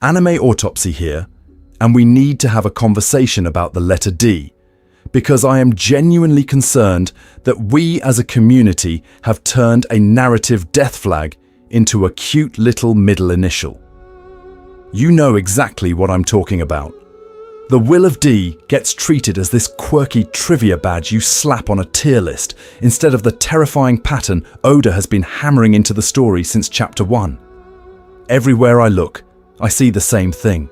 Anime autopsy here, and we need to have a conversation about the letter D, because I am genuinely concerned that we as a community have turned a narrative death flag into a cute little middle initial. You know exactly what I'm talking about. The Will of D gets treated as this quirky trivia badge you slap on a tier list instead of the terrifying pattern Oda has been hammering into the story since chapter 1. Everywhere I look, I see the same thing.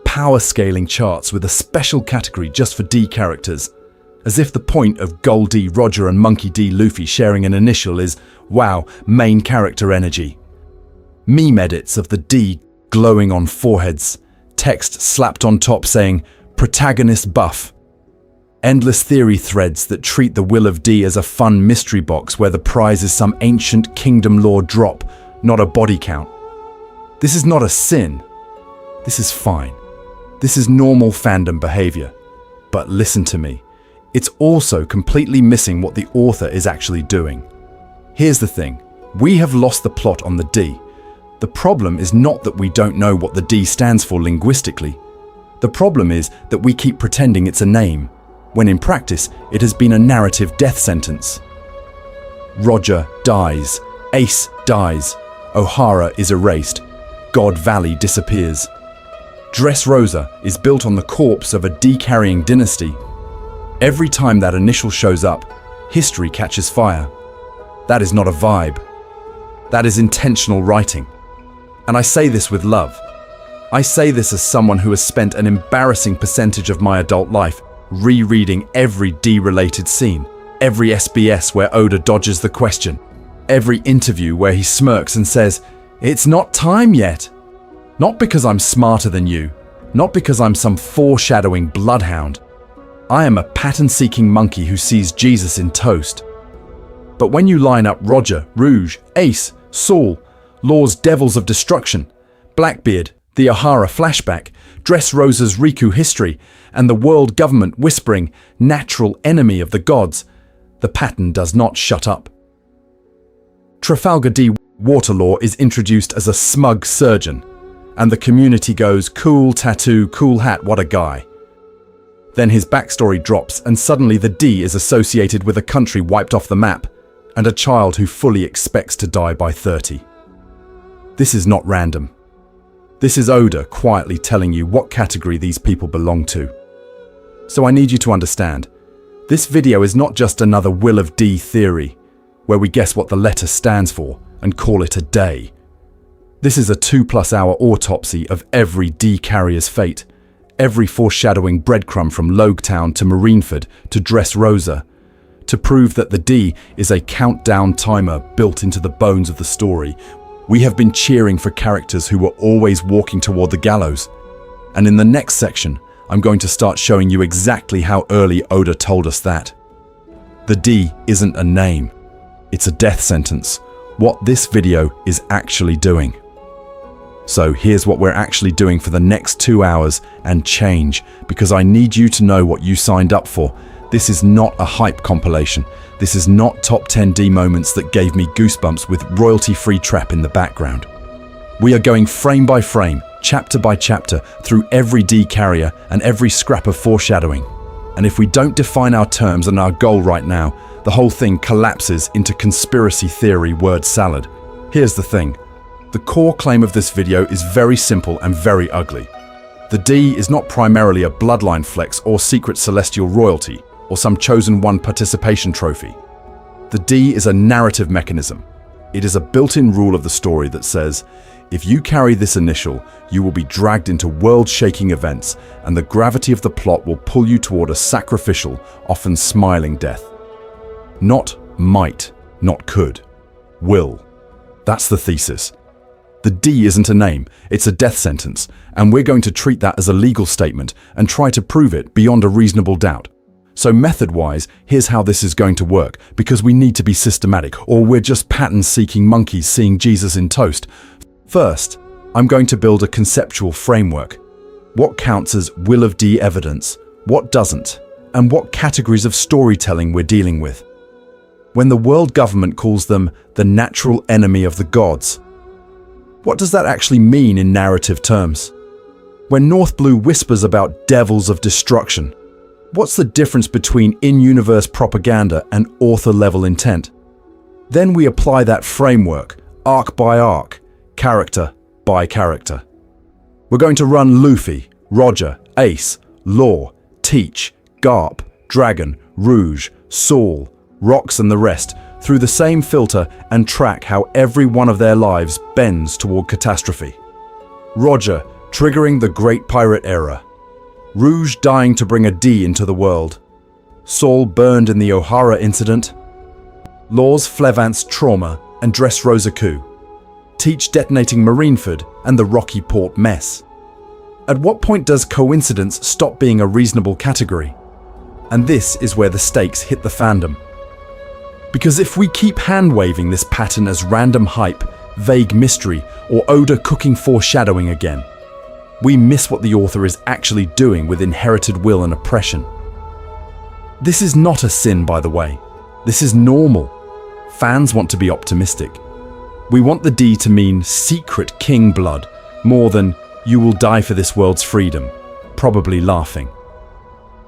Power scaling charts with a special category just for D characters, as if the point of Gol D Roger and Monkey D Luffy sharing an initial is, wow, main character energy. Meme edits of the D glowing on foreheads, text slapped on top saying, protagonist buff. Endless theory threads that treat the Will of D as a fun mystery box where the prize is some ancient kingdom lore drop, not a body count. This is not a sin. This is fine. This is normal fandom behavior. But listen to me. It's also completely missing what the author is actually doing. Here's the thing. We have lost the plot on the D. The problem is not that we don't know what the D stands for linguistically. The problem is that we keep pretending it's a name, when in practice it has been a narrative death sentence. Roger dies, Ace dies, O'Hara is erased, God Valley disappears. Dressrosa is built on the corpse of a D-carrying dynasty. Every time that initial shows up, history catches fire. That is not a vibe. That is intentional writing. And I say this with love. I say this as someone who has spent an embarrassing percentage of my adult life rereading every D-related scene, every SBS where Oda dodges the question, every interview where he smirks and says, "It's not time yet." Not because I'm smarter than you, not because I'm some foreshadowing bloodhound. I am a pattern-seeking monkey who sees Jesus in toast. But when you line up Roger, Rouge, Ace, Saul, Law's Devils of Destruction, Blackbeard, the O'Hara flashback, Dressrosa's Riku history, and the world government whispering, natural enemy of the gods, the pattern does not shut up. Trafalgar D. Waterlaw is introduced as a smug surgeon, and the community goes, cool tattoo, cool hat, what a guy. Then his backstory drops and suddenly the D is associated with a country wiped off the map and a child who fully expects to die by 30. This is not random. This is Oda quietly telling you what category these people belong to. So I need you to understand, this video is not just another Will of D theory, where we guess what the letter stands for and call it a day. This is a 2+ hour autopsy of every D carrier's fate, every foreshadowing breadcrumb from Loguetown to Marineford to Dressrosa, to prove that the D is a countdown timer built into the bones of the story. We have been cheering for characters who were always walking toward the gallows. And in the next section, I'm going to start showing you exactly how early Oda told us that. The D isn't a name. It's a death sentence. What this video is actually doing. So here's what we're actually doing for the next 2 hours and change, because I need you to know what you signed up for. This is not a hype compilation. This is not top 10 D moments that gave me goosebumps with royalty-free trap in the background. We are going frame by frame, chapter by chapter, through every D carrier and every scrap of foreshadowing. And if we don't define our terms and our goal right now, the whole thing collapses into conspiracy theory word salad. Here's the thing. The core claim of this video is very simple and very ugly. The D is not primarily a bloodline flex or secret celestial royalty, or some chosen one participation trophy. The D is a narrative mechanism. It is a built-in rule of the story that says, if you carry this initial, you will be dragged into world-shaking events, and the gravity of the plot will pull you toward a sacrificial, often smiling death. Not might, not could. Will. That's the thesis. The D isn't a name, it's a death sentence, and we're going to treat that as a legal statement and try to prove it beyond a reasonable doubt. So method-wise, here's how this is going to work, because we need to be systematic, or we're just pattern-seeking monkeys seeing Jesus in toast. First, I'm going to build a conceptual framework. What counts as Will of D evidence, what doesn't, and what categories of storytelling we're dealing with. When the world government calls them the natural enemy of the gods, what does that actually mean in narrative terms? When North Blue whispers about devils of destruction, what's the difference between in-universe propaganda and author-level intent? Then we apply that framework, arc by arc, character by character. We're going to run Luffy, Roger, Ace, Law, Teach, Garp, Dragon, Rouge, Saul, Rox and the rest through the same filter and track how every one of their lives bends toward catastrophe. Roger, triggering the Great Pirate Era. Rouge dying to bring a D into the world. Saul burned in the O'Hara incident. Law's Flevance trauma and Dressrosa coup. Teach detonating Marineford and the Rocky Port mess. At what point does coincidence stop being a reasonable category? And this is where the stakes hit the fandom. Because if we keep hand-waving this pattern as random hype, vague mystery, or Oda cooking foreshadowing again, we miss what the author is actually doing with inherited will and oppression. This is not a sin, by the way. This is normal. Fans want to be optimistic. We want the D to mean secret king blood, more than you will die for this world's freedom, probably laughing.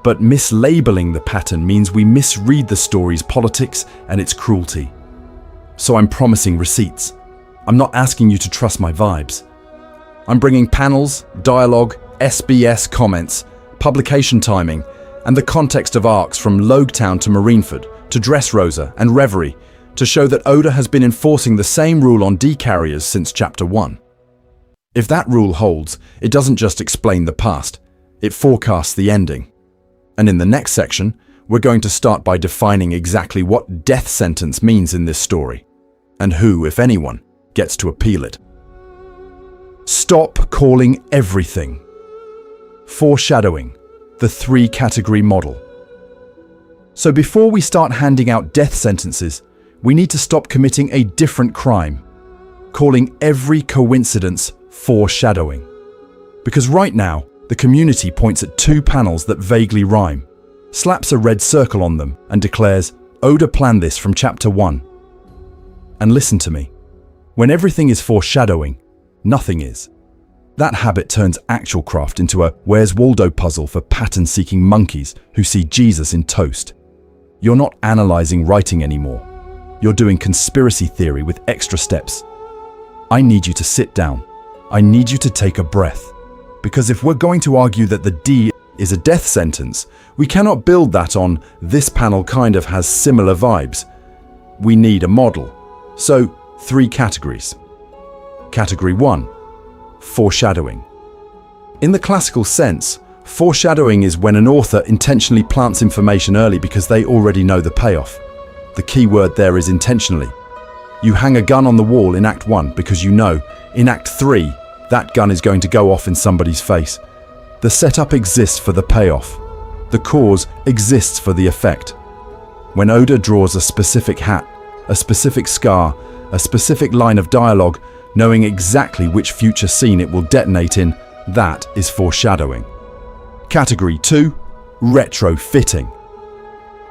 But mislabeling the pattern means we misread the story's politics and its cruelty. So I'm promising receipts. I'm not asking you to trust my vibes. I'm bringing panels, dialogue, SBS comments, publication timing, and the context of arcs from Logetown to Marineford, to Dressrosa and Reverie, to show that Oda has been enforcing the same rule on D carriers since Chapter 1. If that rule holds, it doesn't just explain the past, it forecasts the ending. And in the next section, we're going to start by defining exactly what death sentence means in this story, and who, if anyone, gets to appeal it. Stop calling everything. Foreshadowing, the three-category model. So before we start handing out death sentences, we need to stop committing a different crime, calling every coincidence foreshadowing. Because right now, the community points at two panels that vaguely rhyme, slaps a red circle on them and declares, Oda planned this from Chapter 1. And listen to me. When everything is foreshadowing, nothing is. That habit turns actual craft into a Where's Waldo puzzle for pattern-seeking monkeys who see Jesus in toast. You're not analyzing writing anymore. You're doing conspiracy theory with extra steps. I need you to sit down. I need you to take a breath. Because if we're going to argue that the D is a death sentence, we cannot build that on this panel kind of has similar vibes. We need a model. So, three categories. Category 1. Foreshadowing. In the classical sense, foreshadowing is when an author intentionally plants information early because they already know the payoff. The key word there is intentionally. You hang a gun on the wall in Act 1 because you know, in Act 3, that gun is going to go off in somebody's face. The setup exists for the payoff. The cause exists for the effect. When Oda draws a specific hat, a specific scar, a specific line of dialogue, knowing exactly which future scene it will detonate in, that is foreshadowing. Category 2. Retrofitting.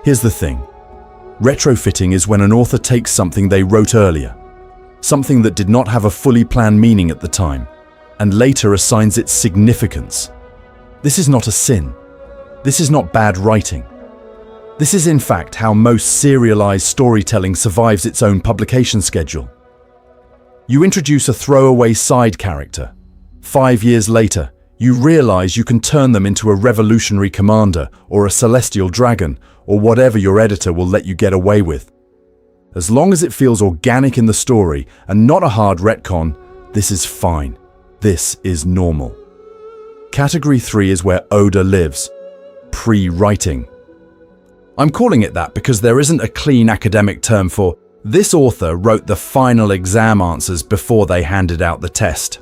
Here's the thing. Retrofitting is when an author takes something they wrote earlier, something that did not have a fully planned meaning at the time, and later assigns it significance. This is not a sin. This is not bad writing. This is in fact how most serialized storytelling survives its own publication schedule. You introduce a throwaway side character. 5 years later, you realize you can turn them into a revolutionary commander or a celestial dragon or whatever your editor will let you get away with. As long as it feels organic in the story and not a hard retcon, this is fine. This is normal. Category 3 is where Oda lives. Pre-writing. I'm calling it that because there isn't a clean academic term for this author wrote the final exam answers before they handed out the test.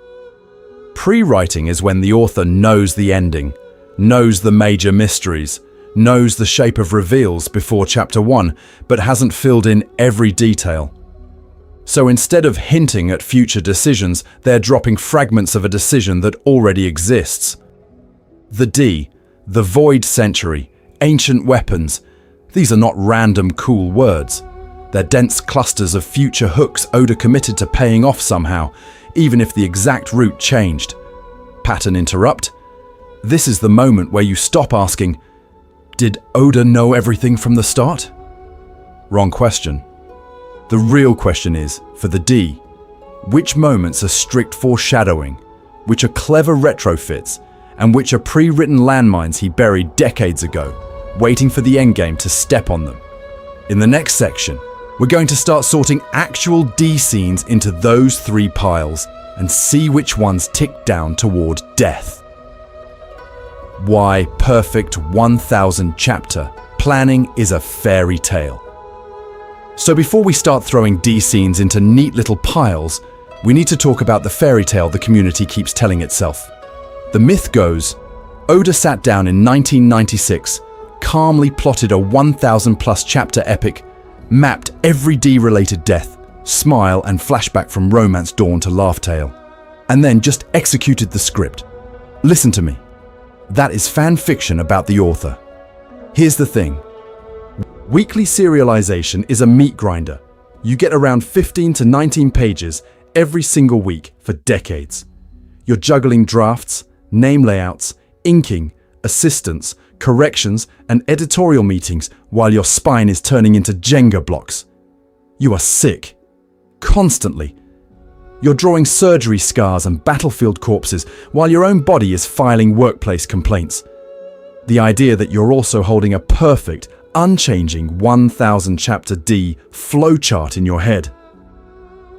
Pre-writing is when the author knows the ending, knows the major mysteries, knows the shape of reveals before Chapter 1, but hasn't filled in every detail. So instead of hinting at future decisions, they're dropping fragments of a decision that already exists. The D, the Void Century, ancient weapons, these are not random cool words. They're dense clusters of future hooks Oda committed to paying off somehow, even if the exact route changed. Pattern interrupt, This is the moment where you stop asking, did Oda know everything from the start? Wrong question. The real question is, for the D, which moments are strict foreshadowing, which are clever retrofits, and which are pre-written landmines he buried decades ago, waiting for the endgame to step on them? In the next section, we're going to start sorting actual D scenes into those three piles and see which ones tick down toward death. Why perfect 1000 chapter planning is a fairy tale. So before we start throwing D scenes into neat little piles, we need to talk about the fairy tale the community keeps telling itself. The myth goes, Oda sat down in 1996, calmly plotted a 1000 plus chapter epic, mapped every D-related death, smile and flashback from Romance Dawn to Laugh Tale, and then just executed the script. Listen to me. That is fan fiction about the author. Here's the thing. Weekly serialization is a meat grinder. You get around 15 to 19 pages every single week for decades. You're juggling drafts, name layouts, inking, assistants, corrections, and editorial meetings while your spine is turning into Jenga blocks. You are sick. Constantly. You're drawing surgery scars and battlefield corpses while your own body is filing workplace complaints. The idea that you're also holding a perfect, unchanging 1000 chapter D flowchart in your head.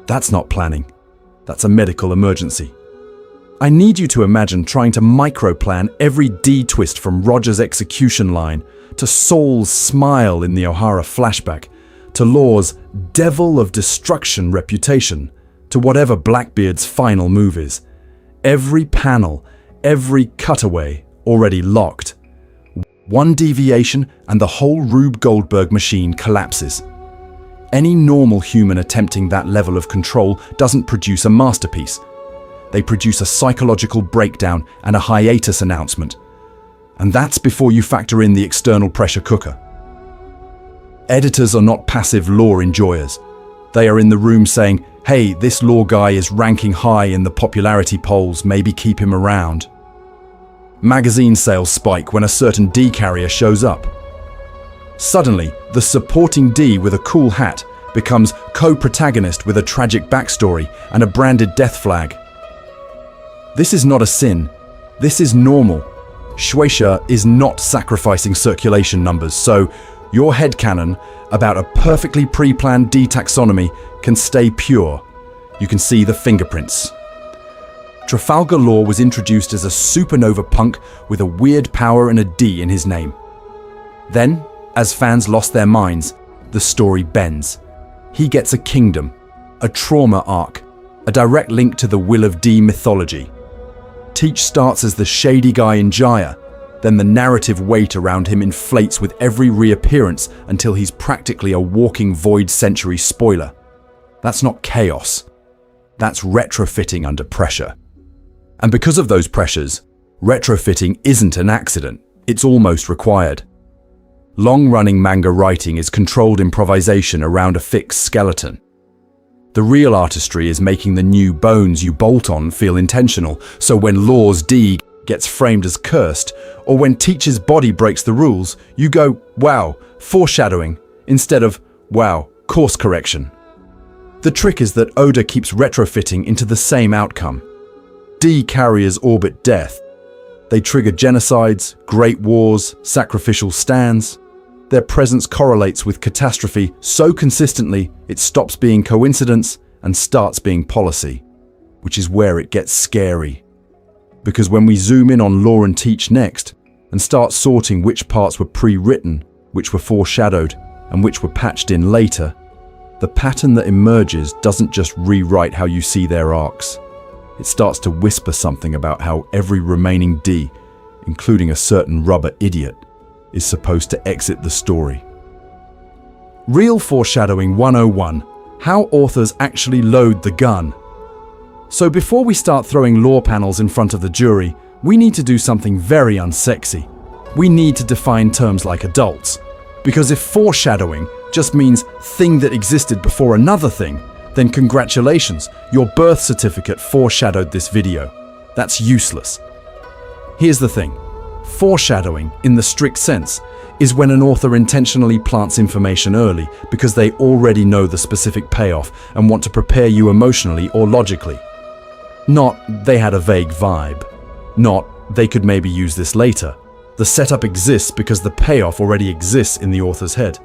That's not planning. That's a medical emergency. I need you to imagine trying to micro-plan every D twist from Roger's execution line, to Saul's smile in the O'Hara flashback, to Law's devil of destruction reputation, to whatever Blackbeard's final move is. Every panel, every cutaway already locked. One deviation and the whole Rube Goldberg machine collapses. Any normal human attempting that level of control doesn't produce a masterpiece. They produce a psychological breakdown and a hiatus announcement. And that's before you factor in the external pressure cooker. Editors are not passive lore enjoyers. They are in the room saying, hey, this lore guy is ranking high in the popularity polls, maybe keep him around. Magazine sales spike when a certain D carrier shows up. Suddenly, the supporting D with a cool hat becomes co-protagonist with a tragic backstory and a branded death flag. This is not a sin. This is normal. Shueisha is not sacrificing circulation numbers, so your headcanon about a perfectly pre-planned D taxonomy can stay pure. You can see the fingerprints. Trafalgar Law was introduced as a supernova punk with a weird power and a D in his name. Then, as fans lost their minds, the story bends. He gets a kingdom, a trauma arc, a direct link to the Will of D mythology. Teach starts as the shady guy in Jaya, then the narrative weight around him inflates with every reappearance until he's practically a walking Void Century spoiler. That's not chaos. That's retrofitting under pressure. And because of those pressures, retrofitting isn't an accident, it's almost required. Long-running manga writing is controlled improvisation around a fixed skeleton. The real artistry is making the new bones you bolt on feel intentional, so when Law's D gets framed as cursed, or when Teach's body breaks the rules, you go, wow, foreshadowing, instead of, wow, course correction. The trick is that Oda keeps retrofitting into the same outcome. D carriers orbit death. They trigger genocides, great wars, sacrificial stands. Their presence correlates with catastrophe so consistently it stops being coincidence and starts being policy, which is where it gets scary. Because when we zoom in on Law and Teach next and start sorting which parts were pre-written, which were foreshadowed, and which were patched in later, the pattern that emerges doesn't just rewrite how you see their arcs. It starts to whisper something about how every remaining D, including a certain rubber idiot, is supposed to exit the story. Real Foreshadowing 101. How authors actually load the gun. So before we start throwing lore panels in front of the jury, we need to do something very unsexy. We need to define terms like adults. Because if foreshadowing just means thing that existed before another thing, then congratulations, your birth certificate foreshadowed this video. That's useless. Here's the thing. Foreshadowing, in the strict sense, is when an author intentionally plants information early because they already know the specific payoff and want to prepare you emotionally or logically. Not, they had a vague vibe. Not, they could maybe use this later. The setup exists because the payoff already exists in the author's head.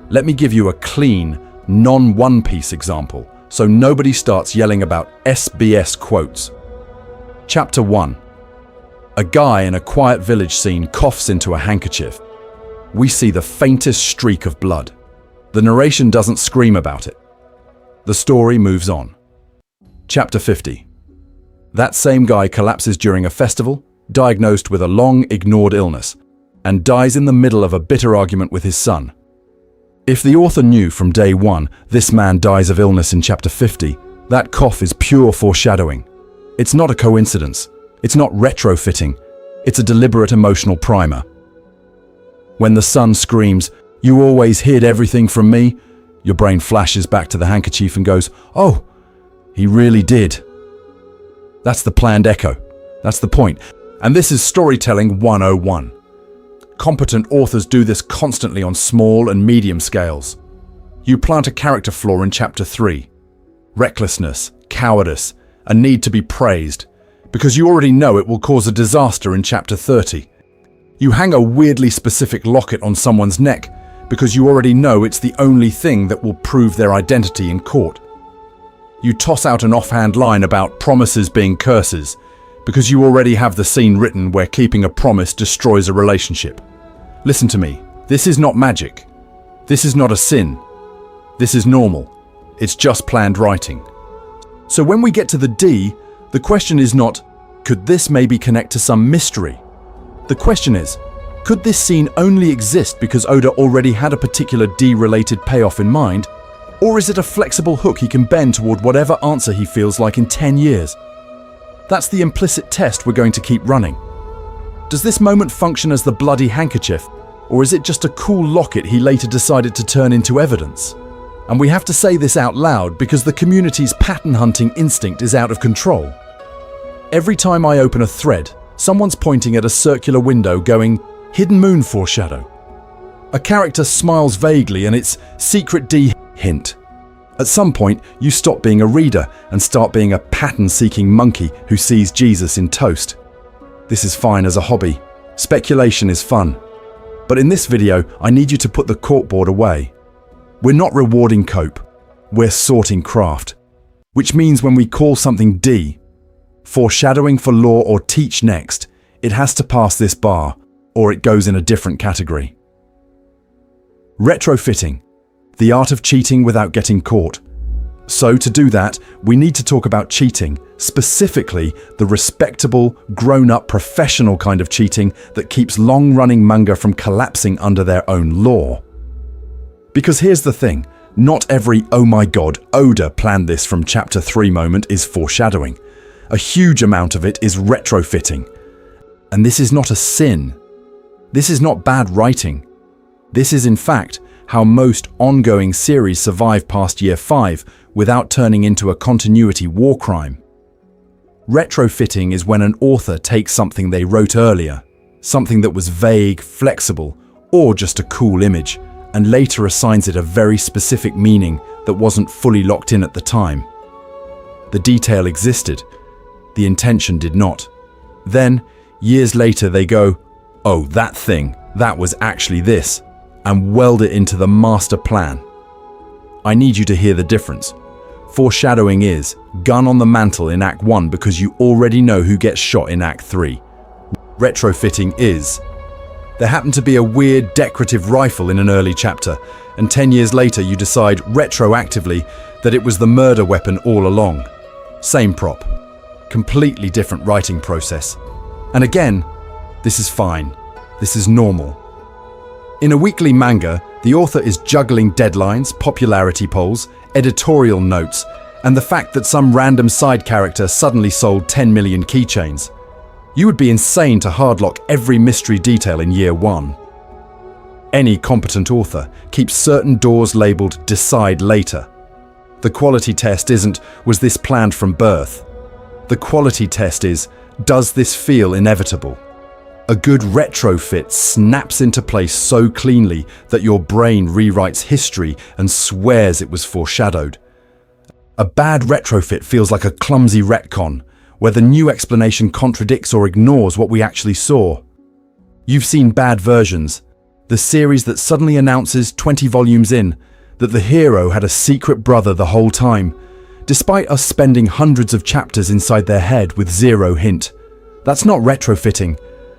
Let me give you a clean, non-One Piece example, so nobody starts yelling about SBS quotes. Chapter 1. A guy in a quiet village scene coughs into a handkerchief. We see the faintest streak of blood. The narration doesn't scream about it. The story moves on. Chapter 50. That same guy collapses during a festival, diagnosed with a long-ignored illness, and dies in the middle of a bitter argument with his son. If the author knew from day one this man dies of illness in chapter 50, that cough is pure foreshadowing. It's not a coincidence. It's not retrofitting. It's a deliberate emotional primer. When the son screams, "You always hid everything from me," your brain flashes back to the handkerchief and goes, "Oh, he really did." That's the planned echo. That's the point. And this is storytelling 101. Competent authors do this constantly on small and medium scales. You plant a character flaw in chapter 3. Recklessness, cowardice, a need to be praised, because you already know it will cause a disaster in chapter 30. You hang a weirdly specific locket on someone's neck because you already know it's the only thing that will prove their identity in court. You toss out an offhand line about promises being curses because you already have the scene written where keeping a promise destroys a relationship. Listen to me, this is not magic. This is not a sin. This is normal. It's just planned writing. So when we get to the D, the question is not, could this maybe connect to some mystery? The question is, could this scene only exist because Oda already had a particular D-related payoff in mind, or is it a flexible hook he can bend toward whatever answer he feels like in 10 years? That's the implicit test we're going to keep running. Does this moment function as the bloody handkerchief, or is it just a cool locket he later decided to turn into evidence? And we have to say this out loud because the community's pattern hunting instinct is out of control. Every time I open a thread, someone's pointing at a circular window going, "Hidden moon foreshadow." A character smiles vaguely and it's secret D hint. At some point, you stop being a reader and start being a pattern-seeking monkey who sees Jesus in toast. This is fine as a hobby. Speculation is fun. But in this video, I need you to put the corkboard away. We're not rewarding cope. We're sorting craft. Which means when we call something D, foreshadowing for lore or teach next, it has to pass this bar, or it goes in a different category. Retrofitting. The art of cheating without getting caught. So to do that, we need to talk about cheating, specifically the respectable, grown-up, professional kind of cheating that keeps long-running manga from collapsing under their own law. Because here's the thing, not every "oh my god, Oda planned this from chapter 3" moment is foreshadowing. A huge amount of it is retrofitting. And this is not a sin. This is not bad writing. This is in fact how most ongoing series survive past year 5 without turning into a continuity war crime. Retrofitting is when an author takes something they wrote earlier, something that was vague, flexible, or just a cool image, and later assigns it a very specific meaning that wasn't fully locked in at the time. The detail existed, the intention did not. Then, years later they go, "Oh, that thing, that was actually this," and weld it into the master plan. I need you to hear the difference. Foreshadowing is gun on the mantle in Act 1 because you already know who gets shot in Act 3. Retrofitting is there happened to be a weird decorative rifle in an early chapter, and 10 years later you decide retroactively that it was the murder weapon all along. Same prop. Completely different writing process. And again, this is fine. This is normal. In a weekly manga, the author is juggling deadlines, popularity polls, editorial notes, and the fact that some random side character suddenly sold 10 million keychains. You would be insane to hardlock every mystery detail in year 1. Any competent author keeps certain doors labelled "decide later." The quality test isn't, was this planned from birth? The quality test is, Does this feel inevitable? A good retrofit snaps into place so cleanly that your brain rewrites history and swears it was foreshadowed. A bad retrofit feels like a clumsy retcon, where the new explanation contradicts or ignores what we actually saw. You've seen Bad Versions, the series that suddenly announces 20 volumes in that the hero had a secret brother the whole time, despite us spending hundreds of chapters inside their head with zero hint. That's not retrofitting,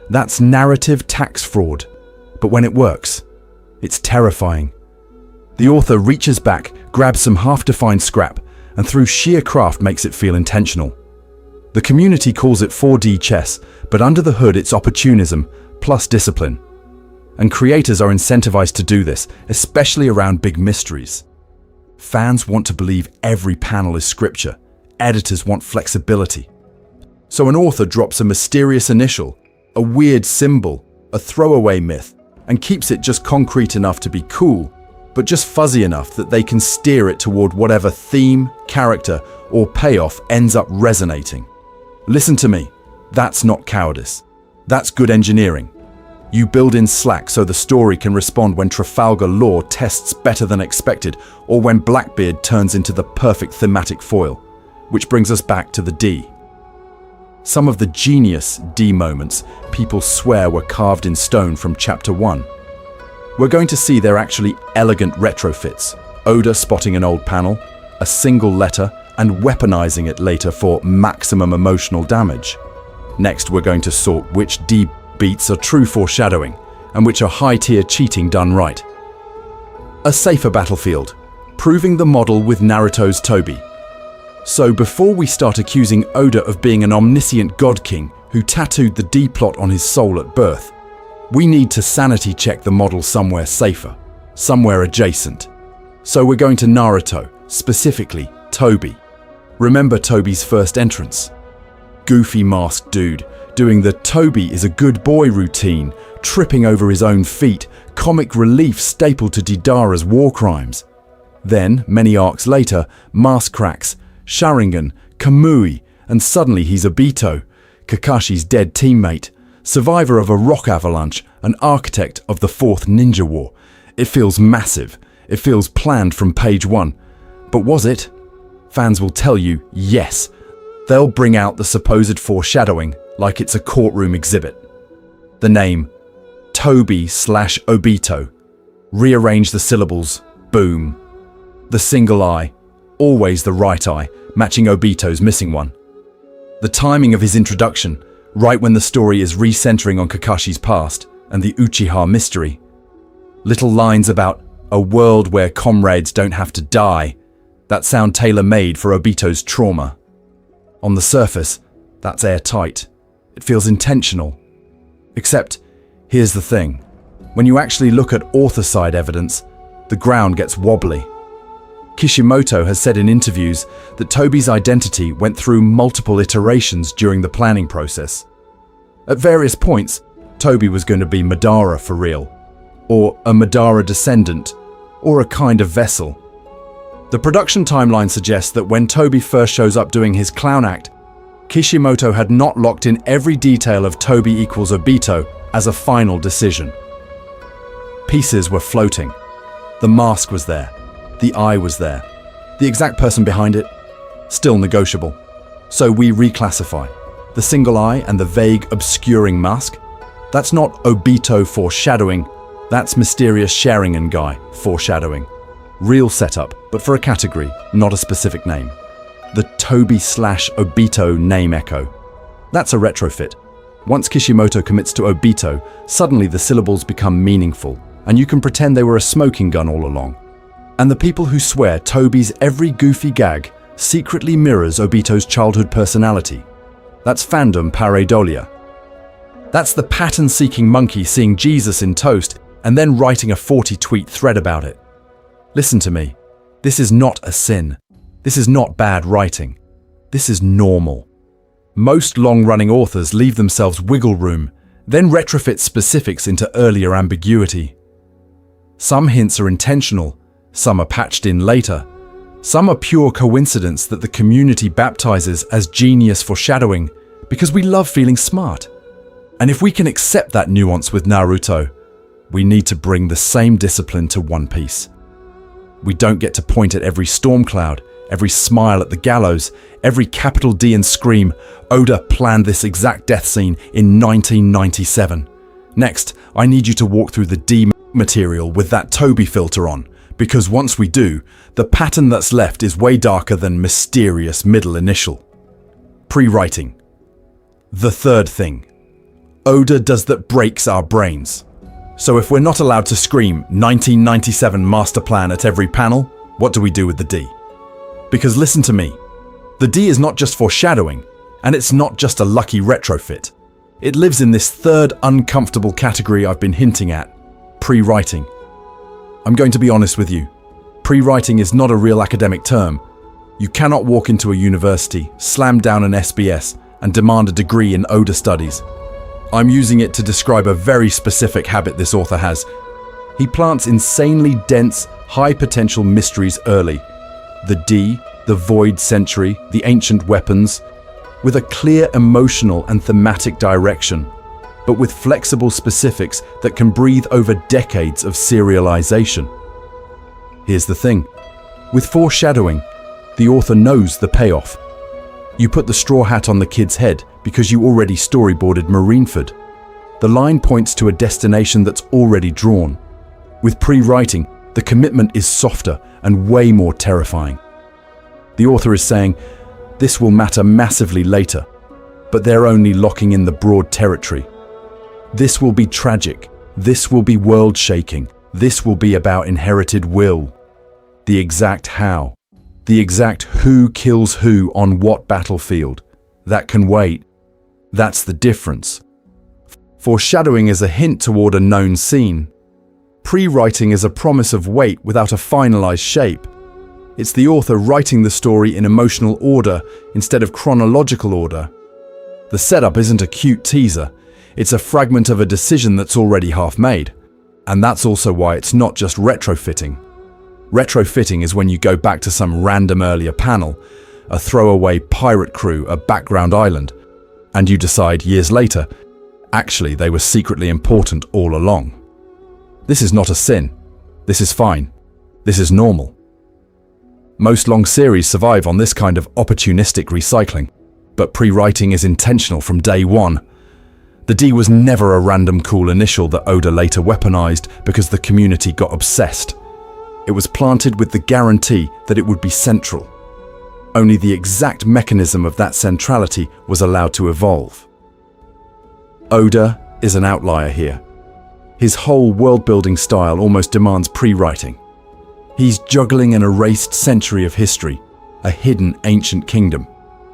that's narrative tax fraud. But when it works, it's terrifying. The author reaches back, grabs some half-defined scrap, and through sheer craft makes it feel intentional. The community calls it 4D chess, but under the hood it's opportunism plus discipline. And creators are incentivized to do this, especially around big mysteries. Fans want to believe every panel is scripture. Editors want flexibility. So an author drops a mysterious initial, a weird symbol, a throwaway myth, and keeps it just concrete enough to be cool, but just fuzzy enough that they can steer it toward whatever theme, character, or payoff ends up resonating. Listen to me, that's not cowardice. That's good engineering. You build in slack so the story can respond when Trafalgar Law tests better than expected, or when Blackbeard turns into the perfect thematic foil. Which brings us back to the D. Some of the genius D moments people swear were carved in stone from Chapter 1. We're going to see they're actually elegant retrofits, Oda spotting an old panel, a single letter, and weaponizing it later for maximum emotional damage. Next, we're going to sort which D beats are true foreshadowing, and which are high-tier cheating done right. A safer battlefield, proving the model with Naruto's Toby. So before we start accusing Oda of being an omniscient god king who tattooed the D plot on his soul at birth, we need to sanity check the model somewhere safer, somewhere adjacent. So we're going to Naruto, specifically Toby. Remember Toby's first entrance? Goofy masked dude, doing the Toby is a good boy routine, tripping over his own feet, comic relief stapled to Deidara's war crimes. Then, many arcs later, mask cracks, Sharingan, Kamui, and suddenly he's Obito, Kakashi's dead teammate, survivor of a rock avalanche, an architect of the Fourth Ninja War. It feels massive. It feels planned from page one. But was it? Fans will tell you, yes. They'll bring out the supposed foreshadowing like it's a courtroom exhibit. The name, Toby/Obito. Rearrange the syllables, boom. The single eye, always the right eye, matching Obito's missing one. The timing of his introduction, right when the story is recentering on Kakashi's past and the Uchiha mystery. Little lines about a world where comrades don't have to die, that sound tailor-made for Obito's trauma. On the surface, that's airtight. It feels intentional. Except, here's the thing. When you actually look at author-side evidence, the ground gets wobbly. Kishimoto has said in interviews that Toby's identity went through multiple iterations during the planning process. At various points, Toby was going to be Madara for real, or a Madara descendant, or a kind of vessel. The production timeline suggests that when Toby first shows up doing his clown act, Kishimoto had not locked in every detail of Toby equals Obito as a final decision. Pieces were floating. The mask was there. The eye was there. The exact person behind it, still negotiable. So we reclassify. The single eye and the vague, obscuring mask, that's not Obito foreshadowing, that's mysterious Sharingan guy foreshadowing. Real setup, but for a category, not a specific name. The Toby/Obito name echo. That's a retrofit. Once Kishimoto commits to Obito, suddenly the syllables become meaningful, and you can pretend they were a smoking gun all along. And the people who swear Toby's every goofy gag secretly mirrors Obito's childhood personality. That's fandom pareidolia. That's the pattern-seeking monkey seeing Jesus in toast and then writing a 40-tweet thread about it. Listen to me. This is not a sin. This is not bad writing. This is normal. Most long-running authors leave themselves wiggle room, then retrofit specifics into earlier ambiguity. Some hints are intentional, some are patched in later. Some are pure coincidence that the community baptizes as genius foreshadowing, because we love feeling smart. And if we can accept that nuance with Naruto, we need to bring the same discipline to One Piece. We don't get to point at every storm cloud, every smile at the gallows, every capital D and scream, Oda planned this exact death scene in 1997. Next, I need you to walk through the D material with that Toby filter on, because once we do, the pattern that's left is way darker than mysterious middle initial. Pre-writing. The third thing Oda does that breaks our brains. So if we're not allowed to scream 1997 master plan at every panel, what do we do with the D? Because listen to me, the D is not just foreshadowing, and it's not just a lucky retrofit. It lives in this third uncomfortable category I've been hinting at, pre-writing. I'm going to be honest with you. Pre-writing is not a real academic term. You cannot walk into a university, slam down an SBS, and demand a degree in Oda studies. I'm using it to describe a very specific habit this author has. He plants insanely dense, high-potential mysteries early. The D, the Void Century, the ancient weapons, with a clear emotional and thematic direction, but with flexible specifics that can breathe over decades of serialization. Here's the thing. With foreshadowing, the author knows the payoff. You put the straw hat on the kid's head because you already storyboarded Marineford. The line points to a destination that's already drawn. With pre-writing, the commitment is softer and way more terrifying. The author is saying, this will matter massively later, but they're only locking in the broad territory. This will be tragic. This will be world-shaking. This will be about inherited will. The exact how. The exact who kills who on what battlefield. That can wait. That's the difference. Foreshadowing is a hint toward a known scene. Pre-writing is a promise of weight without a finalized shape. It's the author writing the story in emotional order instead of chronological order. The setup isn't a cute teaser. It's a fragment of a decision that's already half made. And that's also why it's not just retrofitting. Retrofitting is when you go back to some random earlier panel, a throwaway pirate crew, a background island, and you decide years later, actually they were secretly important all along. This is not a sin. This is fine. This is normal. Most long series survive on this kind of opportunistic recycling, but pre-writing is intentional from day one. The D was never a random cool initial that Oda later weaponized because the community got obsessed. It was planted with the guarantee that it would be central. Only the exact mechanism of that centrality was allowed to evolve. Oda is an outlier here. His whole world-building style almost demands pre-writing. He's juggling an erased century of history, a hidden ancient kingdom,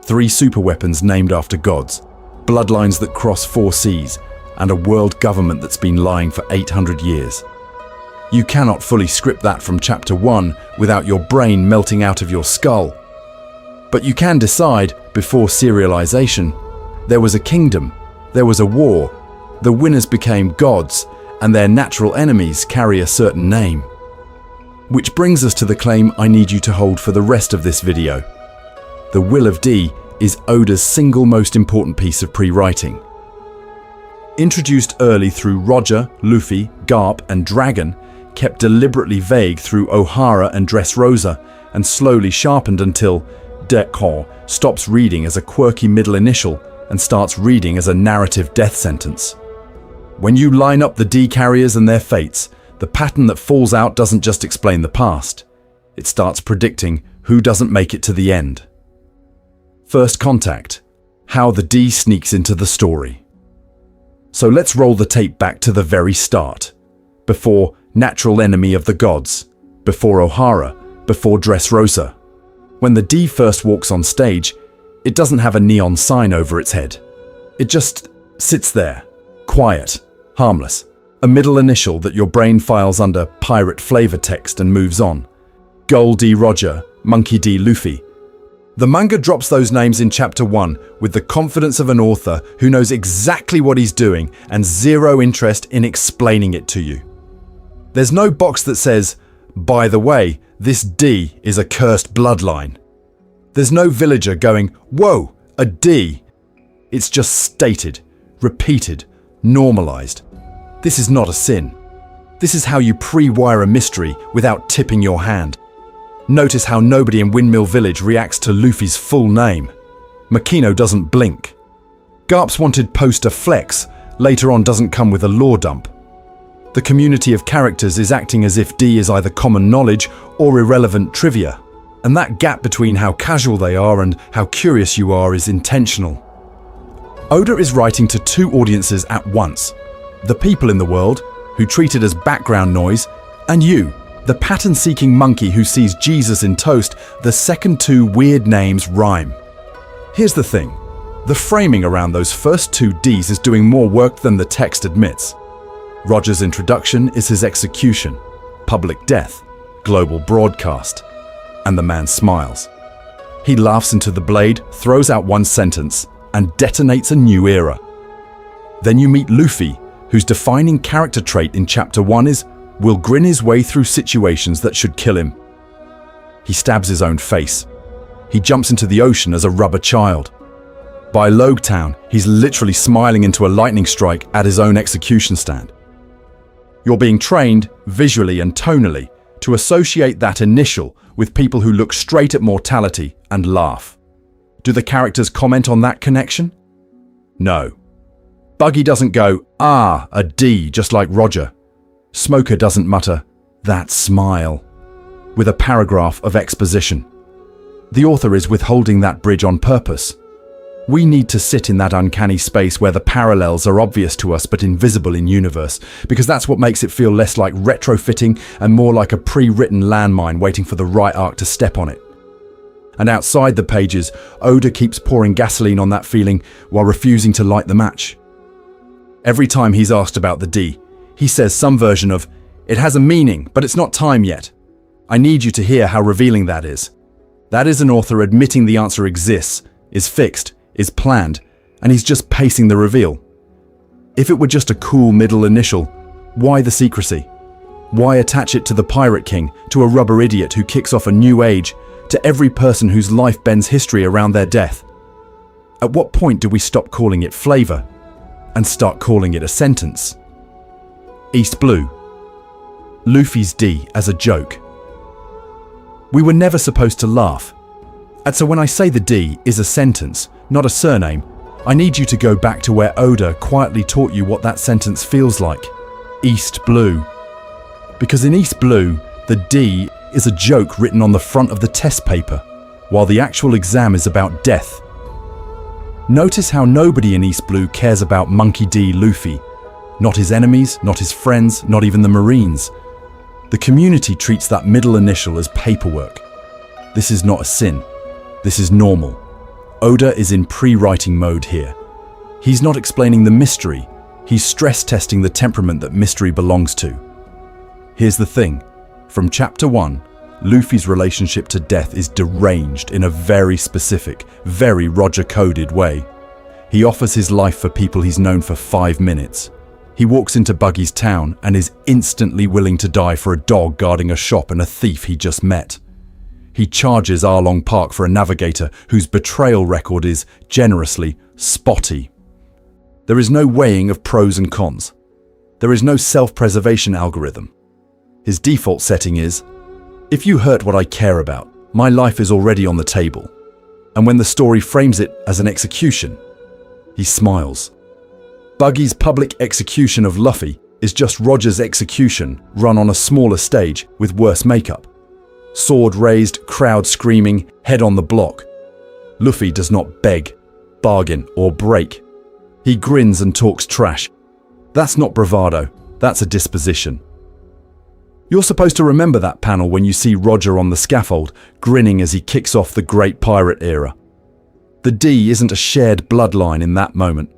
3 superweapons named after gods, bloodlines that cross 4 seas, and a world government that's been lying for 800 years. You cannot fully script that from chapter 1 without your brain melting out of your skull. But you can decide, before serialization, there was a kingdom, there was a war, the winners became gods, and their natural enemies carry a certain name. Which brings us to the claim I need you to hold for the rest of this video. The Will of D is Oda's single most important piece of pre-writing. Introduced early through Roger, Luffy, Garp, and Dragon, kept deliberately vague through O'Hara and Dressrosa, and slowly sharpened until Decor stops reading as a quirky middle initial and starts reading as a narrative death sentence. When you line up the D carriers and their fates, the pattern that falls out doesn't just explain the past. It starts predicting who doesn't make it to the end. First Contact. How the D sneaks into the story. So let's roll the tape back to the very start. Before Natural Enemy of the Gods. Before O'Hara. Before Dressrosa. When the D first walks on stage, it doesn't have a neon sign over its head. It just sits there, quiet, harmless. A middle initial that your brain files under pirate flavor text and moves on. Gol D Roger, Monkey D Luffy. The manga drops those names in chapter 1 with the confidence of an author who knows exactly what he's doing and zero interest in explaining it to you. There's no box that says, by the way, this D is a cursed bloodline. There's no villager going, whoa, a D. It's just stated, repeated, normalized. This is not a sin. This is how you pre-wire a mystery without tipping your hand. Notice how nobody in Windmill Village reacts to Luffy's full name. Makino doesn't blink. Garp's wanted poster Flex later on doesn't come with a lore dump. The community of characters is acting as if D is either common knowledge or irrelevant trivia. And that gap between how casual they are and how curious you are is intentional. Oda is writing to two audiences at once. The people in the world, who treat it as background noise, and you, the pattern-seeking monkey who sees Jesus in toast. The second two weird names rhyme. Here's the thing. The framing around those first two Ds is doing more work than the text admits. Roger's introduction is his execution, public death, global broadcast. And the man smiles. He laughs into the blade, throws out one sentence, and detonates a new era. Then you meet Luffy, whose defining character trait in Chapter 1 is, will grin his way through situations that should kill him. He stabs his own face. He jumps into the ocean as a rubber child. By Logetown, he's literally smiling into a lightning strike at his own execution stand. You're being trained, visually and tonally, to associate that initial with people who look straight at mortality and laugh. Do the characters comment on that connection? No. Buggy doesn't go, "Ah, a D, just like Roger." Smoker doesn't mutter, "That smile," with a paragraph of exposition. The author is withholding that bridge on purpose. We need to sit in that uncanny space where the parallels are obvious to us but invisible in universe, because that's what makes it feel less like retrofitting and more like a pre-written landmine waiting for the right arc to step on it. And outside the pages, Oda keeps pouring gasoline on that feeling while refusing to light the match. Every time he's asked about the D, he says some version of, "It has a meaning, but it's not time yet." I need you to hear how revealing that is. That is an author admitting the answer exists, is fixed, is planned, and he's just pacing the reveal. If it were just a cool middle initial, why the secrecy? Why attach it to the Pirate King, to a rubber idiot who kicks off a new age, to every person whose life bends history around their death? At what point do we stop calling it flavor and start calling it a sentence? East Blue. Luffy's D as a joke. We were never supposed to laugh. And so when I say the D is a sentence, not a surname, I need you to go back to where Oda quietly taught you what that sentence feels like. East Blue. Because in East Blue, the D is a joke written on the front of the test paper, while the actual exam is about death. Notice how nobody in East Blue cares about Monkey D. Luffy. Not his enemies, not his friends, not even the Marines. The community treats that middle initial as paperwork. This is not a sin. This is normal. Oda is in pre-writing mode here. He's not explaining the mystery. He's stress testing the temperament that mystery belongs to. Here's the thing. From Chapter 1, Luffy's relationship to death is deranged in a very specific, very Roger-coded way. He offers his life for people he's known for 5 minutes. He walks into Buggy's town and is instantly willing to die for a dog guarding a shop and a thief he just met. He charges Arlong Park for a navigator whose betrayal record is, generously, spotty. There is no weighing of pros and cons. There is no self-preservation algorithm. His default setting is, if you hurt what I care about, my life is already on the table. And when the story frames it as an execution, he smiles. Buggy's public execution of Luffy is just Roger's execution run on a smaller stage with worse makeup. Sword raised, crowd screaming, head on the block. Luffy does not beg, bargain, or break. He grins and talks trash. That's not bravado, that's a disposition. You're supposed to remember that panel when you see Roger on the scaffold, grinning as he kicks off the Great Pirate era. The D isn't a shared bloodline in that moment.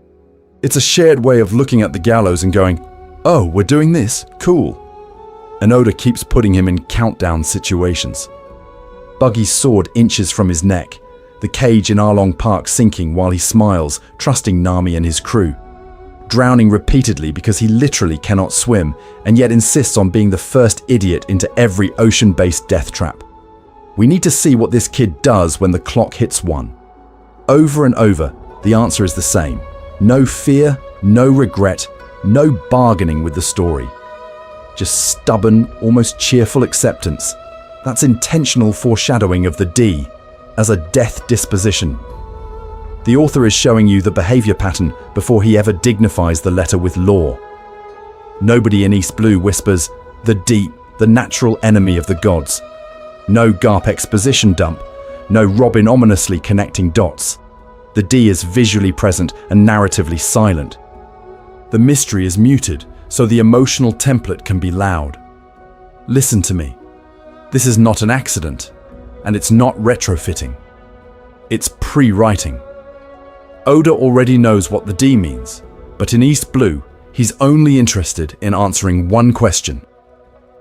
It's a shared way of looking at the gallows and going, "Oh, we're doing this? Cool." And Oda keeps putting him in countdown situations. Buggy's sword inches from his neck, the cage in Arlong Park sinking while he smiles, trusting Nami and his crew. Drowning repeatedly because he literally cannot swim, and yet insists on being the first idiot into every ocean-based death trap. We need to see what this kid does when the clock hits 1. Over and over, The answer is the same. No fear, no regret, no bargaining with the story. Just stubborn, almost cheerful acceptance. That's intentional foreshadowing of the D as a death disposition. The author is showing you the behavior pattern before he ever dignifies the letter with law. Nobody in East Blue whispers, the deep, the natural enemy of the gods. No Garp exposition dump, no Robin ominously connecting dots. The D is visually present and narratively silent. The mystery is muted, so the emotional template can be loud. Listen to me. This is not an accident, and it's not retrofitting. It's pre-writing. Oda already knows what the D means, but in East Blue, he's only interested in answering one question.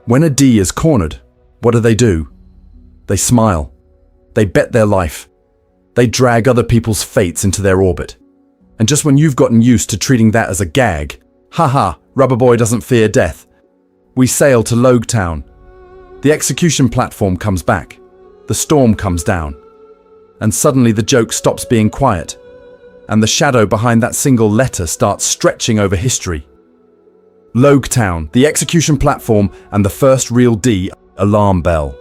When a D is cornered, what do? They smile. They bet their life. They drag other people's fates into their orbit. And just when you've gotten used to treating that as a gag, haha, Rubber Boy doesn't fear death. We sail to Logue Town. The execution platform comes back. The storm comes down. And suddenly the joke stops being quiet. And the shadow behind that single letter starts stretching over history. Logue Town, the execution platform, and the first real D alarm bell.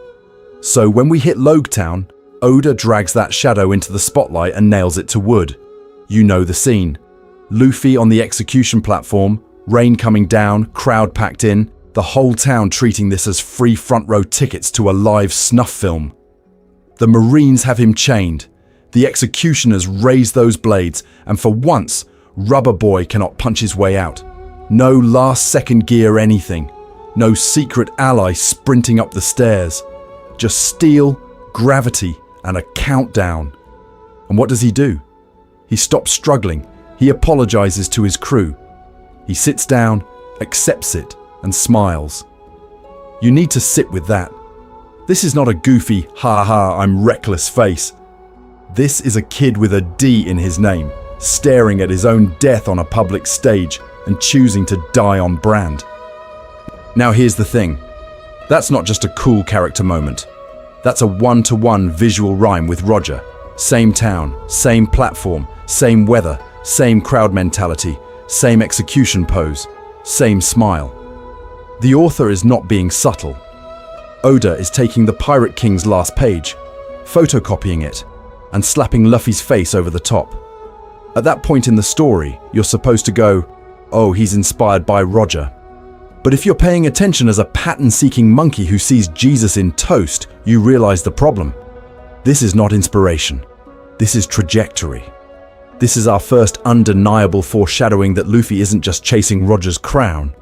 So when we hit Logue Town, Oda drags that shadow into the spotlight and nails it to wood. You know the scene. Luffy on the execution platform, rain coming down, crowd packed in, the whole town treating this as free front row tickets to a live snuff film. The Marines have him chained. The executioners raise those blades, and for once, Rubber Boy cannot punch his way out. No last second gear anything. No secret ally sprinting up the stairs. Just steel, gravity, and a countdown. And what does he do? He stops struggling. He apologizes to his crew. He sits down, accepts it, and smiles. You need to sit with that. This is not a goofy, ha-ha, I'm reckless face. This is a kid with a D in his name, staring at his own death on a public stage and choosing to die on brand. Now here's the thing. That's not just a cool character moment. That's a one-to-one visual rhyme with Roger. Same town, same platform, same weather, same crowd mentality, same execution pose, same smile. The author is not being subtle. Oda is taking the Pirate King's last page, photocopying it, and slapping Luffy's face over the top. At that point in the story, you're supposed to go, oh, he's inspired by Roger. But if you're paying attention as a pattern-seeking monkey who sees Jesus in toast, you realize the problem. This is not inspiration. This is trajectory. This is our first undeniable foreshadowing that Luffy isn't just chasing Roger's crown.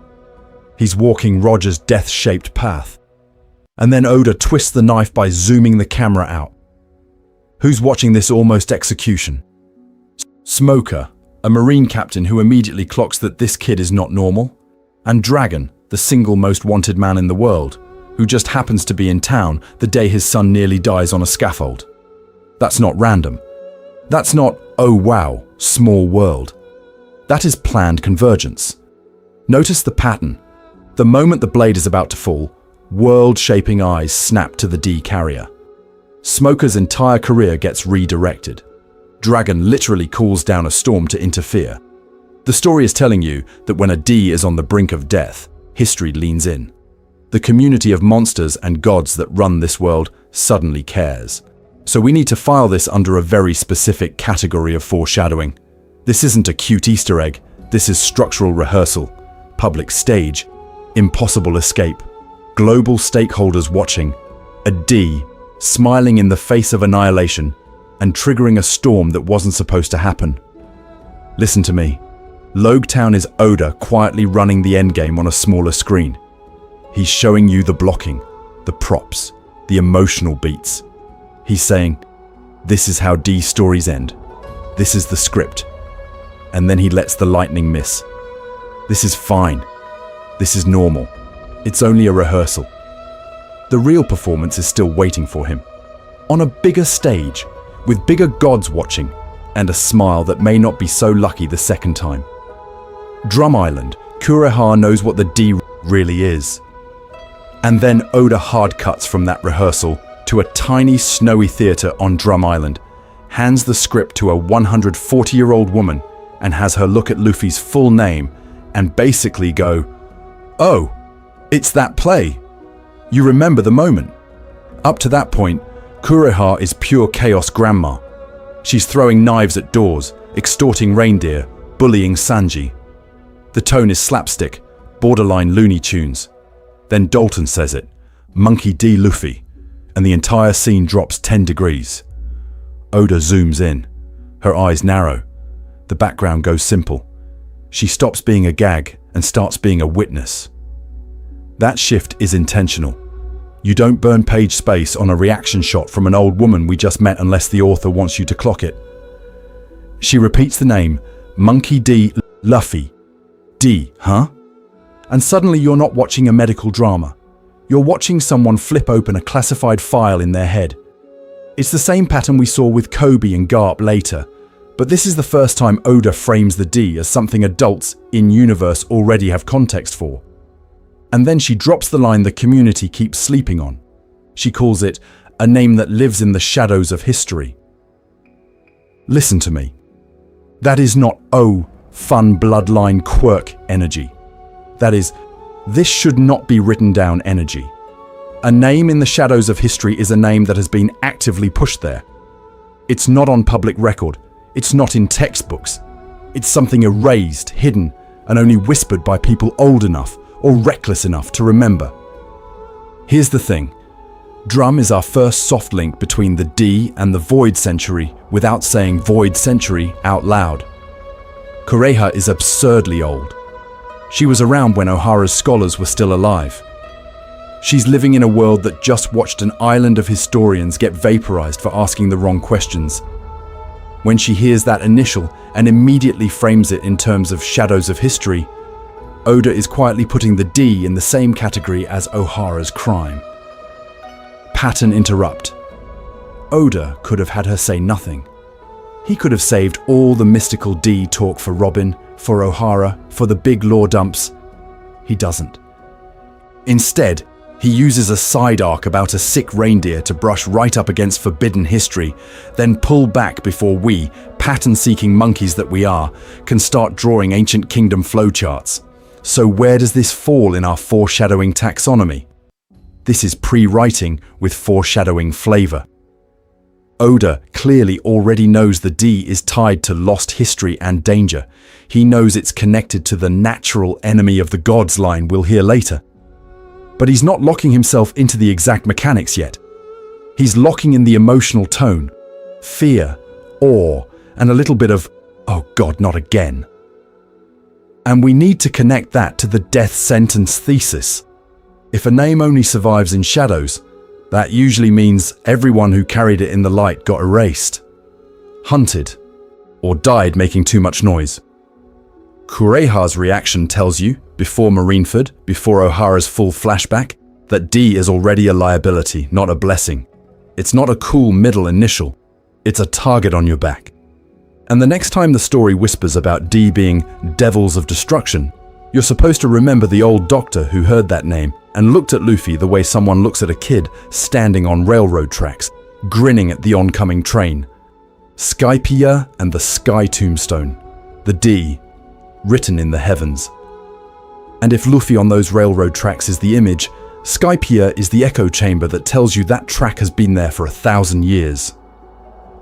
He's walking Roger's death-shaped path. And then Oda twists the knife by zooming the camera out. Who's watching this almost execution? Smoker, a Marine captain who immediately clocks that this kid is not normal. And Dragon, the single most wanted man in the world, who just happens to be in town the day his son nearly dies on a scaffold. That's not random. That's not, oh wow, small world. That is planned convergence. Notice the pattern. The moment the blade is about to fall, world-shaping eyes snap to the D carrier. Smoker's entire career gets redirected. Dragon literally calls down a storm to interfere. The story is telling you that when a D is on the brink of death, history leans in. The community of monsters and gods that run this world suddenly cares. So we need to file this under a very specific category of foreshadowing. This isn't a cute Easter egg. This is structural rehearsal, public stage, impossible escape, global stakeholders watching, a D smiling in the face of annihilation and triggering a storm that wasn't supposed to happen. Listen to me. Logue Town is Oda quietly running the endgame on a smaller screen. He's showing you the blocking, the props, the emotional beats. He's saying, this is how D stories end. This is the script. And then he lets the lightning miss. This is fine. This is normal. It's only a rehearsal. The real performance is still waiting for him. On a bigger stage, with bigger gods watching, and a smile that may not be so lucky the second time. Drum Island, Kureha knows what the D really is. And then Oda hard cuts from that rehearsal to a tiny snowy theatre on Drum Island, hands the script to a 140-year-old woman and has her look at Luffy's full name and basically go, "Oh, it's that play. You remember the moment." Up to that point, Kureha is pure chaos grandma. She's throwing knives at doors, extorting reindeer, bullying Sanji. The tone is slapstick, borderline Looney Tunes. Then Dalton says it, "Monkey D. Luffy," and the entire scene drops 10 degrees. Oda zooms in. Her eyes narrow. The background goes simple. She stops being a gag and starts being a witness. That shift is intentional. You don't burn page space on a reaction shot from an old woman we just met unless the author wants you to clock it. She repeats the name, Monkey D. Luffy. D, huh? And suddenly you're not watching a medical drama. You're watching someone flip open a classified file in their head. It's the same pattern we saw with Kobe and Garp later, but this is the first time Oda frames the D as something adults in-universe already have context for. And then she drops the line the community keeps sleeping on. She calls it a name that lives in the shadows of history. Listen to me. That is not, oh, fun bloodline quirk energy. That is, this should not be written down energy. A name in the shadows of history is a name that has been actively pushed there. It's not on public record. It's not in textbooks. It's something erased, hidden, and only whispered by people old enough or reckless enough to remember. Here's the thing. Drum is our first soft link between the D and the Void Century without saying Void Century out loud. Kureha is absurdly old. She was around when Ohara's scholars were still alive. She's living in a world that just watched an island of historians get vaporized for asking the wrong questions. When she hears that initial and immediately frames it in terms of shadows of history, Oda is quietly putting the D in the same category as Ohara's crime. Pattern interrupt. Oda could have had her say nothing. He could have saved all the mystical D talk for Robin, for Ohara, for the big lore dumps. He doesn't. Instead, he uses a side arc about a sick reindeer to brush right up against forbidden history, then pull back before we, pattern-seeking monkeys that we are, can start drawing ancient kingdom flowcharts. So where does this fall in our foreshadowing taxonomy? This is pre-writing with foreshadowing flavor. Oda clearly already knows the D is tied to lost history and danger. He knows it's connected to the natural enemy of the gods line we'll hear later. But he's not locking himself into the exact mechanics yet. He's locking in the emotional tone, fear, awe, and a little bit of, oh God, not again. And we need to connect that to the death sentence thesis. If a name only survives in shadows, that usually means everyone who carried it in the light got erased, hunted, or died making too much noise. Kureha's reaction tells you, before Marineford, before Ohara's full flashback, that D is already a liability, not a blessing. It's not a cool middle initial, it's a target on your back. And the next time the story whispers about D being devils of destruction, you're supposed to remember the old doctor who heard that name and looked at Luffy the way someone looks at a kid standing on railroad tracks, grinning at the oncoming train. Skypiea and the Sky Tombstone, the D, written in the heavens. And if Luffy on those railroad tracks is the image, Skypiea is the echo chamber that tells you that track has been there for 1,000 years.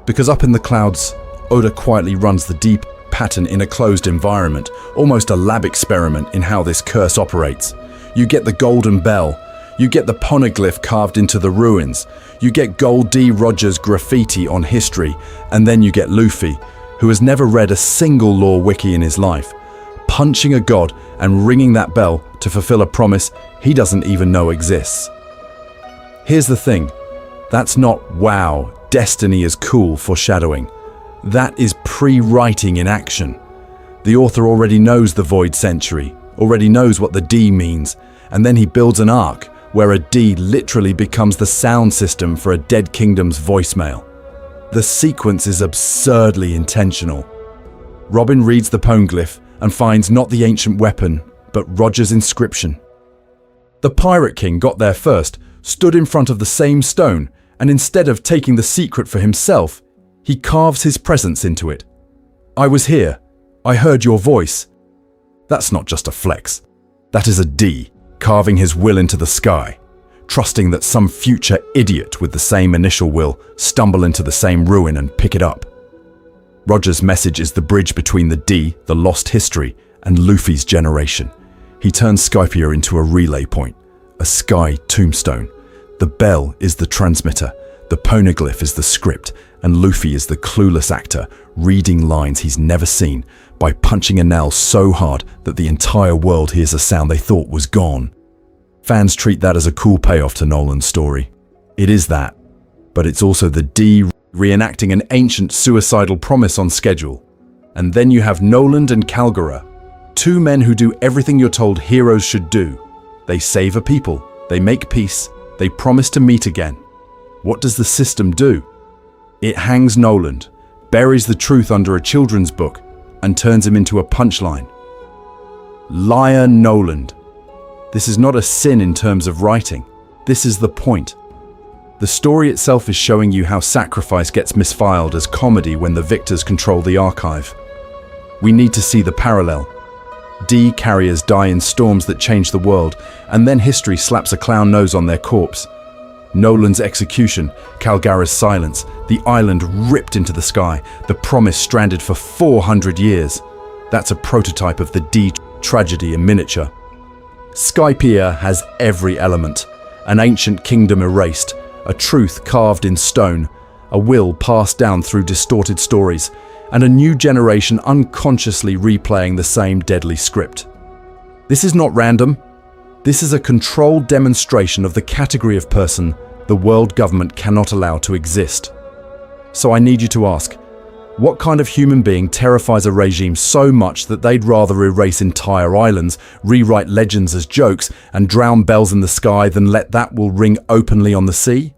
Because up in the clouds, Oda quietly runs the D pattern in a closed environment, almost a lab experiment in how this curse operates. You get the golden bell, you get the poneglyph carved into the ruins, you get Gol D Rogers graffiti on history, and then you get Luffy, who has never read a single lore wiki in his life, punching a god and ringing that bell to fulfill a promise he doesn't even know exists. Here's the thing, that's not wow, destiny is cool foreshadowing. That is pre-writing in action. The author already knows the Void Century, already knows what the D means, and then he builds an arc where a D literally becomes the sound system for a dead kingdom's voicemail. The sequence is absurdly intentional. Robin reads the poneglyph and finds not the ancient weapon, but Roger's inscription. The Pirate King got there first, stood in front of the same stone, and instead of taking the secret for himself, He carves his presence into it. I was here. I heard your voice. That's not just a flex. That is a D, carving his will into the sky, trusting that some future idiot with the same initial will stumble into the same ruin and pick it up. Roger's message is the bridge between the D, the lost history, and Luffy's generation. He turns Skypiea into a relay point, a sky tombstone. The bell is the transmitter, the poneglyph is the script, and Luffy is the clueless actor, reading lines he's never seen by punching a nail so hard that the entire world hears a sound they thought was gone. Fans treat that as a cool payoff to Nolan's story. It is that, but it's also the D reenacting an ancient suicidal promise on schedule. And then you have Nolan and Calgara, two men who do everything you're told heroes should do. They save a people, they make peace, they promise to meet again. What does the system do? It hangs Nolan, buries the truth under a children's book, and turns him into a punchline. Liar Nolan. This is not a sin in terms of writing. This is the point. The story itself is showing you how sacrifice gets misfiled as comedy when the victors control the archive. We need to see the parallel. D carriers die in storms that change the world, and then history slaps a clown nose on their corpse. Nolan's execution, Calgara's silence, the island ripped into the sky, the promise stranded for 400 years. That's a prototype of the D tragedy in miniature. Skypiea has every element. An ancient kingdom erased, a truth carved in stone, a will passed down through distorted stories, and a new generation unconsciously replaying the same deadly script. This is not random. This is a controlled demonstration of the category of person the world government cannot allow to exist. So I need you to ask, what kind of human being terrifies a regime so much that they'd rather erase entire islands, rewrite legends as jokes, and drown bells in the sky than let that will ring openly on the sea?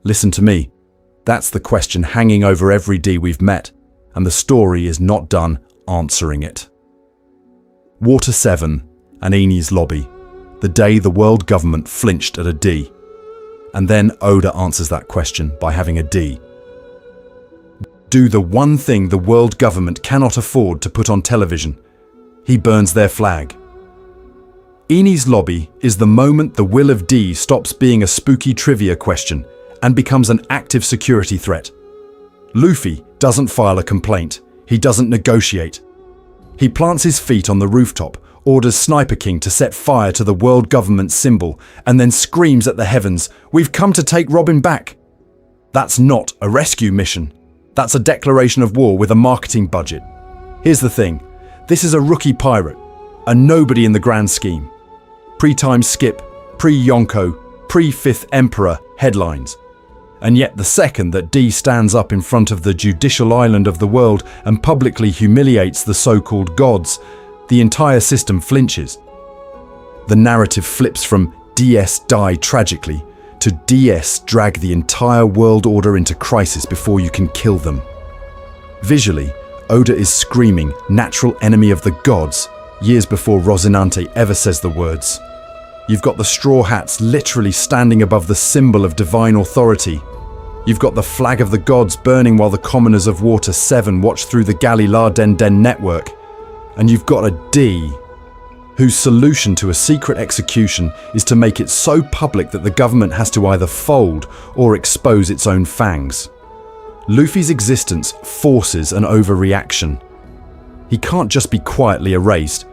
Listen to me. That's the question hanging over every D we've met, and the story is not done answering it. Water 7 and Enies Lobby, the day the world government flinched at a D. And then Oda answers that question by having a D. Do the one thing the world government cannot afford to put on television. He burns their flag. Enies Lobby is the moment the will of D stops being a spooky trivia question and becomes an active security threat. Luffy doesn't file a complaint. He doesn't negotiate. He plants his feet on the rooftop, orders Sniper King to set fire to the world government symbol, and then screams at the heavens, "We've come to take Robin back." That's not a rescue mission. That's a declaration of war with a marketing budget. Here's the thing. This is a rookie pirate, a nobody in the grand scheme. Pre-time skip, pre-Yonko, pre-Fifth Emperor headlines. And yet the second that D stands up in front of the judicial island of the world and publicly humiliates the so-called gods, the entire system flinches. The narrative flips from DS die tragically to DS drag the entire world order into crisis before you can kill them. Visually, Oda is screaming natural enemy of the gods years before Rosinante ever says the words. You've got the Straw Hats literally standing above the symbol of divine authority. You've got the flag of the gods burning while the commoners of Water 7 watch through the Gali La Den Den network. And you've got a D, whose solution to a secret execution is to make it so public that the government has to either fold or expose its own fangs. Luffy's existence forces an overreaction. He can't just be quietly erased.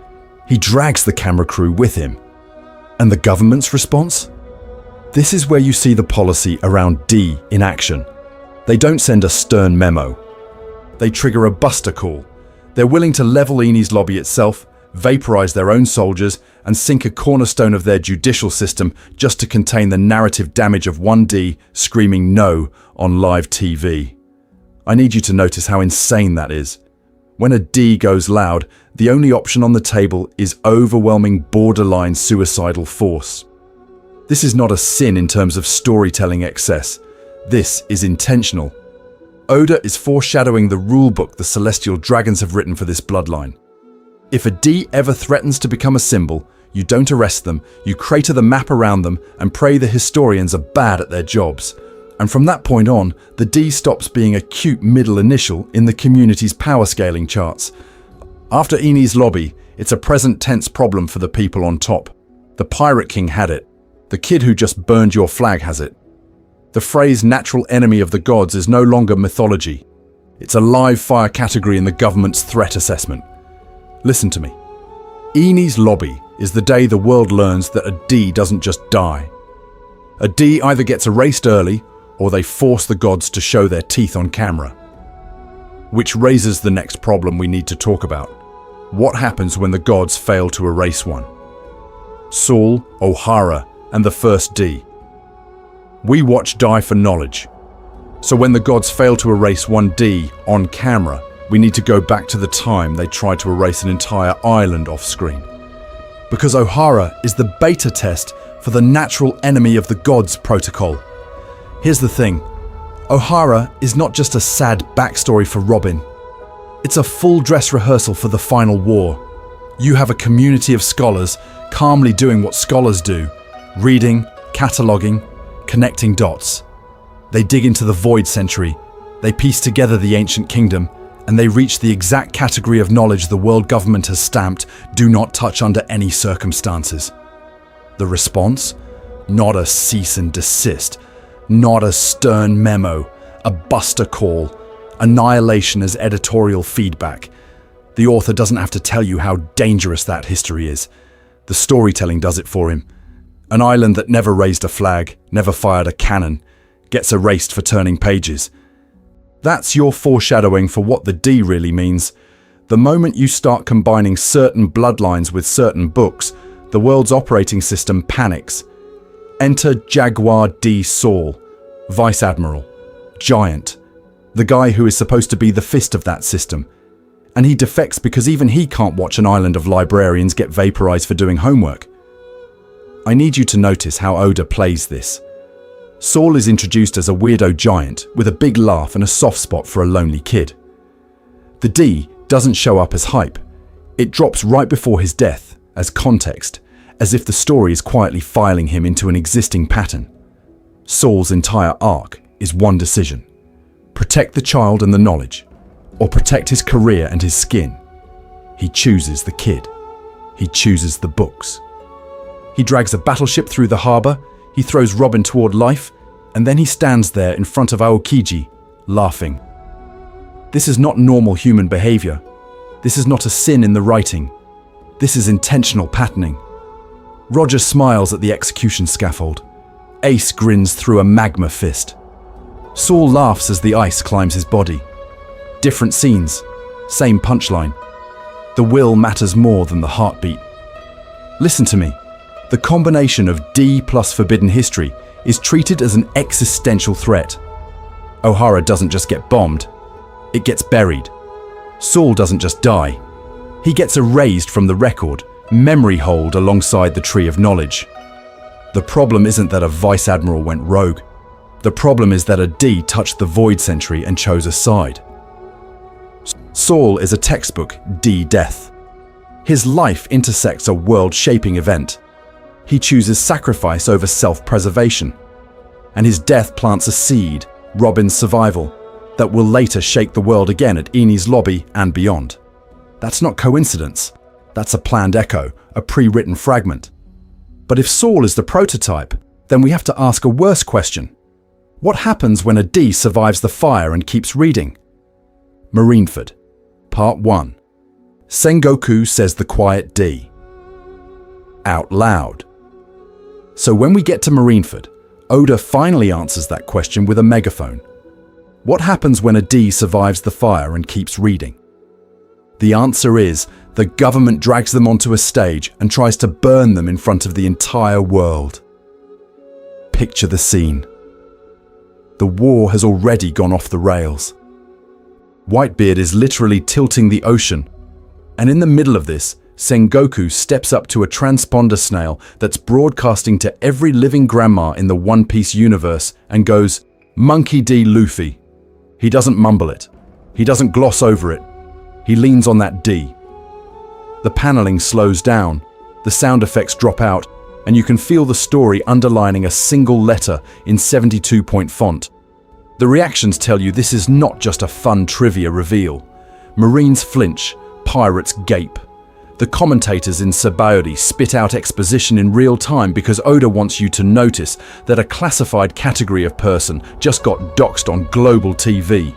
He drags the camera crew with him. And the government's response? This is where you see the policy around D in action. They don't send a stern memo. They trigger a buster call. They're willing to level Enies Lobby itself, vaporize their own soldiers, and sink a cornerstone of their judicial system just to contain the narrative damage of 1D screaming no on live TV. I need you to notice how insane that is. When a D goes loud, the only option on the table is overwhelming borderline suicidal force. This is not a sin in terms of storytelling excess. This is intentional. Oda is foreshadowing the rulebook the Celestial Dragons have written for this bloodline. If a D ever threatens to become a symbol, you don't arrest them, you crater the map around them and pray the historians are bad at their jobs. And from that point on, the D stops being a cute middle initial in the community's power scaling charts. After Eni's lobby, it's a present tense problem for the people on top. The Pirate King had it. The kid who just burned your flag has it. The phrase natural enemy of the gods is no longer mythology. It's a live fire category in the government's threat assessment. Listen to me. Eni's lobby is the day the world learns that a D doesn't just die. A D either gets erased early or they force the gods to show their teeth on camera. Which raises the next problem we need to talk about. What happens when the gods fail to erase one? Saul, O'Hara, and the first D. We watch die for knowledge. So when the gods fail to erase one D on camera, we need to go back to the time they tried to erase an entire island off screen. Because O'Hara is the beta test for the natural enemy of the gods protocol. Here's the thing. O'Hara is not just a sad backstory for Robin. It's a full dress rehearsal for the final war. You have a community of scholars calmly doing what scholars do, reading, cataloguing, connecting dots. They dig into the void century, they piece together the ancient kingdom, and they reach the exact category of knowledge the world government has stamped, do not touch under any circumstances. The response? Not a cease and desist, not a stern memo, a buster call, annihilation as editorial feedback. The author doesn't have to tell you how dangerous that history is. The storytelling does it for him. An island that never raised a flag, never fired a cannon, gets erased for turning pages. That's your foreshadowing for what the D really means. The moment you start combining certain bloodlines with certain books, the world's operating system panics. Enter Jaguar D. Saul, Vice Admiral, Giant, the guy who is supposed to be the fist of that system. And he defects because even he can't watch an island of librarians get vaporized for doing homework. I need you to notice how Oda plays this. Saul is introduced as a weirdo giant with a big laugh and a soft spot for a lonely kid. The D doesn't show up as hype. It drops right before his death, as context, as if the story is quietly filing him into an existing pattern. Saul's entire arc is one decision. Protect the child and the knowledge, or protect his career and his skin. He chooses the kid. He chooses the books. He drags a battleship through the harbor, he throws Robin toward life, and then he stands there in front of Aokiji, laughing. This is not normal human behavior. This is not a sin in the writing. This is intentional patterning. Roger smiles at the execution scaffold. Ace grins through a magma fist. Saul laughs as the ice climbs his body. Different scenes, same punchline. The will matters more than the heartbeat. Listen to me. The combination of D plus forbidden history is treated as an existential threat. O'Hara doesn't just get bombed, it gets buried. Saul doesn't just die. He gets erased from the record, memory hold alongside the tree of knowledge. The problem isn't that a vice admiral went rogue. The problem is that a D touched the void century and chose a side. Saul is a textbook D death. His life intersects a world-shaping event. He chooses sacrifice over self-preservation. And his death plants a seed, Robin's survival, that will later shake the world again at Eni's lobby and beyond. That's not coincidence. That's a planned echo, a pre-written fragment. But if Saul is the prototype, then we have to ask a worse question. What happens when a D survives the fire and keeps reading? Marineford, Part 1. Sengoku says the quiet D. Out loud. So when we get to Marineford, Oda finally answers that question with a megaphone. What happens when a D survives the fire and keeps reading? The answer is, the government drags them onto a stage and tries to burn them in front of the entire world. Picture the scene. The war has already gone off the rails. Whitebeard is literally tilting the ocean, and in the middle of this, Sengoku steps up to a transponder snail that's broadcasting to every living grandma in the One Piece universe and goes, "Monkey D. Luffy." He doesn't mumble it. He doesn't gloss over it. He leans on that D. The paneling slows down, the sound effects drop out, and you can feel the story underlining a single letter in 72-point font. The reactions tell you this is not just a fun trivia reveal. Marines flinch, pirates gape. The commentators in Sabaody spit out exposition in real time because Oda wants you to notice that a classified category of person just got doxed on global TV.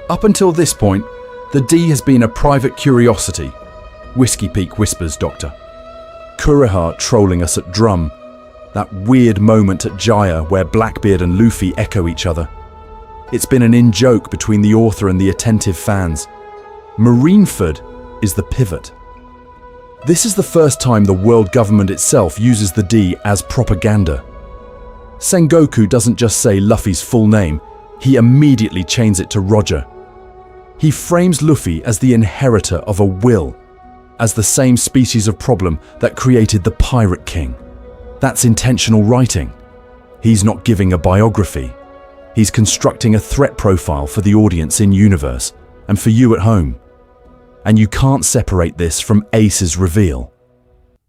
Up until this point, the D has been a private curiosity. Whiskey Peak whispers, Doctor. Kurihara trolling us at drum. That weird moment at Jaya where Blackbeard and Luffy echo each other. It's been an in-joke between the author and the attentive fans. Marineford is the pivot. This is the first time the world government itself uses the D as propaganda. Sengoku doesn't just say Luffy's full name, he immediately chains it to Roger. He frames Luffy as the inheritor of a will, as the same species of problem that created the Pirate King. That's intentional writing. He's not giving a biography. He's constructing a threat profile for the audience in universe and for you at home. And you can't separate this from Ace's reveal.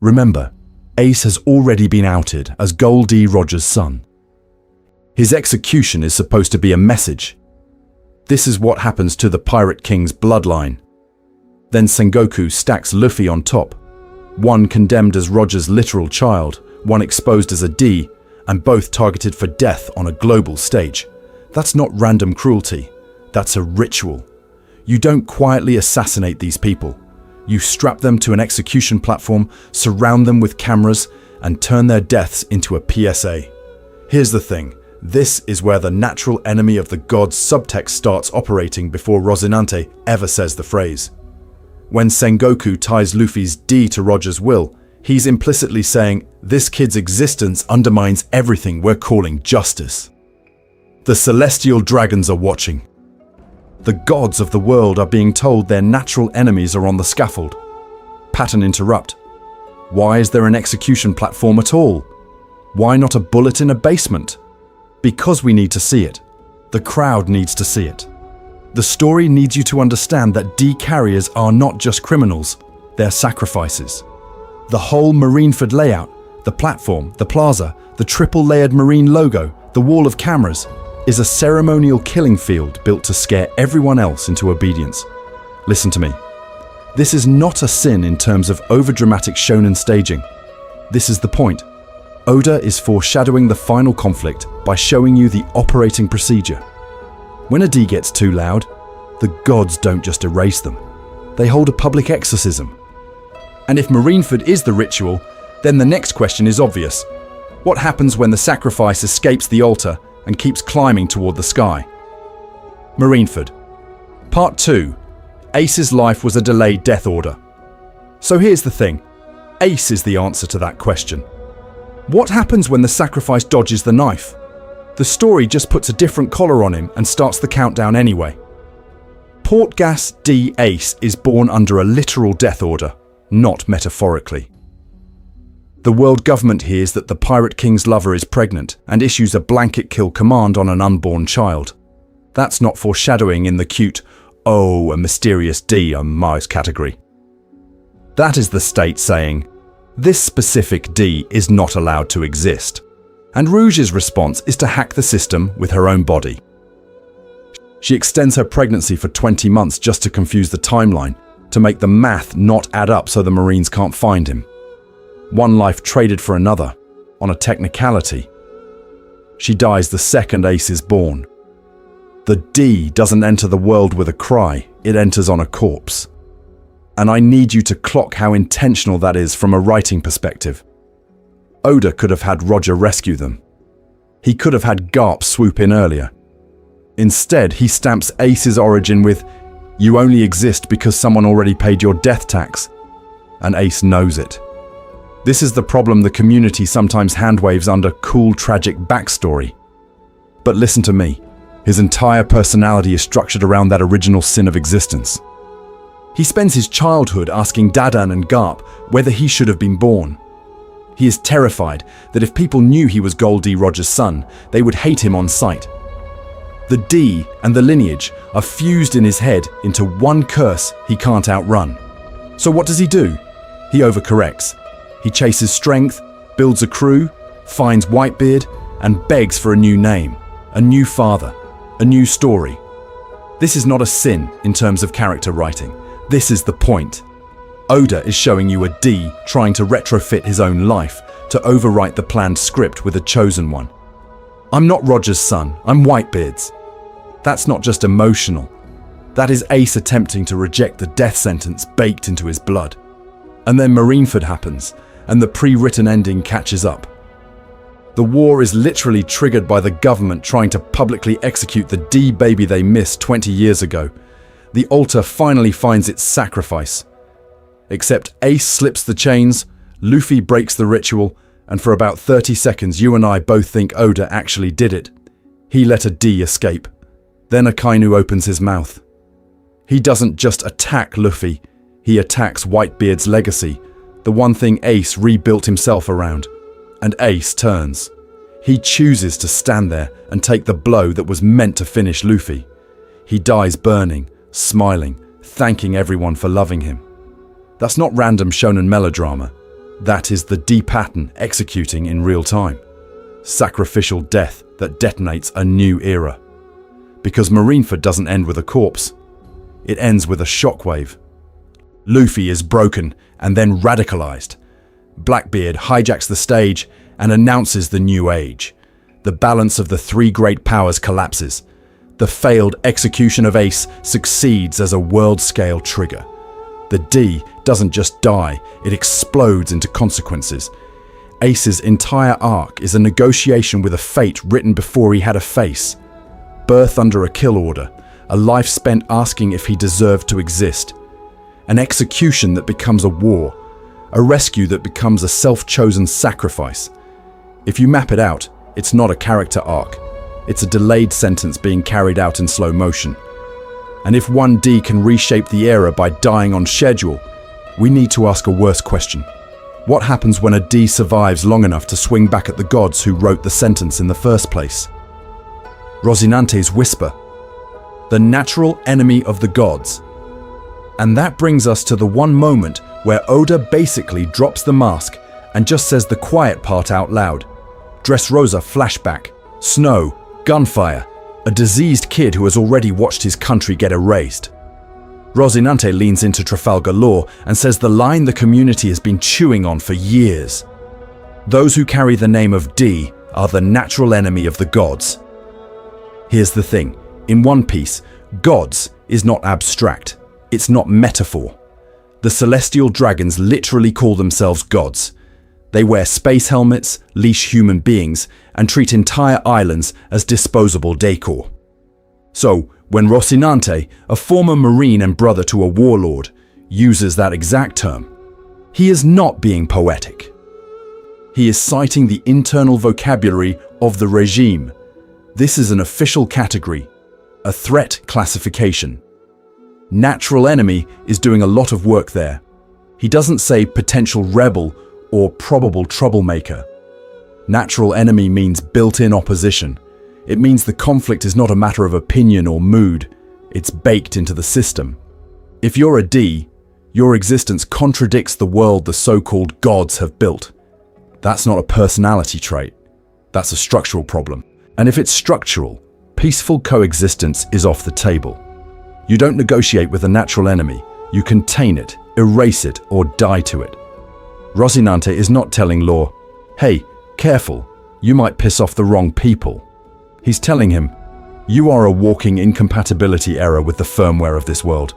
Remember, Ace has already been outed as Gol D Roger's son. His execution is supposed to be a message. This is what happens to the Pirate King's bloodline. Then Sengoku stacks Luffy on top. One condemned as Roger's literal child, one exposed as a D, and both targeted for death on a global stage. That's not random cruelty. That's a ritual. You don't quietly assassinate these people. You strap them to an execution platform, surround them with cameras, and turn their deaths into a PSA. Here's the thing. This is where the natural enemy of the gods subtext starts operating before Rosinante ever says the phrase. When Sengoku ties Luffy's D to Roger's will, he's implicitly saying, this kid's existence undermines everything we're calling justice. The celestial dragons are watching. The gods of the world are being told their natural enemies are on the scaffold. Pattern interrupt. Why is there an execution platform at all? Why not a bullet in a basement? Because we need to see it. The crowd needs to see it. The story needs you to understand that D carriers are not just criminals, they're sacrifices. The whole Marineford layout, the platform, the plaza, the triple-layered Marine logo, the wall of cameras, is a ceremonial killing field built to scare everyone else into obedience. Listen to me. This is not a sin in terms of overdramatic shonen staging. This is the point. Oda is foreshadowing the final conflict by showing you the operating procedure. When a D gets too loud, the gods don't just erase them. They hold a public exorcism. And if Marineford is the ritual, then the next question is obvious. What happens when the sacrifice escapes the altar and keeps climbing toward the sky? Marineford. Part 2. Ace's life was a delayed death order. So here's the thing. Ace is the answer to that question. What happens when the sacrifice dodges the knife? The story just puts a different collar on him and starts the countdown anyway. Portgas D Ace is born under a literal death order, not metaphorically. The world government hears that the Pirate King's lover is pregnant and issues a blanket kill command on an unborn child. That's not foreshadowing in the cute, oh, a mysterious D on Mars category. That is the state saying, this specific D is not allowed to exist. And Rouge's response is to hack the system with her own body. She extends her pregnancy for 20 months just to confuse the timeline, to make the math not add up so the Marines can't find him. One life traded for another, on a technicality. She dies the second Ace is born. The D doesn't enter the world with a cry, it enters on a corpse. And I need you to clock how intentional that is from a writing perspective. Oda could have had Roger rescue them. He could have had Garp swoop in earlier. Instead, he stamps Ace's origin with, you only exist because someone already paid your death tax. And Ace knows it. This is the problem the community sometimes handwaves under cool, tragic backstory. But listen to me. His entire personality is structured around that original sin of existence. He spends his childhood asking Dadan and Garp whether he should have been born. He is terrified that if people knew he was Gol D Roger's son, they would hate him on sight. The D and the lineage are fused in his head into one curse he can't outrun. So what does he do? He overcorrects. He chases strength, builds a crew, finds Whitebeard, and begs for a new name, a new father, a new story. This is not a sin in terms of character writing. This is the point. Oda is showing you a D trying to retrofit his own life to overwrite the planned script with a chosen one. I'm not Roger's son, I'm Whitebeard's. That's not just emotional. That is Ace attempting to reject the death sentence baked into his blood. And then Marineford happens, and the pre-written ending catches up. The war is literally triggered by the government trying to publicly execute the D baby they missed 20 years ago. The altar finally finds its sacrifice. Except Ace slips the chains, Luffy breaks the ritual, and for about 30 seconds you and I both think Oda actually did it. He let a D escape. Then Akainu opens his mouth. He doesn't just attack Luffy, he attacks Whitebeard's legacy, the one thing Ace rebuilt himself around. And Ace turns. He chooses to stand there and take the blow that was meant to finish Luffy. He dies burning, smiling, thanking everyone for loving him. That's not random shonen melodrama. That is the D pattern executing in real time. Sacrificial death that detonates a new era. Because Marineford doesn't end with a corpse. It ends with a shockwave. Luffy is broken and then radicalized. Blackbeard hijacks the stage and announces the new age. The balance of the three great powers collapses. The failed execution of Ace succeeds as a world-scale trigger. The D doesn't just die, it explodes into consequences. Ace's entire arc is a negotiation with a fate written before he had a face. Birth under a kill order, a life spent asking if he deserved to exist. An execution that becomes a war, a rescue that becomes a self-chosen sacrifice. If you map it out, it's not a character arc. It's a delayed sentence being carried out in slow motion. And if one D can reshape the era by dying on schedule, we need to ask a worse question. What happens when a D survives long enough to swing back at the gods who wrote the sentence in the first place? Rosinante's whisper. The natural enemy of the gods. And that brings us to the one moment where Oda basically drops the mask and just says the quiet part out loud. Dressrosa flashback, snow, gunfire, a diseased kid who has already watched his country get erased. Rosinante leans into Trafalgar Law and says the line the community has been chewing on for years. Those who carry the name of D are the natural enemy of the gods. Here's the thing, in One Piece, gods is not abstract, it's not metaphor. The celestial dragons literally call themselves gods. They wear space helmets, leash human beings, and treat entire islands as disposable decor. So, when Rosinante, a former marine and brother to a warlord, uses that exact term, he is not being poetic. He is citing the internal vocabulary of the regime. This is an official category, a threat classification. Natural enemy is doing a lot of work there. He doesn't say potential rebel or probable troublemaker. Natural enemy means built-in opposition. It means the conflict is not a matter of opinion or mood. It's baked into the system. If you're a D, your existence contradicts the world the so-called gods have built. That's not a personality trait. That's a structural problem. And if it's structural, peaceful coexistence is off the table. You don't negotiate with a natural enemy. You contain it, erase it, or die to it. Rosinante is not telling Law, hey, careful, you might piss off the wrong people. He's telling him, you are a walking incompatibility error with the firmware of this world.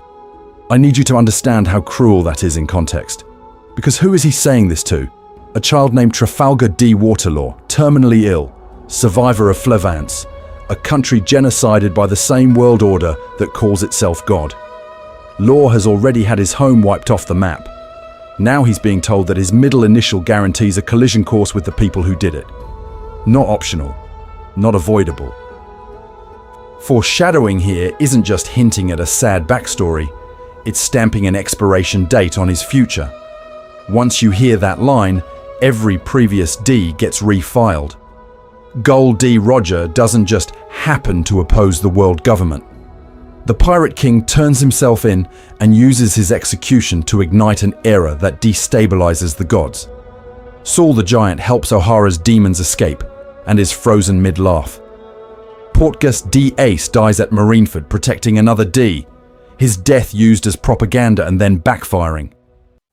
I need you to understand how cruel that is in context. Because who is he saying this to? A child named Trafalgar D. Waterlaw, terminally ill, survivor of Flevance, a country genocided by the same world order that calls itself God. Law has already had his home wiped off the map. Now he's being told that his middle initial guarantees a collision course with the people who did it. Not optional, not avoidable. Foreshadowing here isn't just hinting at a sad backstory, it's stamping an expiration date on his future. Once you hear that line, every previous D gets refiled. Gol D Roger doesn't just happen to oppose the world government. The Pirate King turns himself in and uses his execution to ignite an era that destabilizes the gods. Saul the giant helps O'Hara's demons escape and is frozen mid-laugh. Portgas D ace dies at Marineford protecting another D, his death used as propaganda and then backfiring.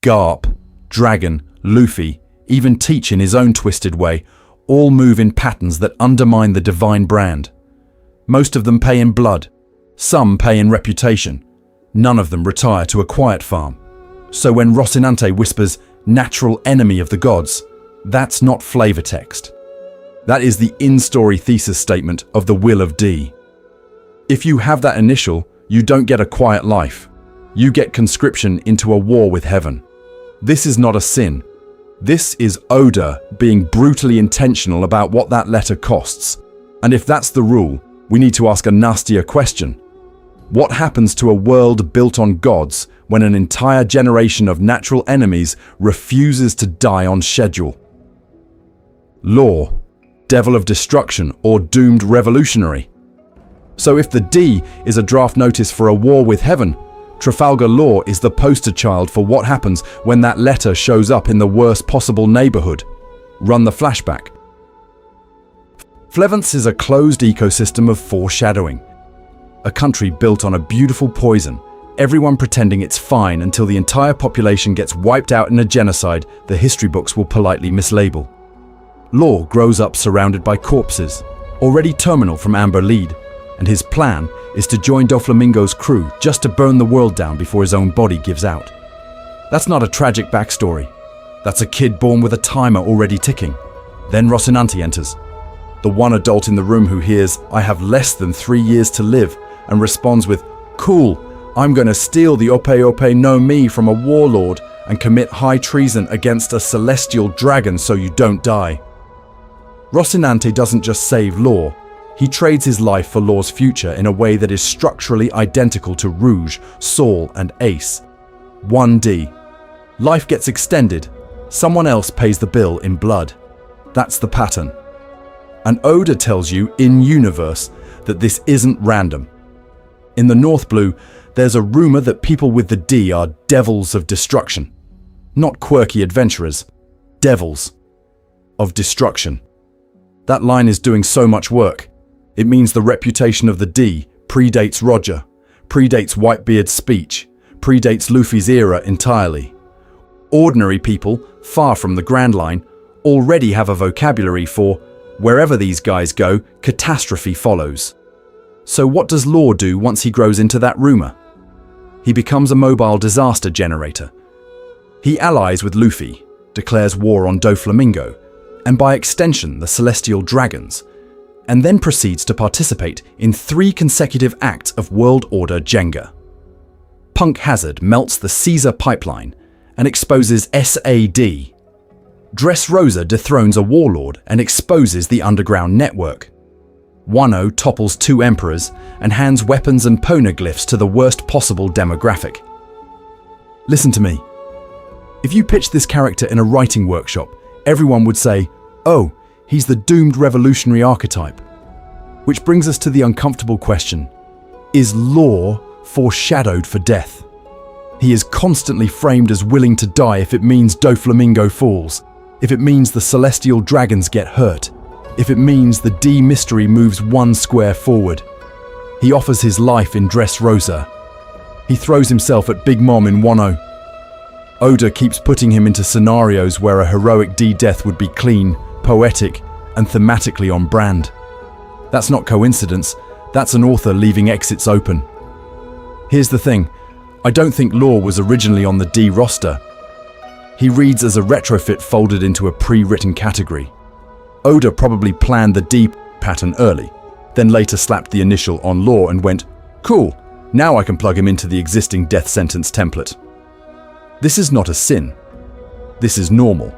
Garp, Dragon, Luffy, even Teach in his own twisted way, all move in patterns that undermine the divine brand. Most of them pay in blood, some pay in reputation, none of them retire to a quiet farm. So when Rosinante whispers, "natural enemy of the gods," that's not flavor text. That is the in-story thesis statement of the will of D. If you have that initial, you don't get a quiet life. You get conscription into a war with heaven. This is not a sin. This is Oda being brutally intentional about what that letter costs. And if that's the rule, we need to ask a nastier question. What happens to a world built on gods when an entire generation of natural enemies refuses to die on schedule? Law, devil of destruction, or doomed revolutionary. So if the D is a draft notice for a war with heaven, Trafalgar Law is the poster child for what happens when that letter shows up in the worst possible neighborhood. Run the flashback. Flevance is a closed ecosystem of foreshadowing. A country built on a beautiful poison, everyone pretending it's fine until the entire population gets wiped out in a genocide the history books will politely mislabel. Law grows up surrounded by corpses, already terminal from Amber Lead, and his plan is to join Doflamingo's crew just to burn the world down before his own body gives out. That's not a tragic backstory. That's a kid born with a timer already ticking. Then Rosinante enters, the one adult in the room who hears, "I have less than 3 years to live," and responds with, "Cool, I'm gonna steal the Ope Ope no Mi from a warlord and commit high treason against a celestial dragon so you don't die." Rosinante doesn't just save Law, he trades his life for Law's future in a way that is structurally identical to Rouge, Saul, and Ace. 1D. Life gets extended, someone else pays the bill in blood. That's the pattern. And Oda tells you, in universe, that this isn't random. In the North Blue, there's a rumor that people with the D are devils of destruction. Not quirky adventurers, devils of destruction. That line is doing so much work. It means the reputation of the D predates Roger, predates Whitebeard's speech, predates Luffy's era entirely. Ordinary people, far from the Grand Line, already have a vocabulary for, wherever these guys go, catastrophe follows. So what does Law do once he grows into that rumor? He becomes a mobile disaster generator. He allies with Luffy, declares war on Doflamingo, and by extension the Celestial Dragons, and then proceeds to participate in 3 consecutive acts of World Order Jenga. Punk Hazard melts the Caesar pipeline and exposes SAD. Dressrosa dethrones a warlord and exposes the underground network. Wano topples 2 emperors and hands weapons and poneglyphs to the worst possible demographic. Listen to me. If you pitched this character in a writing workshop, everyone would say, "Oh, he's the doomed revolutionary archetype." Which brings us to the uncomfortable question. Is Law foreshadowed for death? He is constantly framed as willing to die if it means Doflamingo falls, if it means the Celestial Dragons get hurt, if it means the D mystery moves 1 square forward. He offers his life in Dressrosa. He throws himself at Big Mom in Wano. Oda keeps putting him into scenarios where a heroic D death would be clean, poetic, and thematically on brand. That's not coincidence, that's an author leaving exits open. Here's the thing, I don't think Law was originally on the D roster. He reads as a retrofit folded into a pre-written category. Oda probably planned the D pattern early, then later slapped the initial on Law and went, "Cool, now I can plug him into the existing death sentence template." This is not a sin. This is normal.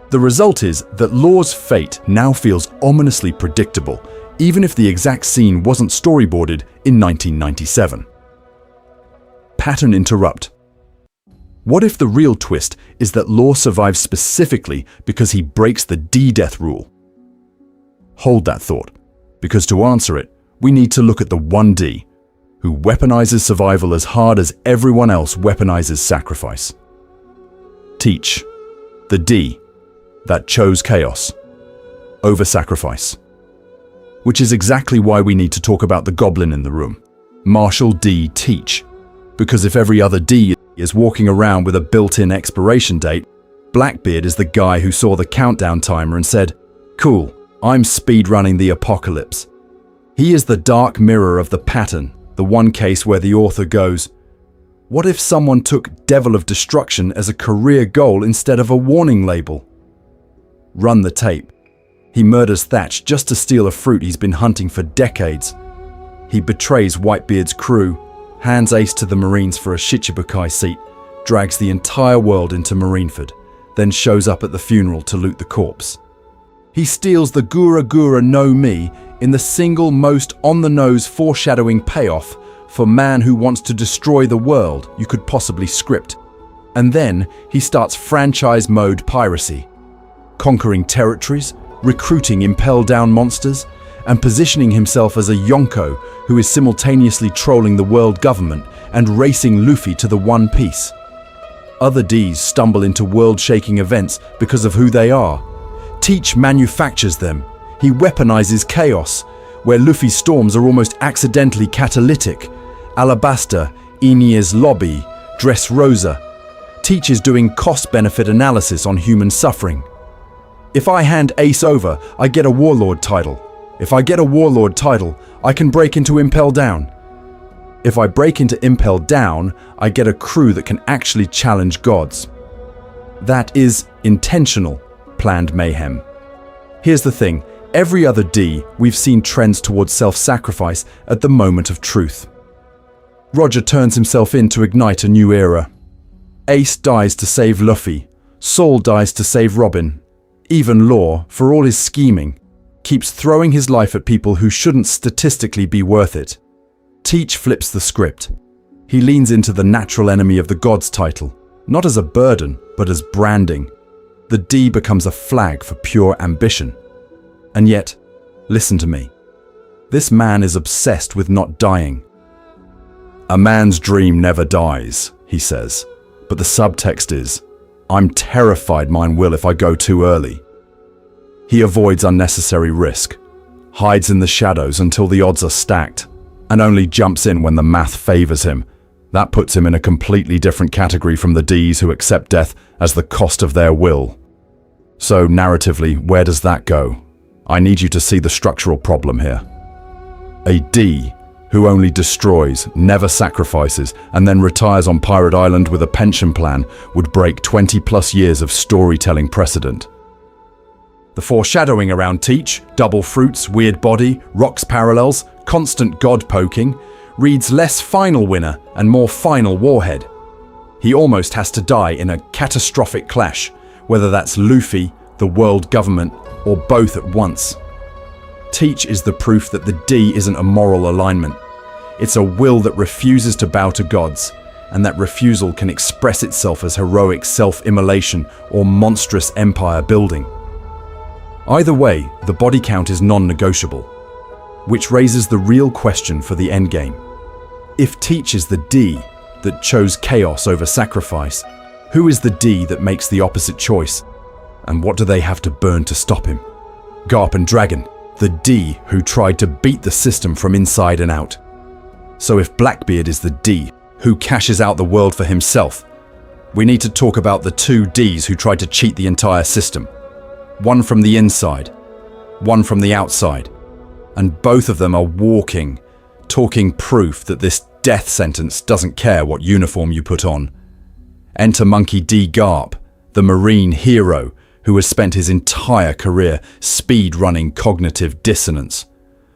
The result is that Law's fate now feels ominously predictable, even if the exact scene wasn't storyboarded in 1997. Pattern interrupt. What if the real twist is that Law survives specifically because he breaks the D-death rule? Hold that thought, because to answer it, we need to look at the 1D, who weaponizes survival as hard as everyone else weaponizes sacrifice. Teach, the D, that chose chaos over sacrifice. Which is exactly why we need to talk about the goblin in the room, Marshal D. Teach. Because if every other D is walking around with a built-in expiration date, Blackbeard is the guy who saw the countdown timer and said, "Cool, I'm speedrunning the apocalypse." He is the dark mirror of the pattern, the one case where the author goes, what if someone took Devil of Destruction as a career goal instead of a warning label? Run the tape. He murders Thatch just to steal a fruit he's been hunting for decades. He betrays Whitebeard's crew, hands Ace to the Marines for a Shichibukai seat, drags the entire world into Marineford, then shows up at the funeral to loot the corpse. He steals the Gura Gura no Mi in the single most on-the-nose foreshadowing payoff for man who wants to destroy the world you could possibly script. And then he starts franchise mode piracy, conquering territories, recruiting Impel Down monsters, and positioning himself as a Yonko who is simultaneously trolling the world government and racing Luffy to the One Piece. Other Ds stumble into world-shaking events because of who they are. Teach manufactures them. He weaponizes chaos, where Luffy's storms are almost accidentally catalytic. Alabasta, Aeneas Lobby, Dressrosa. Teach is doing cost-benefit analysis on human suffering. If I hand Ace over, I get a Warlord title. If I get a Warlord title, I can break into Impel Down. If I break into Impel Down, I get a crew that can actually challenge gods. That is intentional, planned mayhem. Here's the thing, every other D, we've seen trends towards self-sacrifice at the moment of truth. Roger turns himself in to ignite a new era. Ace dies to save Luffy. Saul dies to save Robin. Even Law, for all his scheming, keeps throwing his life at people who shouldn't statistically be worth it. Teach flips the script. He leans into the natural enemy of the gods title, not as a burden, but as branding. The D becomes a flag for pure ambition. And yet, listen to me. This man is obsessed with not dying. A man's dream never dies, he says, but the subtext is, I'm terrified mine will if I go too early. He avoids unnecessary risk, hides in the shadows until the odds are stacked, and only jumps in when the math favors him. That puts him in a completely different category from the Ds who accept death as the cost of their will. So narratively, where does that go? I need you to see the structural problem here. A D who only destroys, never sacrifices, and then retires on Pirate Island with a pension plan would break 20+ years of storytelling precedent. The foreshadowing around Teach, double fruits, weird body, rocks parallels, constant god poking, reads less final winner and more final warhead. He almost has to die in a catastrophic clash, whether that's Luffy, the world government, or both at once. Teach is the proof that the D isn't a moral alignment. It's a will that refuses to bow to gods, and that refusal can express itself as heroic self-immolation or monstrous empire building. Either way, the body count is non-negotiable, which raises the real question for the endgame. If Teach is the D that chose chaos over sacrifice, who is the D that makes the opposite choice? And what do they have to burn to stop him? Garp and Dragon, the D who tried to beat the system from inside and out. So if Blackbeard is the D who cashes out the world for himself, we need to talk about the two Ds who tried to cheat the entire system. One from the inside, one from the outside. And both of them are talking proof that this death sentence doesn't care what uniform you put on. Enter Monkey D. Garp, the Marine hero who has spent his entire career speed-running cognitive dissonance.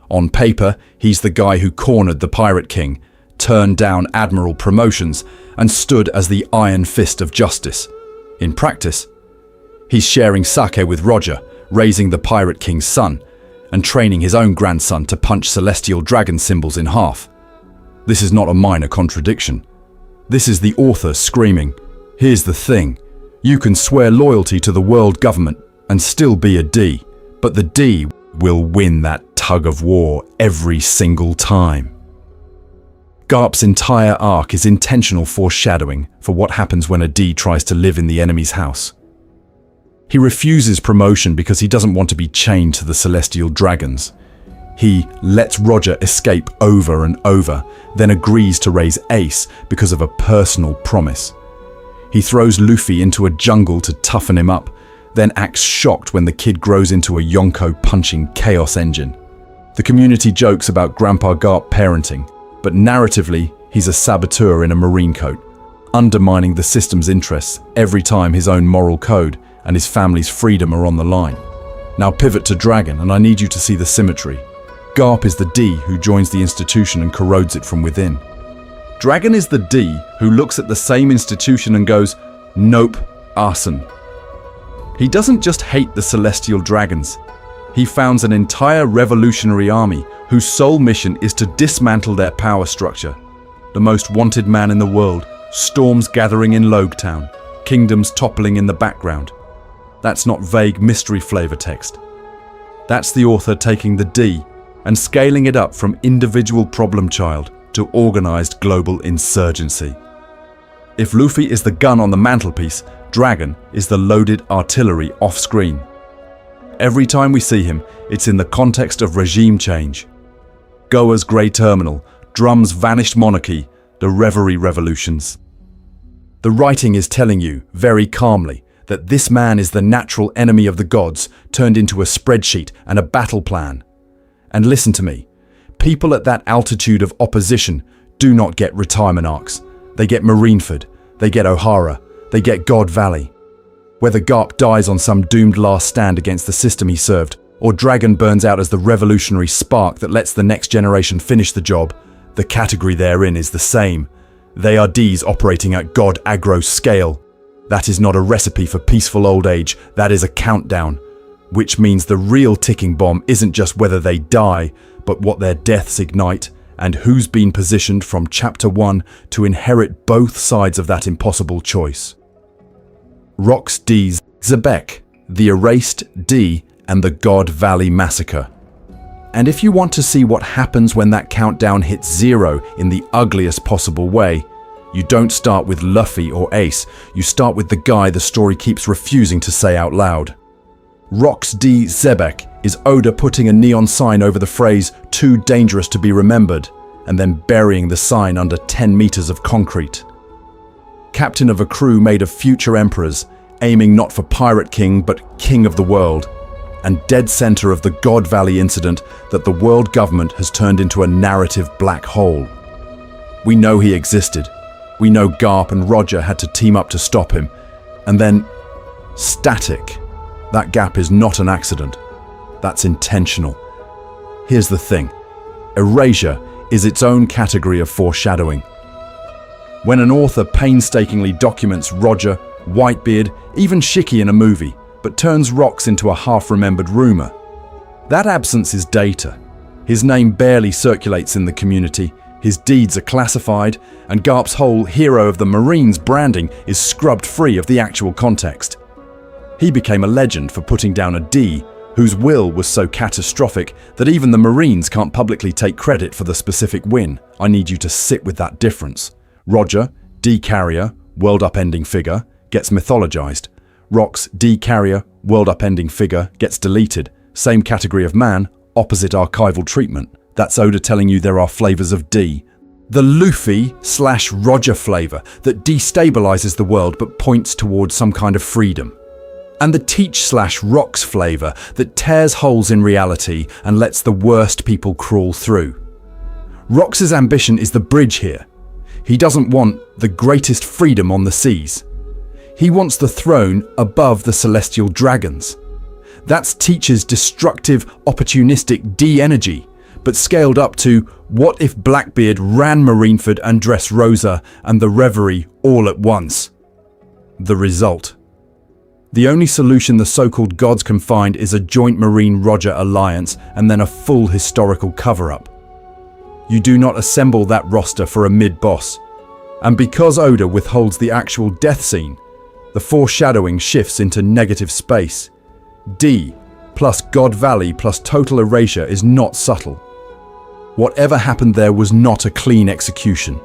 On paper, he's the guy who cornered the Pirate King, turned down admiral promotions, and stood as the iron fist of justice. In practice, he's sharing sake with Roger, raising the Pirate King's son, and training his own grandson to punch celestial dragon symbols in half. This is not a minor contradiction. This is the author screaming, here's the thing, you can swear loyalty to the world government and still be a D, but the D will win that tug of war every single time. Garp's entire arc is intentional foreshadowing for what happens when a D tries to live in the enemy's house. He refuses promotion because he doesn't want to be chained to the celestial dragons. He lets Roger escape over and over, then agrees to raise Ace because of a personal promise. He throws Luffy into a jungle to toughen him up, then acts shocked when the kid grows into a Yonko-punching chaos engine. The community jokes about Grandpa Garp parenting, but narratively, he's a saboteur in a marine coat, undermining the system's interests every time his own moral code and his family's freedom are on the line. Now pivot to Dragon, and I need you to see the symmetry. Garp is the D who joins the institution and corrodes it from within. Dragon is the D who looks at the same institution and goes, "Nope, arson." He doesn't just hate the celestial dragons. He founds an entire revolutionary army whose sole mission is to dismantle their power structure. The most wanted man in the world, storms gathering in Logetown, kingdoms toppling in the background. That's not vague mystery flavor text. That's the author taking the D and scaling it up from individual problem child to organized global insurgency. If Luffy is the gun on the mantelpiece, Dragon is the loaded artillery off-screen. Every time we see him, it's in the context of regime change. Goa's Grey Terminal, Drum's vanished monarchy, the Reverie revolutions. The writing is telling you, very calmly, that this man is the natural enemy of the gods turned into a spreadsheet and a battle plan. And listen to me, people at that altitude of opposition do not get retirement arcs. They get Marineford, they get O'Hara, they get God Valley. Whether Garp dies on some doomed last stand against the system he served, or Dragon burns out as the revolutionary spark that lets the next generation finish the job, the category they're in is the same. They are Ds operating at God aggro scale. That is not a recipe for peaceful old age, that is a countdown. Which means the real ticking bomb isn't just whether they die, but what their deaths ignite, and who's been positioned from Chapter 1 to inherit both sides of that impossible choice. Rouge D's Xebec, the Erased D, and the God Valley Massacre. And if you want to see what happens when that countdown hits zero in the ugliest possible way, you don't start with Luffy or Ace, you start with the guy the story keeps refusing to say out loud. Rouge D Xebec is Oda putting a neon sign over the phrase "too dangerous to be remembered" and then burying the sign under 10 meters of concrete. Captain of a crew made of future emperors, aiming not for Pirate King but King of the World, and dead center of the God Valley incident that the world government has turned into a narrative black hole. We know he existed. We know Garp and Roger had to team up to stop him. And then, static. That gap is not an accident. That's intentional. Here's the thing. Erasure is its own category of foreshadowing. When an author painstakingly documents Roger, Whitebeard, even Shiki in a movie, but turns rocks into a half-remembered rumor, that absence is data. His name barely circulates in the community, his deeds are classified, and Garp's whole hero of the Marines branding is scrubbed free of the actual context. He became a legend for putting down a D whose will was so catastrophic that even the Marines can't publicly take credit for the specific win. I need you to sit with that difference. Roger, D carrier, world upending figure, gets mythologized. Rouge, D carrier, world upending figure, gets deleted. Same category of man, opposite archival treatment. That's Oda telling you there are flavors of D. The Luffy/Roger flavor that destabilizes the world but points towards some kind of freedom. And the Teach/Rocks flavor that tears holes in reality and lets the worst people crawl through. Rox's ambition is the bridge here. He doesn't want the greatest freedom on the seas. He wants the throne above the celestial dragons. That's Teach's destructive, opportunistic D energy, but scaled up to what if Blackbeard ran Marineford and Dressrosa and the Reverie all at once? The result. The only solution the so-called gods can find is a joint Marine-Roger alliance and then a full historical cover-up. You do not assemble that roster for a mid-boss. And because Oda withholds the actual death scene, the foreshadowing shifts into negative space. D plus God Valley plus total erasure is not subtle. Whatever happened there was not a clean execution.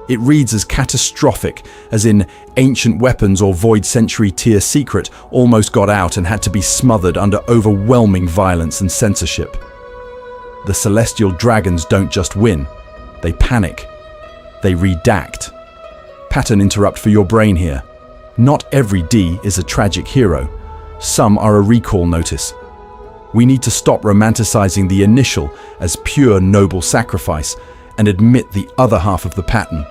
It reads as catastrophic, as in ancient weapons or void century tier secret almost got out and had to be smothered under overwhelming violence and censorship. The celestial dragons don't just win, they panic. They redact. Pattern interrupt for your brain here. Not every D is a tragic hero. Some are a recall notice. We need to stop romanticizing the initial as pure noble sacrifice and admit the other half of the pattern.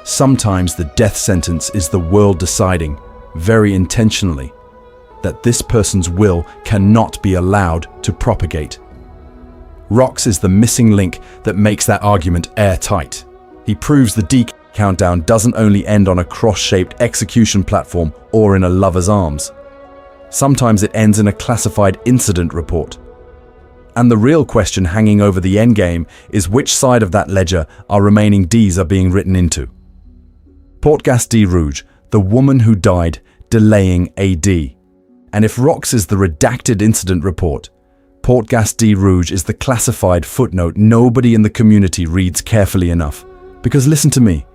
Sometimes the death sentence is the world deciding, very intentionally, that this person's will cannot be allowed to propagate. Rox is the missing link that makes that argument airtight. He proves the D countdown doesn't only end on a cross-shaped execution platform or in a lover's arms. Sometimes it ends in a classified incident report. And the real question hanging over the endgame is which side of that ledger our remaining Ds are being written into. Portgas D Rouge, the woman who died delaying AD. And if Rox is the redacted incident report, Portgas D Rouge is the classified footnote nobody in the community reads carefully enough. Because listen to me,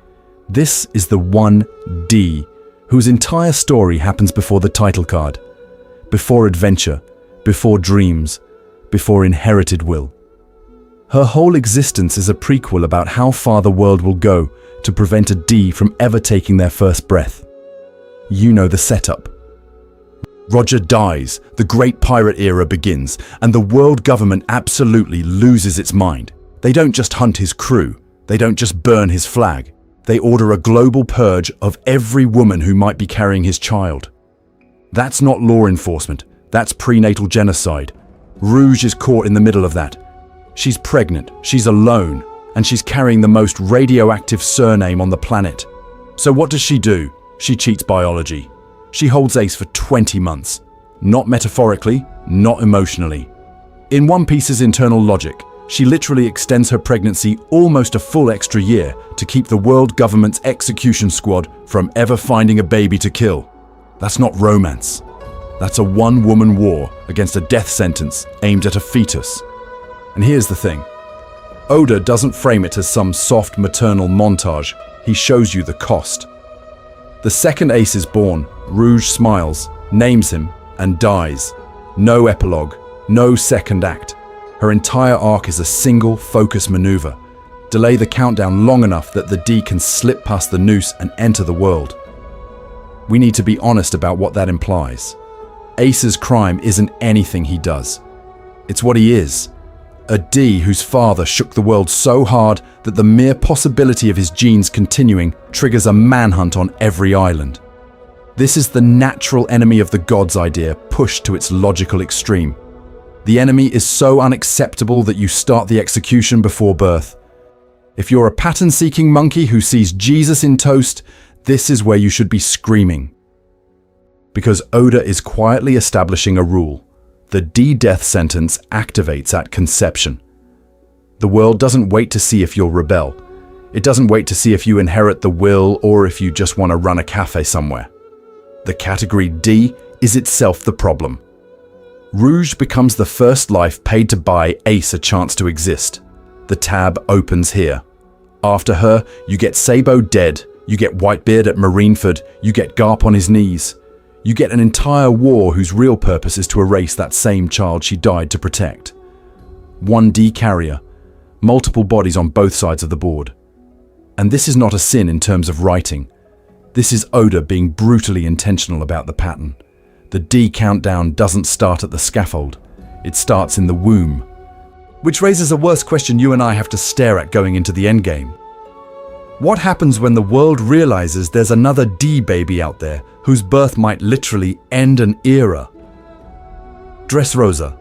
this is the one D whose entire story happens before the title card, before adventure, before dreams, before inherited will. Her whole existence is a prequel about how far the world will go to prevent a D from ever taking their first breath. You know the setup. Roger dies, the Great Pirate Era begins, and the world government absolutely loses its mind. They don't just hunt his crew, they don't just burn his flag. They order a global purge of every woman who might be carrying his child. That's not law enforcement, that's prenatal genocide. Rouge is caught in the middle of that. She's pregnant, she's alone, and she's carrying the most radioactive surname on the planet. So what does she do? She cheats biology. She holds Ace for 20 months. Not metaphorically, not emotionally. In One Piece's internal logic, she literally extends her pregnancy almost a full extra year to keep the world government's execution squad from ever finding a baby to kill. That's not romance. That's a one-woman war against a death sentence aimed at a fetus. And here's the thing. Oda doesn't frame it as some soft maternal montage. He shows you the cost. The second Ace is born, Rouge smiles, names him, and dies. No epilogue, no second act. Her entire arc is a single focus maneuver. Delay the countdown long enough that the D can slip past the noose and enter the world. We need to be honest about what that implies. Ace's crime isn't anything he does. It's what he is. A D whose father shook the world so hard that the mere possibility of his genes continuing triggers a manhunt on every island. This is the natural enemy of the gods idea pushed to its logical extreme. The enemy is so unacceptable that you start the execution before birth. If you're a pattern-seeking monkey who sees Jesus in toast, this is where you should be screaming. Because Oda is quietly establishing a rule. The D death sentence activates at conception. The world doesn't wait to see if you'll rebel. It doesn't wait to see if you inherit the will or if you just want to run a cafe somewhere. The category D is itself the problem. Rouge becomes the first life paid to buy Ace a chance to exist. The tab opens here. After her, you get Sabo dead, you get Whitebeard at Marineford, you get Garp on his knees. You get an entire war whose real purpose is to erase that same child she died to protect. One D carrier, multiple bodies on both sides of the board. And this is not a sin in terms of writing. This is Oda being brutally intentional about the pattern. The D countdown doesn't start at the scaffold, it starts in the womb. Which raises a worse question you and I have to stare at going into the endgame. What happens when the world realizes there's another D baby out there whose birth might literally end an era? Dressrosa.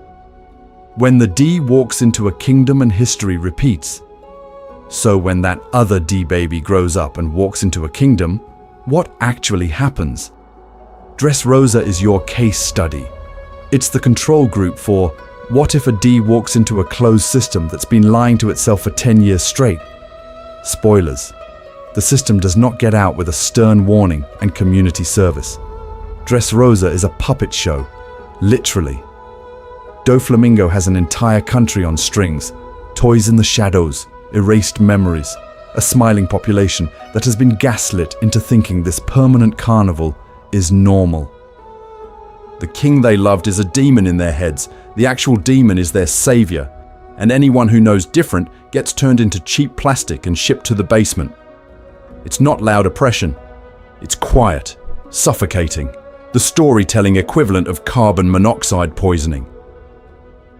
When the D walks into a kingdom and history repeats. So when that other D baby grows up and walks into a kingdom, what actually happens? Dressrosa is your case study. It's the control group for what if a D walks into a closed system that's been lying to itself for 10 years straight? Spoilers. The system does not get out with a stern warning and community service. Dressrosa is a puppet show, literally. Doflamingo has an entire country on strings, toys in the shadows, erased memories, a smiling population that has been gaslit into thinking this permanent carnival is normal. The king they loved is a demon in their heads. The actual demon is their savior, and anyone who knows different gets turned into cheap plastic and shipped to the basement. It's not loud oppression. It's quiet, suffocating, the storytelling equivalent of carbon monoxide poisoning.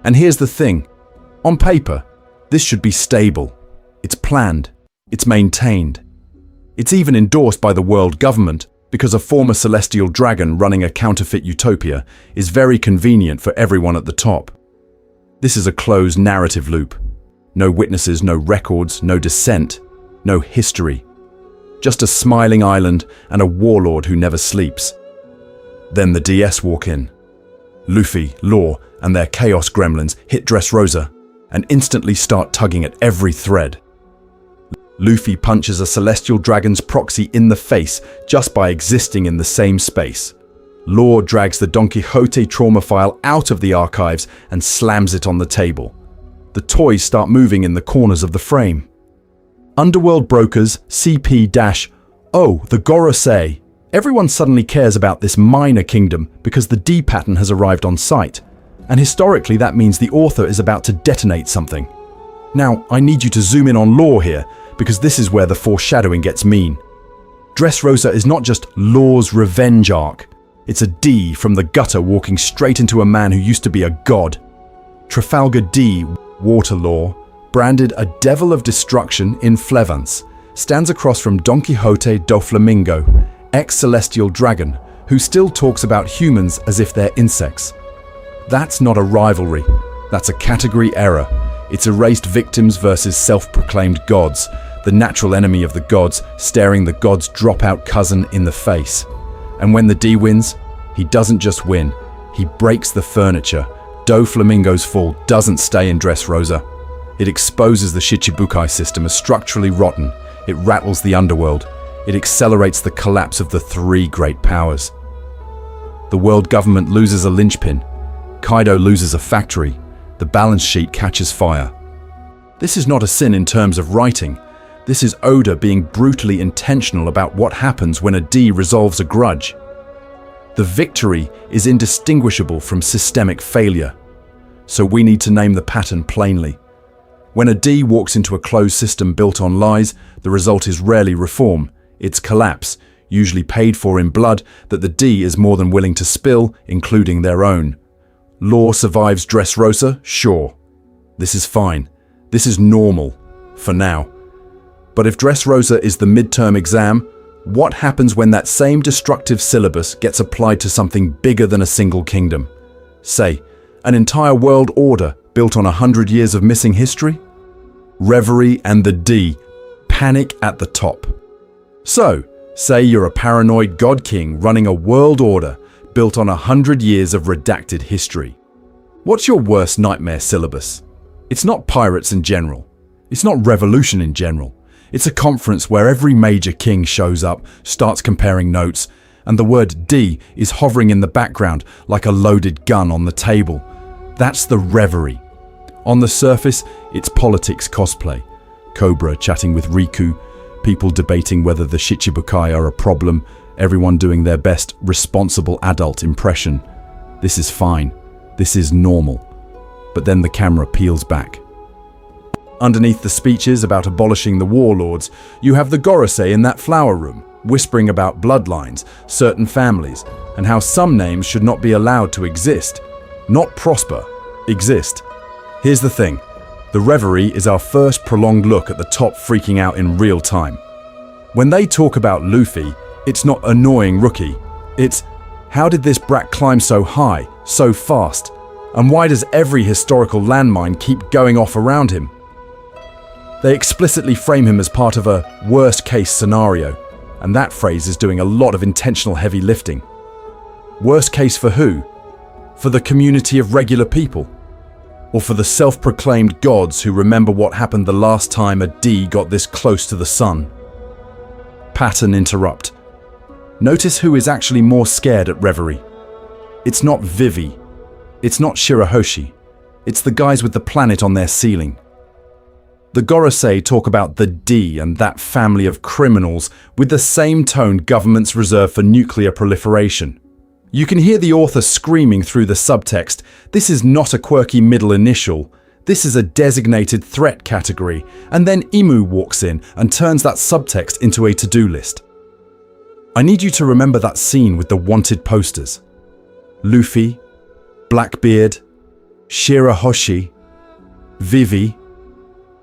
And here's the thing. On paper, this should be stable. It's planned. It's maintained. It's even endorsed by the world government because a former celestial dragon running a counterfeit utopia is very convenient for everyone at the top. This is a closed narrative loop. No witnesses, no records, no dissent, no history. Just a smiling island and a warlord who never sleeps. Then the DS walk in. Luffy, Law, and their chaos gremlins hit Dressrosa and instantly start tugging at every thread. Luffy punches a celestial dragon's proxy in the face just by existing in the same space. Law drags the Don Quixote trauma file out of the archives and slams it on the table. The toys start moving in the corners of the frame. Underworld brokers CP-Oh, the Gorosei. Everyone suddenly cares about this minor kingdom because the D pattern has arrived on site. And historically that means the author is about to detonate something. Now, I need you to zoom in on Law here, because this is where the foreshadowing gets mean. Dressrosa is not just Law's revenge arc. It's a D from the gutter walking straight into a man who used to be a god. Trafalgar D, Waterlaw, branded a devil of destruction in Flevance, stands across from Don Quixote do Flamingo, ex-celestial dragon, who still talks about humans as if they're insects. That's not a rivalry. That's a category error. It's erased victims versus self-proclaimed gods, the natural enemy of the gods staring the gods' dropout cousin in the face. And when the D wins, he doesn't just win, he breaks the furniture. Do Flamingo's fall doesn't stay in Dressrosa. It exposes the Shichibukai system as structurally rotten. It rattles the underworld. It accelerates the collapse of the three great powers. The world government loses a linchpin. Kaido loses a factory. The balance sheet catches fire. This is not a sin in terms of writing. This is Oda being brutally intentional about what happens when a D resolves a grudge. The victory is indistinguishable from systemic failure. So we need to name the pattern plainly. When a D walks into a closed system built on lies, the result is rarely reform. It's collapse, usually paid for in blood that the D is more than willing to spill, including their own. Law survives Dressrosa? Sure. This is fine. This is normal. For now. But if Dressrosa is the midterm exam, what happens when that same destructive syllabus gets applied to something bigger than a single kingdom? Say, an entire world order built on 100 years of missing history? Reverie and the D. Panic at the top. So, say you're a paranoid god king running a world order built on 100 years of redacted history. What's your worst nightmare syllabus? It's not pirates in general. It's not revolution in general. It's a conference where every major king shows up, starts comparing notes, and the word D is hovering in the background like a loaded gun on the table. That's the reverie. On the surface, it's politics cosplay. Cobra chatting with Riku, people debating whether the Shichibukai are a problem, everyone doing their best responsible adult impression. This is fine. This is normal. But then the camera peels back. Underneath the speeches about abolishing the warlords, you have the Gorosei in that flower room, whispering about bloodlines, certain families, and how some names should not be allowed to exist. Not prosper, exist. Here's the thing. The reverie is our first prolonged look at the top freaking out in real time. When they talk about Luffy, it's not annoying rookie. It's, how did this brat climb so high, so fast? And why does every historical landmine keep going off around him? They explicitly frame him as part of a worst-case scenario, and that phrase is doing a lot of intentional heavy lifting. Worst case for who? For the community of regular people? Or for the self-proclaimed gods who remember what happened the last time a D got this close to the sun? Pattern interrupt. Notice who is actually more scared at reverie. It's not Vivi. It's not Shirahoshi. It's the guys with the planet on their ceiling. The Gorosei talk about the D and that family of criminals with the same tone governments reserve for nuclear proliferation. You can hear the author screaming through the subtext, this is not a quirky middle initial, this is a designated threat category, and then Imu walks in and turns that subtext into a to-do list. I need you to remember that scene with the wanted posters. Luffy, Blackbeard, Shirahoshi, Vivi.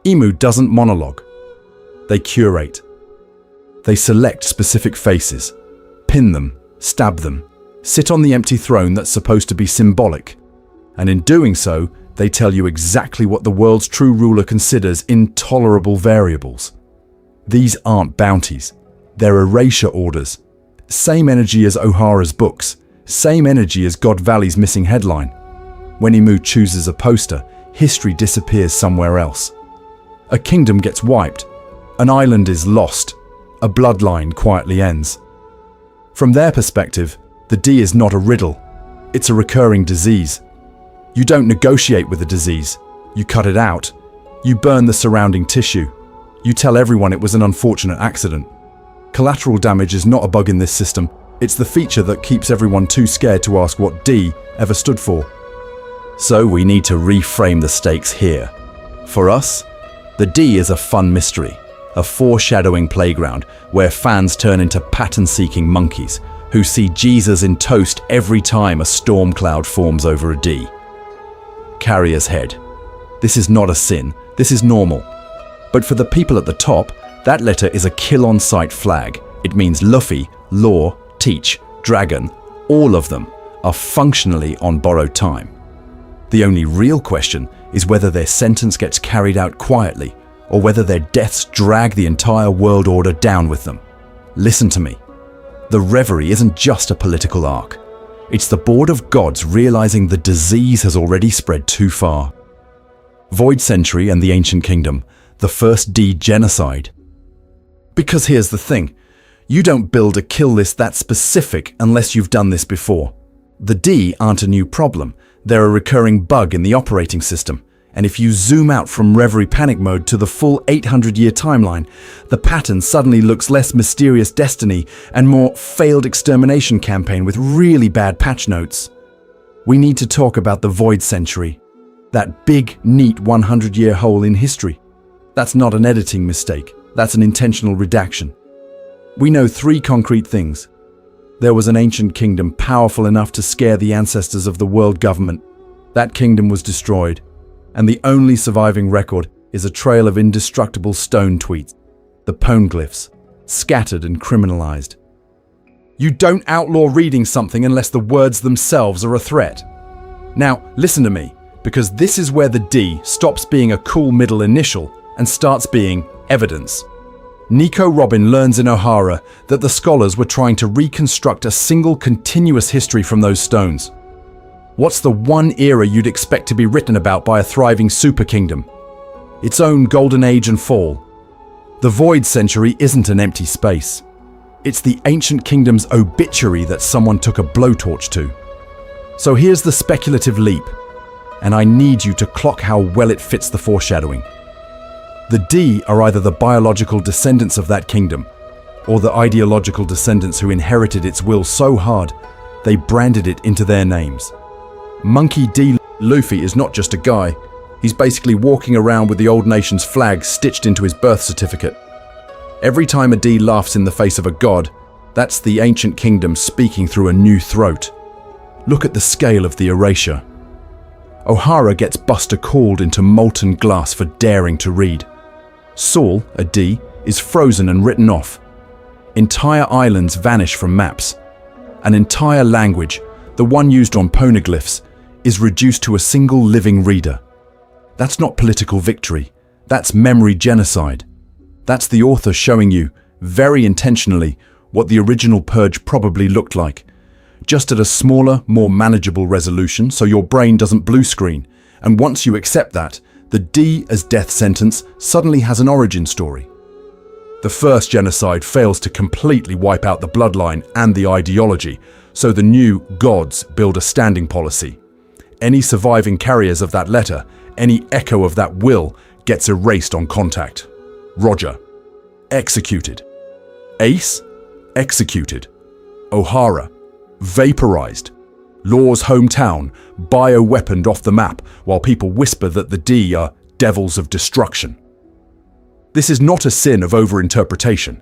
Imu doesn't monologue. They curate. They select specific faces, pin them, stab them, sit on the empty throne that's supposed to be symbolic, and in doing so, they tell you exactly what the world's true ruler considers intolerable variables. These aren't bounties. They're erasure orders. Same energy as Ohara's books. Same energy as God Valley's missing headline. When Imu chooses a poster, history disappears somewhere else. A kingdom gets wiped. An island is lost. A bloodline quietly ends. From their perspective, the D is not a riddle. It's a recurring disease. You don't negotiate with the disease. You cut it out. You burn the surrounding tissue. You tell everyone it was an unfortunate accident. Collateral damage is not a bug in this system. It's the feature that keeps everyone too scared to ask what D ever stood for. So we need to reframe the stakes here. For us, the D is a fun mystery, a foreshadowing playground where fans turn into pattern-seeking monkeys who see Jesus in toast every time a storm cloud forms over a D. Carrier's head. This is not a sin, this is normal. But for the people at the top, that letter is a kill-on-sight flag. It means Luffy, Law, Teach, Dragon, all of them are functionally on borrowed time. The only real question is whether their sentence gets carried out quietly or whether their deaths drag the entire world order down with them. Listen to me. The Reverie isn't just a political arc. It's the Board of Gods realizing the disease has already spread too far. Void Century and the Ancient Kingdom, the first D genocide. Because here's the thing, you don't build a kill list that specific unless you've done this before. The D aren't a new problem, they're a recurring bug in the operating system, and if you zoom out from Reverie Panic Mode to the full 800-year timeline, the pattern suddenly looks less mysterious destiny and more failed extermination campaign with really bad patch notes. We need to talk about the Void Century, that big, neat 100-year hole in history. That's not an editing mistake, that's an intentional redaction. We know 3 concrete things. There was an ancient kingdom powerful enough to scare the ancestors of the world government. That kingdom was destroyed, and the only surviving record is a trail of indestructible stone tweets, the poneglyphs, scattered and criminalized. You don't outlaw reading something unless the words themselves are a threat. Now, listen to me, because this is where the D stops being a cool middle initial and starts being evidence. Nico Robin learns in Ohara that the scholars were trying to reconstruct a single continuous history from those stones. What's the one era you'd expect to be written about by a thriving super kingdom? Its own golden age and fall. The Void Century isn't an empty space. It's the ancient kingdom's obituary that someone took a blowtorch to. So here's the speculative leap, and I need you to clock how well it fits the foreshadowing. The D are either the biological descendants of that kingdom, or the ideological descendants who inherited its will so hard, they branded it into their names. Monkey D. Luffy is not just a guy, he's basically walking around with the old nation's flag stitched into his birth certificate. Every time a D laughs in the face of a god, that's the ancient kingdom speaking through a new throat. Look at the scale of the erasure. Ohara gets Buster called into molten glass for daring to read. Saul, a D, is frozen and written off. Entire islands vanish from maps. An entire language, the one used on poneglyphs, is reduced to a single living reader. That's not political victory, that's memory genocide. That's the author showing you, very intentionally, what the original purge probably looked like. Just at a smaller, more manageable resolution so your brain doesn't blue screen. And once you accept that, the D as death sentence suddenly has an origin story. The first genocide fails to completely wipe out the bloodline and the ideology, so the new gods build a standing policy. Any surviving carriers of that letter, any echo of that will, gets erased on contact. Roger, executed. Ace, executed. O'Hara, vaporized. Law's hometown, bioweaponed off the map, while people whisper that the D are devils of destruction. This is not a sin of overinterpretation.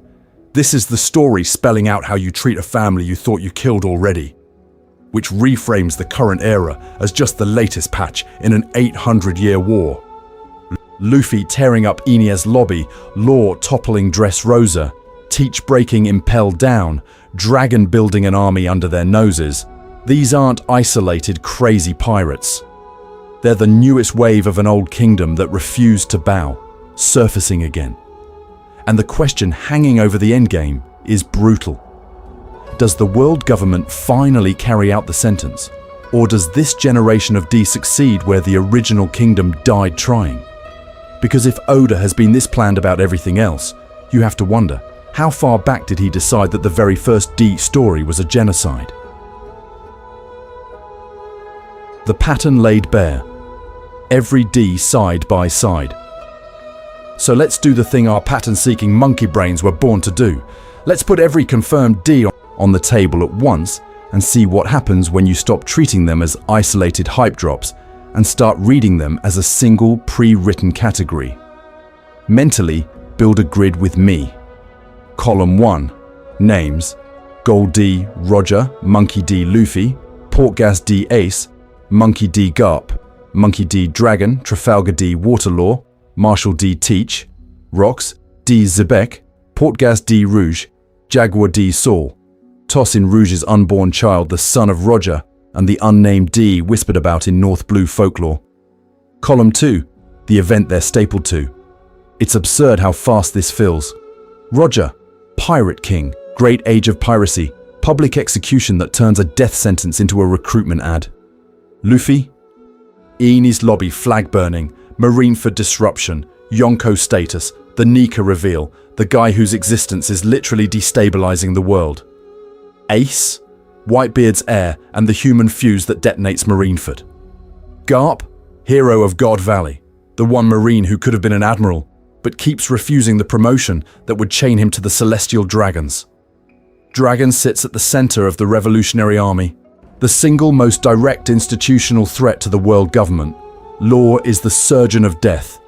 This is the story spelling out how you treat a family you thought you killed already, which reframes the current era as just the latest patch in an 800-year war. Luffy tearing up Enies lobby, Law toppling Dressrosa, Teach breaking Impel down, Dragon building an army under their noses. These aren't isolated, crazy pirates. They're the newest wave of an old kingdom that refused to bow, surfacing again. And the question hanging over the endgame is brutal. Does the world government finally carry out the sentence? Or does this generation of D succeed where the original kingdom died trying? Because if Oda has been this planned about everything else, you have to wonder, how far back did he decide that the very first D story was a genocide? The pattern laid bare. Every D side by side. So let's do the thing our pattern-seeking monkey brains were born to do. Let's put every confirmed D on the table at once and see what happens when you stop treating them as isolated hype drops and start reading them as a single pre-written category. Mentally, build a grid with me. Column 1, names, Gol D, Roger, Monkey D, Luffy, Portgas D, Ace, Monkey D, Garp, Monkey D, Dragon, Trafalgar D, Waterloo, Marshall D, Teach, Rox D, Xebec, Portgas D, Rouge, Jaguar D, Saul. Toss in Rouge's unborn child, the son of Roger, and the unnamed D whispered about in North Blue folklore. Column 2, the event they're stapled to. It's absurd how fast this fills. Roger, Pirate King, Great Age of Piracy, public execution that turns a death sentence into a recruitment ad. Luffy, Enies lobby flag burning, Marineford disruption, Yonko status, the Nika reveal, the guy whose existence is literally destabilizing the world. Ace, Whitebeard's heir and the human fuse that detonates Marineford. Garp, hero of God Valley, the one Marine who could have been an admiral, but keeps refusing the promotion that would chain him to the Celestial Dragons. Dragon sits at the center of the Revolutionary Army, the single most direct institutional threat to the world government. Law is the surgeon of death,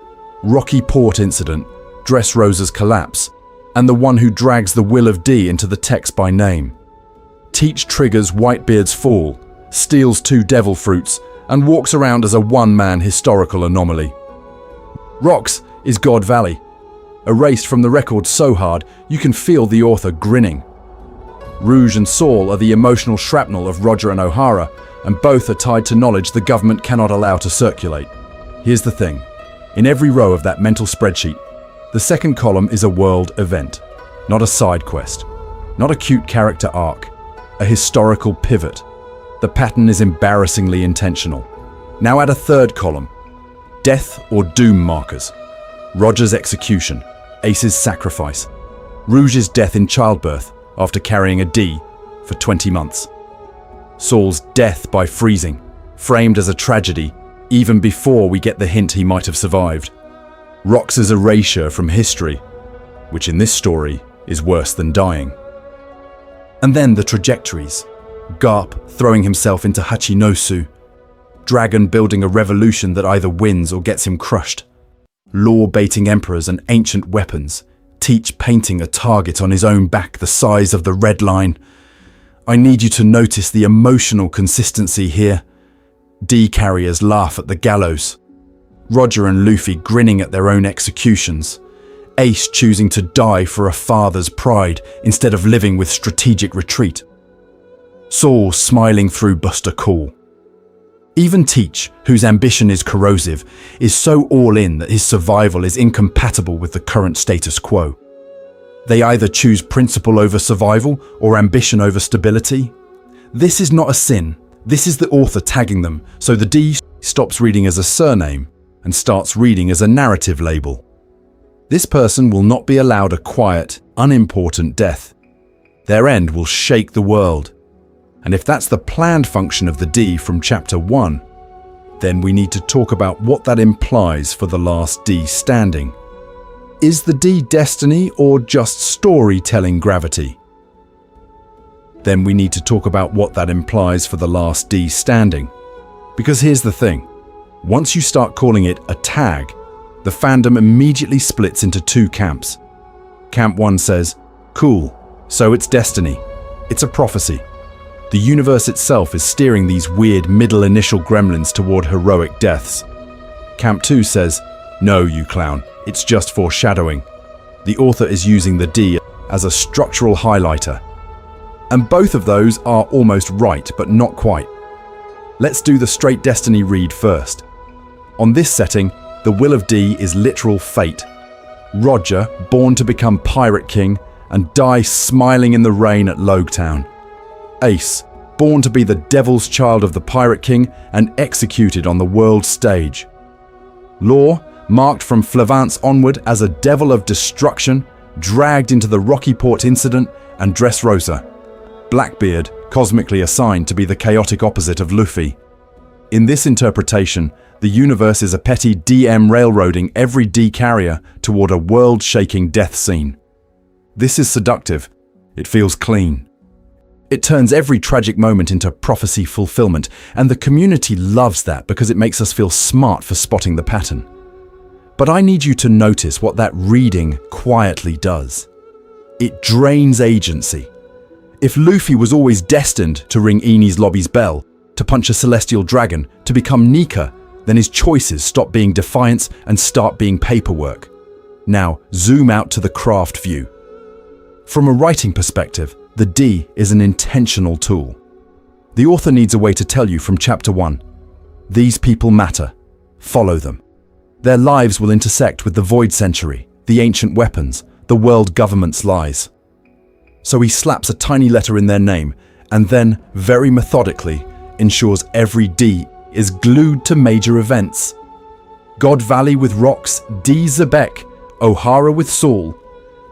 Rocky Port incident, Dressrosa's collapse, and the one who drags the will of D into the text by name. Teach triggers Whitebeard's fall, steals 2 devil fruits, and walks around as a one-man historical anomaly. Rox is God Valley, erased from the record so hard you can feel the author grinning. Rouge and Saul are the emotional shrapnel of Roger and O'Hara, and both are tied to knowledge the government cannot allow to circulate. Here's the thing. In every row of that mental spreadsheet, the second column is a world event, not a side quest, not a cute character arc, a historical pivot. The pattern is embarrassingly intentional. Now add a third column, death or doom markers. Roger's execution, Ace's sacrifice, Rouge's death in childbirth after carrying a D for 20 months. Saul's death by freezing, framed as a tragedy even before we get the hint he might have survived. Rox's erasure from history, which in this story is worse than dying. And then the trajectories. Garp throwing himself into Hachinosu, Dragon building a revolution that either wins or gets him crushed. Law-baiting emperors and ancient weapons, Teach painting a target on his own back the size of the red line. I need you to notice the emotional consistency here. D carriers laugh at the gallows. Roger and Luffy grinning at their own executions. Ace choosing to die for a father's pride instead of living with strategic retreat. Saul smiling through Buster Call. Even Teach, whose ambition is corrosive, is so all in that his survival is incompatible with the current status quo. They either choose principle over survival or ambition over stability. This is not a sin. This is the author tagging them, so the D stops reading as a surname and starts reading as a narrative label. This person will not be allowed a quiet, unimportant death. Their end will shake the world. And if that's the planned function of the D from chapter 1, Then we need to talk about what that implies for the last D standing. Is the D destiny or just storytelling gravity? Then we need to talk about what that implies for the last D standing. Because here's the thing. Once you start calling it a tag, the fandom immediately splits into two camps. Camp 1 says, cool, so it's destiny. It's a prophecy. The universe itself is steering these weird middle initial gremlins toward heroic deaths. Camp 2 says, no, you clown, it's just foreshadowing. The author is using the D as a structural highlighter. And both of those are almost right, but not quite. Let's do the straight destiny read first. On this setting, the will of D is literal fate. Roger, born to become Pirate King and die smiling in the rain at Logetown. Ace, born to be the devil's child of the Pirate King and executed on the world stage. Law, marked from Flavance onward as a devil of destruction, dragged into the Rocky Port incident, and Dressrosa. Blackbeard, cosmically assigned to be the chaotic opposite of Luffy. In this interpretation, the universe is a petty DM railroading every D carrier toward a world-shaking death scene. This is seductive. It feels clean. It turns every tragic moment into prophecy fulfillment, and the community loves that because it makes us feel smart for spotting the pattern. But I need you to notice what that reading quietly does. It drains agency. If Luffy was always destined to ring Enies Lobby's bell, to punch a celestial dragon, to become Nika, then his choices stop being defiance and start being paperwork. Now, zoom out to the craft view. From a writing perspective, the D is an intentional tool. The author needs a way to tell you from chapter 1, these people matter, follow them. Their lives will intersect with the Void Century, the ancient weapons, the world government's lies. So he slaps a tiny letter in their name and then, very methodically, ensures every D is glued to major events. God Valley with Rocks, D Xebec, O'Hara with Saul,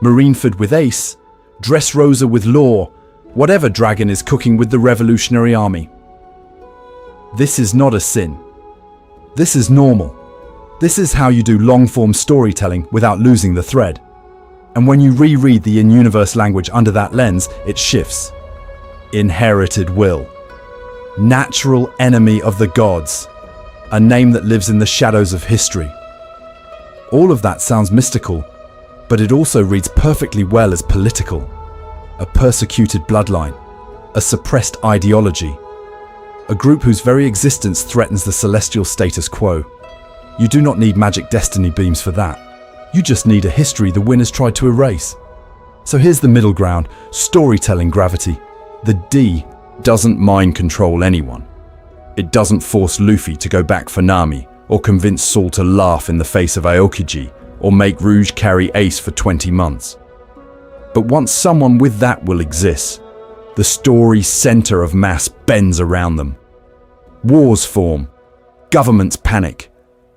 Marineford with Ace, Dressrosa with Law, whatever dragon is cooking with the Revolutionary Army. This is not a sin. This is normal. This is how you do long-form storytelling without losing the thread. And when you reread the in-universe language under that lens, it shifts. Inherited will. Natural enemy of the gods. A name that lives in the shadows of history. All of that sounds mystical, but it also reads perfectly well as political. A persecuted bloodline. A suppressed ideology. A group whose very existence threatens the celestial status quo. You do not need magic destiny beams for that. You just need a history the winners tried to erase. So here's the middle ground, storytelling gravity. The D doesn't mind control anyone. It doesn't force Luffy to go back for Nami, or convince Saul to laugh in the face of Aokiji, or make Rouge carry Ace for 20 months. But once someone with that will exists, the story's center of mass bends around them. Wars form, governments panic,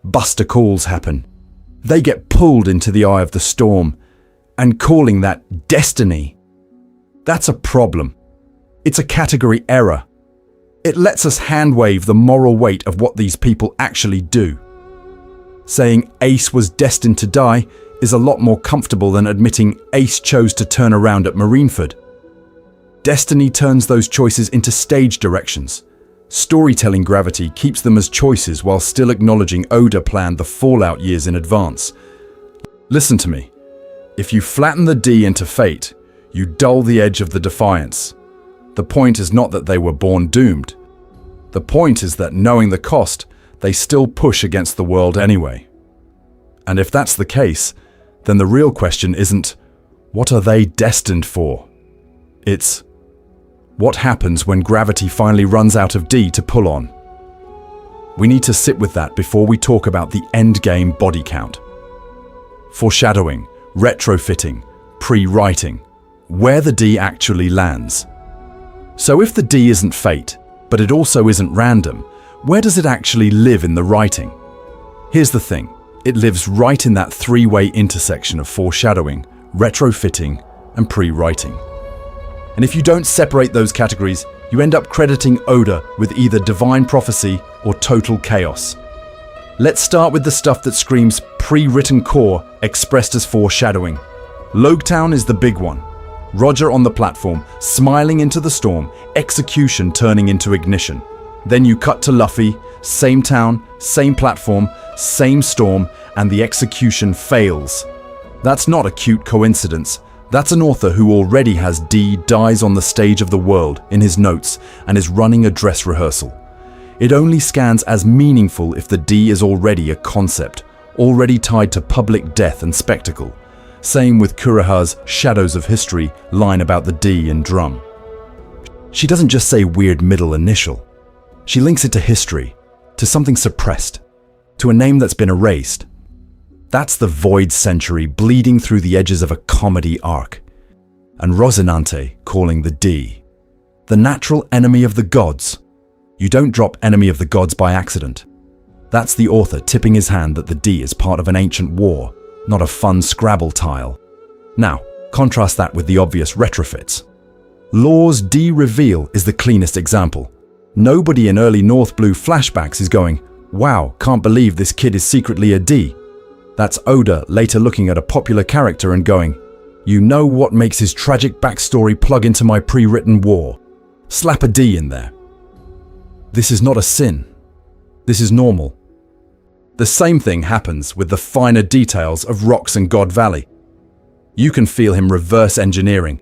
Buster calls happen. They get pulled into the eye of the storm, and calling that destiny, that's a problem. It's a category error. It lets us handwave the moral weight of what these people actually do. Saying Ace was destined to die is a lot more comfortable than admitting Ace chose to turn around at Marineford. Destiny turns those choices into stage directions. Storytelling gravity keeps them as choices while still acknowledging Oda planned the fallout years in advance. Listen to me. If you flatten the D into fate, you dull the edge of the defiance. The point is not that they were born doomed. The point is that knowing the cost, they still push against the world anyway. And if that's the case, then the real question isn't, what are they destined for? It's, what happens when gravity finally runs out of D to pull on? We need to sit with that before we talk about the endgame body count. Foreshadowing, retrofitting, pre-writing, where the D actually lands. So if the D isn't fate, but it also isn't random, where does it actually live in the writing? Here's the thing, it lives right in that three-way intersection of foreshadowing, retrofitting, and pre-writing. And if you don't separate those categories, you end up crediting Oda with either divine prophecy or total chaos. Let's start with the stuff that screams pre-written core expressed as foreshadowing. Logtown is the big one. Roger on the platform, smiling into the storm, execution turning into ignition. Then you cut to Luffy, same town, same platform, same storm, and the execution fails. That's not a cute coincidence. That's an author who already has D dies on the stage of the world in his notes and is running a dress rehearsal. It only scans as meaningful if the D is already a concept, already tied to public death and spectacle. Same with Kureha's Shadows of History line about the D in Drum. She doesn't just say weird middle initial. She links it to history, to something suppressed, to a name that's been erased. That's the void century bleeding through the edges of a comedy arc. And Rosinante calling the D the natural enemy of the gods. You don't drop enemy of the gods by accident. That's the author tipping his hand that the D is part of an ancient war, not a fun Scrabble tile. Now, contrast that with the obvious retrofits. Law's D reveal is the cleanest example. Nobody in early North Blue flashbacks is going, "Wow, can't believe this kid is secretly a D." That's Oda later looking at a popular character and going, "You know what makes his tragic backstory plug into my pre-written war? Slap a D in there." This is not a sin. This is normal. The same thing happens with the finer details of Rocks and God Valley. You can feel him reverse engineering.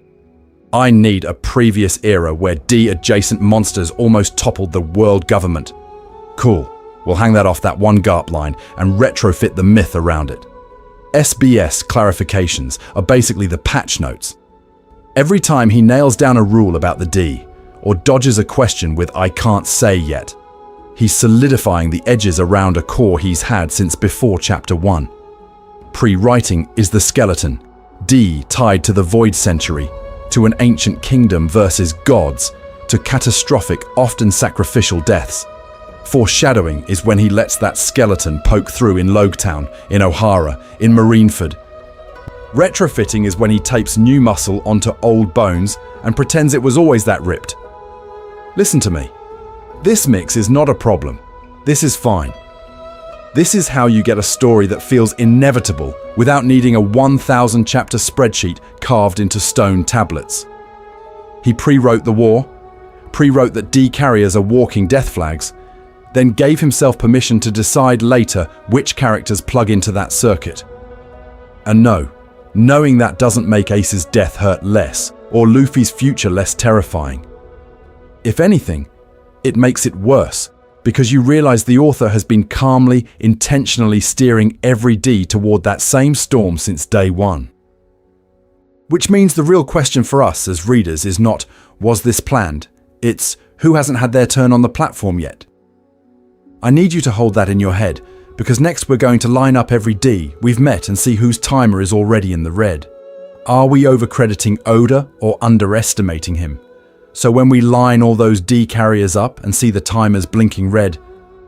I need a previous era where D-adjacent monsters almost toppled the world government. Cool. We'll hang that off that one GARP line and retrofit the myth around it. SBS clarifications are basically the patch notes. Every time he nails down a rule about the D, or dodges a question with "I can't say yet," he's solidifying the edges around a core he's had since before Chapter 1. Pre-writing is the skeleton, D tied to the Void Century, to an ancient kingdom versus gods, to catastrophic, often sacrificial deaths. Foreshadowing is when he lets that skeleton poke through in Logtown, in O'Hara, in Marineford. Retrofitting is when he tapes new muscle onto old bones and pretends it was always that ripped. Listen to me. This mix is not a problem. This is fine. This is how you get a story that feels inevitable without needing a 1,000 chapter spreadsheet carved into stone tablets. He pre-wrote the war, pre-wrote that D carriers are walking death flags, then gave himself permission to decide later which characters plug into that circuit. And no, knowing that doesn't make Ace's death hurt less, or Luffy's future less terrifying. If anything, it makes it worse, because you realize the author has been calmly, intentionally steering every D toward that same storm since day one. Which means the real question for us as readers is not, was this planned? It's, who hasn't had their turn on the platform yet? I need you to hold that in your head, because next we're going to line up every D we've met and see whose timer is already in the red. Are we overcrediting Oda or underestimating him? So when we line all those D carriers up and see the timers blinking red,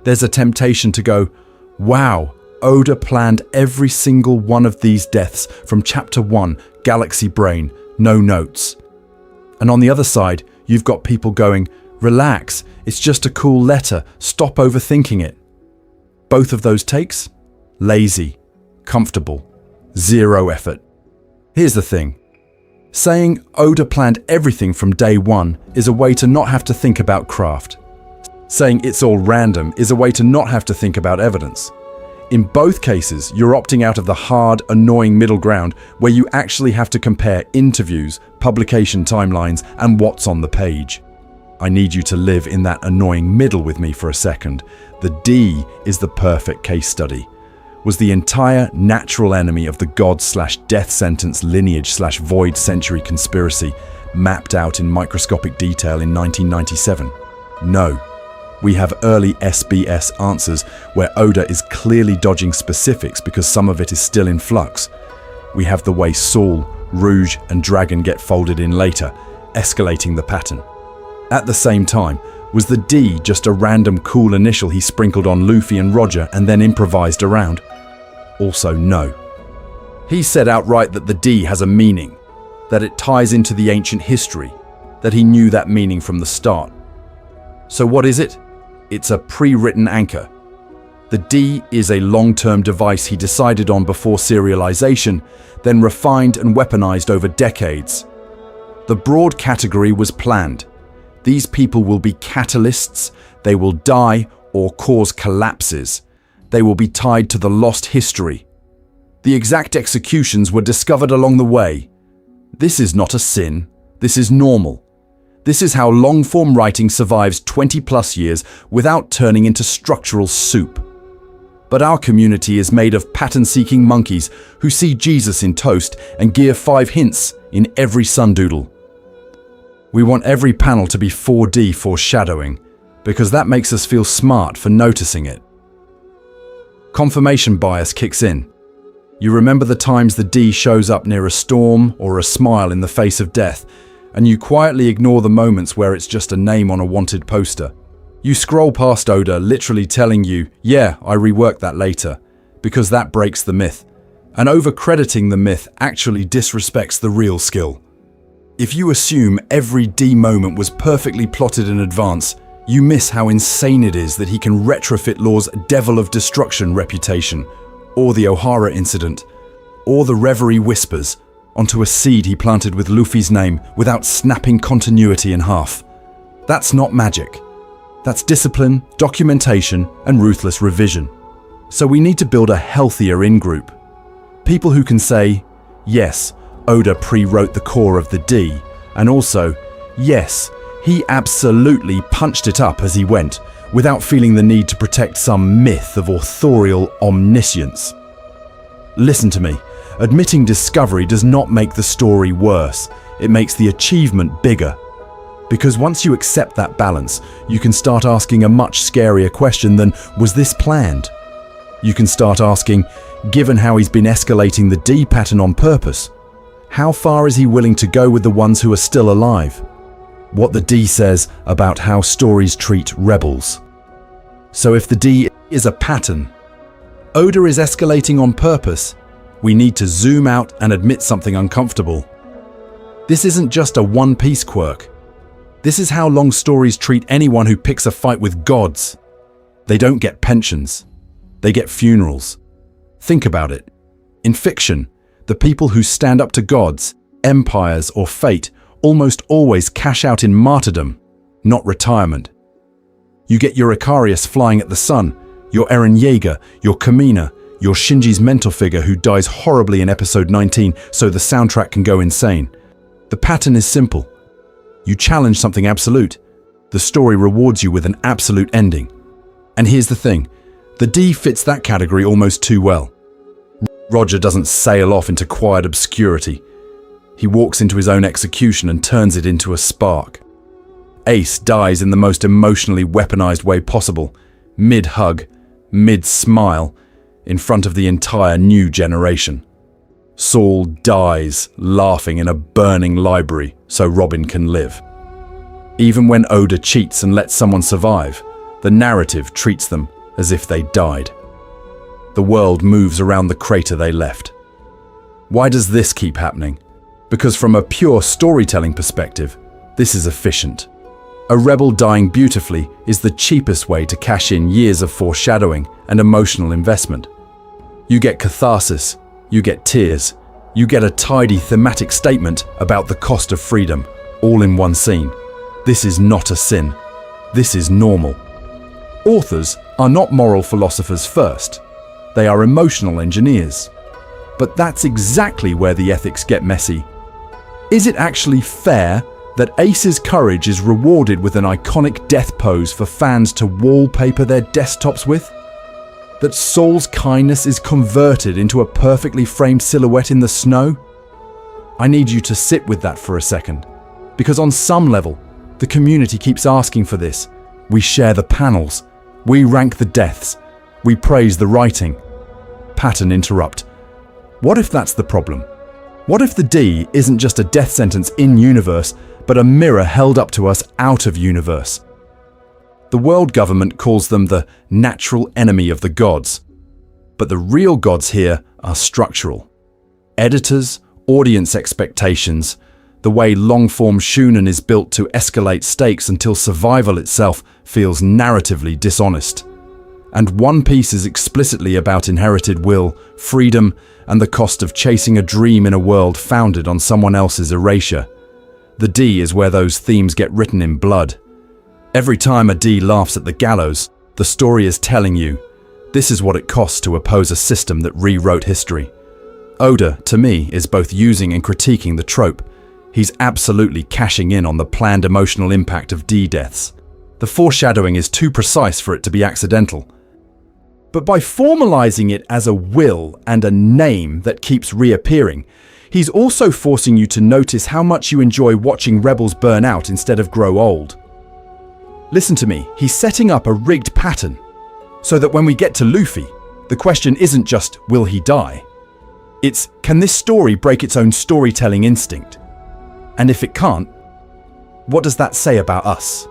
there's a temptation to go, wow, Oda planned every single one of these deaths from Chapter 1, Galaxy Brain, no notes. And on the other side, you've got people going, relax, it's just a cool letter, stop overthinking it. Both of those takes? Lazy, comfortable, zero effort. Here's the thing. Saying Oda planned everything from day one is a way to not have to think about craft. Saying it's all random is a way to not have to think about evidence. In both cases, you're opting out of the hard, annoying middle ground where you actually have to compare interviews, publication timelines, and what's on the page. I need you to live in that annoying middle with me for a second. The D is the perfect case study. Was the entire natural enemy of the god/death sentence lineage/void century conspiracy mapped out in microscopic detail in 1997? No. We have early SBS answers where Oda is clearly dodging specifics because some of it is still in flux. We have the way Saul, Rouge, and Dragon get folded in later, escalating the pattern. At the same time, was the D just a random cool initial he sprinkled on Luffy and Roger and then improvised around? Also no. He said outright that the D has a meaning, that it ties into the ancient history, that he knew that meaning from the start. So what is it? It's a pre-written anchor. The D is a long-term device he decided on before serialization, then refined and weaponized over decades. The broad category was planned. These people will be catalysts, they will die or cause collapses. They will be tied to the lost history. The exact executions were discovered along the way. This is not a sin, this is normal. This is how long-form writing survives 20+ years without turning into structural soup. But our community is made of pattern-seeking monkeys who see Jesus in toast and give 5 hints in every sundoodle. We want every panel to be 4D foreshadowing, because that makes us feel smart for noticing it. Confirmation bias kicks in. You remember the times the D shows up near a storm or a smile in the face of death, and you quietly ignore the moments where it's just a name on a wanted poster. You scroll past Oda literally telling you, yeah, I reworked that later, because that breaks the myth. And over-crediting the myth actually disrespects the real skill. If you assume every D moment was perfectly plotted in advance, you miss how insane it is that he can retrofit Law's Devil of Destruction reputation, or the O'Hara incident, or the Reverie Whispers, onto a seed he planted with Luffy's name without snapping continuity in half. That's not magic. That's discipline, documentation, and ruthless revision. So we need to build a healthier in-group. People who can say, yes, Oda pre-wrote the core of the D, and also, yes, he absolutely punched it up as he went, without feeling the need to protect some myth of authorial omniscience. Listen to me, admitting discovery does not make the story worse, it makes the achievement bigger. Because once you accept that balance, you can start asking a much scarier question than, was this planned? You can start asking, given how he's been escalating the D pattern on purpose, how far is he willing to go with the ones who are still alive? What the D says about how stories treat rebels. So if the D is a pattern, Oda is escalating on purpose, we need to zoom out and admit something uncomfortable. This isn't just a one-piece quirk. This is how long stories treat anyone who picks a fight with gods. They don't get pensions. They get funerals. Think about it. In fiction, the people who stand up to gods, empires, or fate almost always cash out in martyrdom, not retirement. You get your Icarius flying at the sun, your Eren Yeager, your Kamina, your Shinji's mentor figure who dies horribly in episode 19 so the soundtrack can go insane. The pattern is simple. You challenge something absolute. The story rewards you with an absolute ending. And here's the thing. The D fits that category almost too well. Roger doesn't sail off into quiet obscurity. He walks into his own execution and turns it into a spark. Ace dies in the most emotionally weaponized way possible, mid-hug, mid-smile, in front of the entire new generation. Saul dies laughing in a burning library so Robin can live. Even when Oda cheats and lets someone survive, the narrative treats them as if they died. The world moves around the crater they left. Why does this keep happening? Because from a pure storytelling perspective, this is efficient. A rebel dying beautifully is the cheapest way to cash in years of foreshadowing and emotional investment. You get catharsis, you get tears, you get a tidy thematic statement about the cost of freedom, all in one scene. This is not a sin. This is normal. Authors are not moral philosophers first. They are emotional engineers. But that's exactly where the ethics get messy. Is it actually fair that Ace's courage is rewarded with an iconic death pose for fans to wallpaper their desktops with? That Saul's kindness is converted into a perfectly framed silhouette in the snow? I need you to sit with that for a second, because on some level, the community keeps asking for this. We share the panels, we rank the deaths, we praise the writing. Pattern interrupt. What if that's the problem? What if the D isn't just a death sentence in-universe, but a mirror held up to us out of universe? The world government calls them the natural enemy of the gods. But the real gods here are structural. Editors, audience expectations, The way long-form shonen is built to escalate stakes until survival itself feels narratively dishonest. And One Piece is explicitly about inherited will, freedom, and the cost of chasing a dream in a world founded on someone else's erasure. The D is where those themes get written in blood. Every time a D laughs at the gallows, the story is telling you, this is what it costs to oppose a system that rewrote history. Oda, to me, is both using and critiquing the trope. He's absolutely cashing in on the planned emotional impact of D deaths. The foreshadowing is too precise for it to be accidental. But by formalizing it as a will and a name that keeps reappearing, he's also forcing you to notice how much you enjoy watching rebels burn out instead of grow old. Listen to me, he's setting up a rigged pattern, so that when we get to Luffy, the question isn't just, will he die? It's, can this story break its own storytelling instinct? And if it can't, what does that say about us?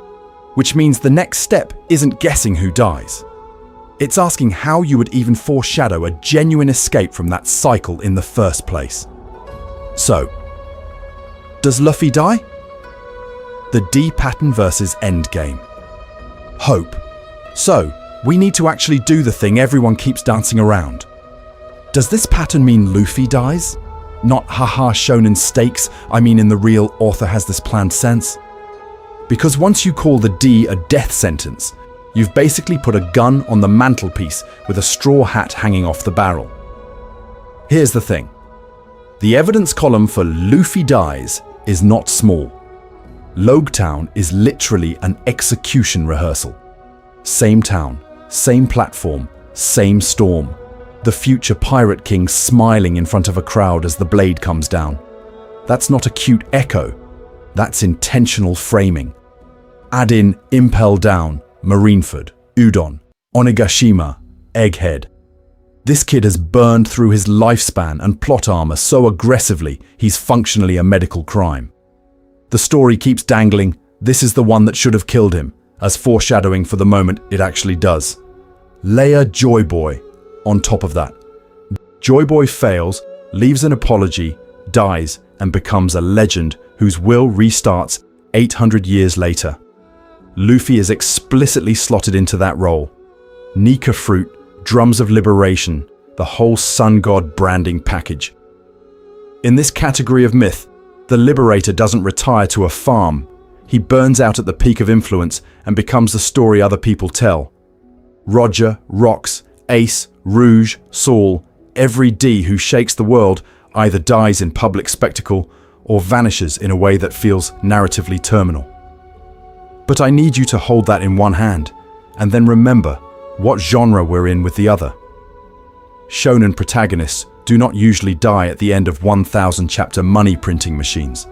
Which means the next step isn't guessing who dies. It's asking how you would even foreshadow a genuine escape from that cycle in the first place. So, does Luffy die? The D pattern versus endgame. Hope. So, we need to actually do the thing everyone keeps dancing around. Does this pattern mean Luffy dies? Not haha shonen stakes, I mean in the real author has this planned sense. Because once you call the D a death sentence, you've basically put a gun on the mantelpiece with a straw hat hanging off the barrel. Here's the thing. The evidence column for Luffy dies is not small. Logtown is literally an execution rehearsal. Same town, same platform, same storm. The future Pirate King smiling in front of a crowd as the blade comes down. That's not a cute echo. That's intentional framing. Add in Impel Down, Marineford, Udon, Onigashima, Egghead. This kid has burned through his lifespan and plot armor so aggressively he's functionally a medical crime. The story keeps dangling, this is the one that should have killed him, as foreshadowing for the moment it actually does. Layer Joy Boy on top of that. Joy Boy fails, leaves an apology, dies, and becomes a legend whose will restarts 800 years later. Luffy is explicitly slotted into that role. Nika fruit, drums of liberation, the whole sun god branding package. In this category of myth, the liberator doesn't retire to a farm. He burns out at the peak of influence and becomes the story other people tell. Roger, Rox, Ace, Rouge, Saul, every D who shakes the world either dies in public spectacle or vanishes in a way that feels narratively terminal. But I need you to hold that in one hand and then remember what genre we're in with the other. Shonen protagonists do not usually die at the end of 1,000 chapter money printing machines.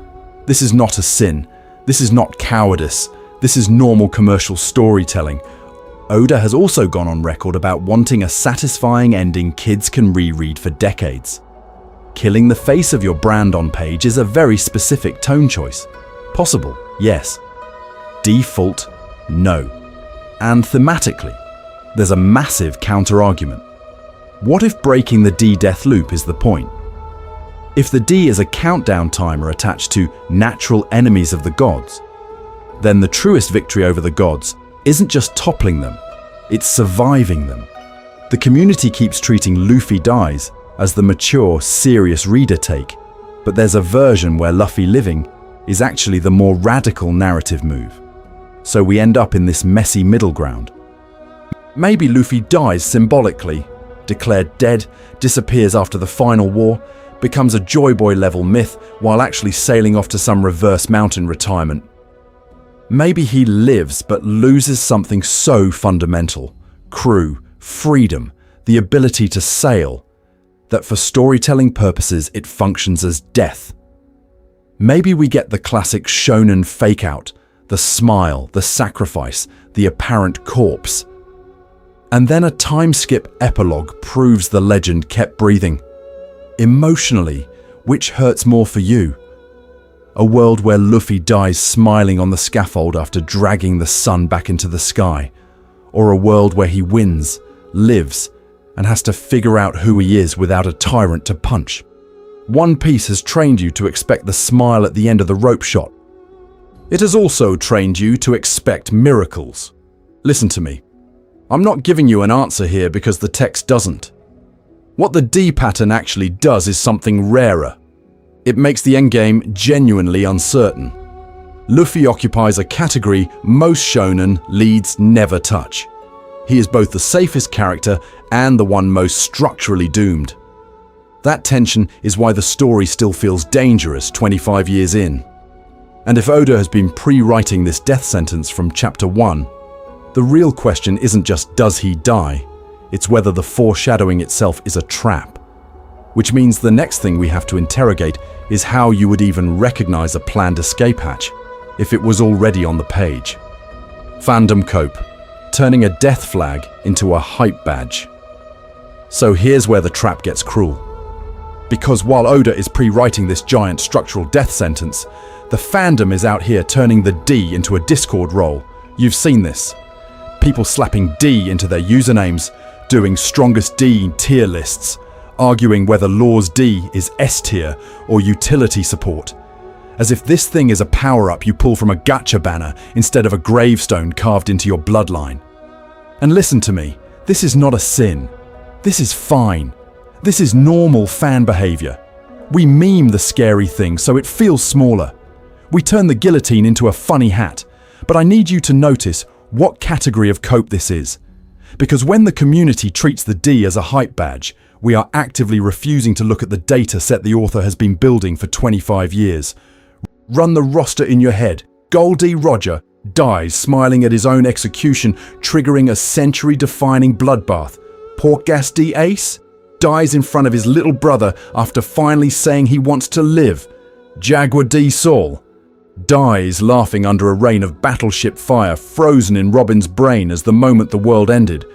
This is not a sin. This is not cowardice. This is normal commercial storytelling. Oda has also gone on record about wanting a satisfying ending kids can reread for decades. Killing the face of your brand on page is a very specific tone choice. Possible, yes. Default, no. And thematically, there's a massive counter-argument. What if breaking the D death loop is the point? If the D is a countdown timer attached to natural enemies of the gods, then the truest victory over the gods isn't just toppling them, it's surviving them. The community keeps treating Luffy dies as the mature, serious reader take, but there's a version where Luffy living is actually the more radical narrative move. So we end up in this messy middle ground. Maybe Luffy dies symbolically, declared dead, disappears after the final war, becomes a Joy Boy level myth while actually sailing off to some reverse mountain retirement. Maybe he lives but loses something so fundamental, crew, freedom, the ability to sail, that for storytelling purposes it functions as death. Maybe we get the classic shonen fake-out, the smile, the sacrifice, the apparent corpse. And then a time-skip epilogue proves the legend kept breathing. Emotionally, which hurts more for you? A world where Luffy dies smiling on the scaffold after dragging the sun back into the sky, or a world where he wins, lives, and has to figure out who he is without a tyrant to punch? One Piece has trained you to expect the smile at the end of the rope shot. It has also trained you to expect miracles. Listen to me. I'm not giving you an answer here because the text doesn't. What the D pattern actually does is something rarer. It makes the endgame genuinely uncertain. Luffy occupies a category most shonen leads never touch. He is both the safest character and the one most structurally doomed. That tension is why the story still feels dangerous 25 years in. And if Oda has been pre-writing this death sentence from chapter 1, the real question isn't just does he die, it's whether the foreshadowing itself is a trap. Which means the next thing we have to interrogate is how you would even recognize a planned escape hatch if it was already on the page. Fandom cope, turning a death flag into a hype badge. So here's where the trap gets cruel. Because while Oda is pre-writing this giant structural death sentence, the fandom is out here turning the D into a Discord role. You've seen this. People slapping D into their usernames, doing strongest D tier lists, arguing whether Law's D is S tier or utility support. As if this thing is a power-up you pull from a gacha banner instead of a gravestone carved into your bloodline. And listen to me, this is not a sin. This is fine. This is normal fan behavior. We meme the scary thing so it feels smaller. We turn the guillotine into a funny hat. But I need you to notice what category of cope this is. Because when the community treats the D as a hype badge, we are actively refusing to look at the data set the author has been building for 25 years. Run the roster in your head. Gol D Roger dies smiling at his own execution, triggering a century-defining bloodbath. Portgas D Ace dies in front of his little brother after finally saying he wants to live. Jaguar D Saul dies laughing under a rain of battleship fire frozen in Robin's brain as the moment the world ended.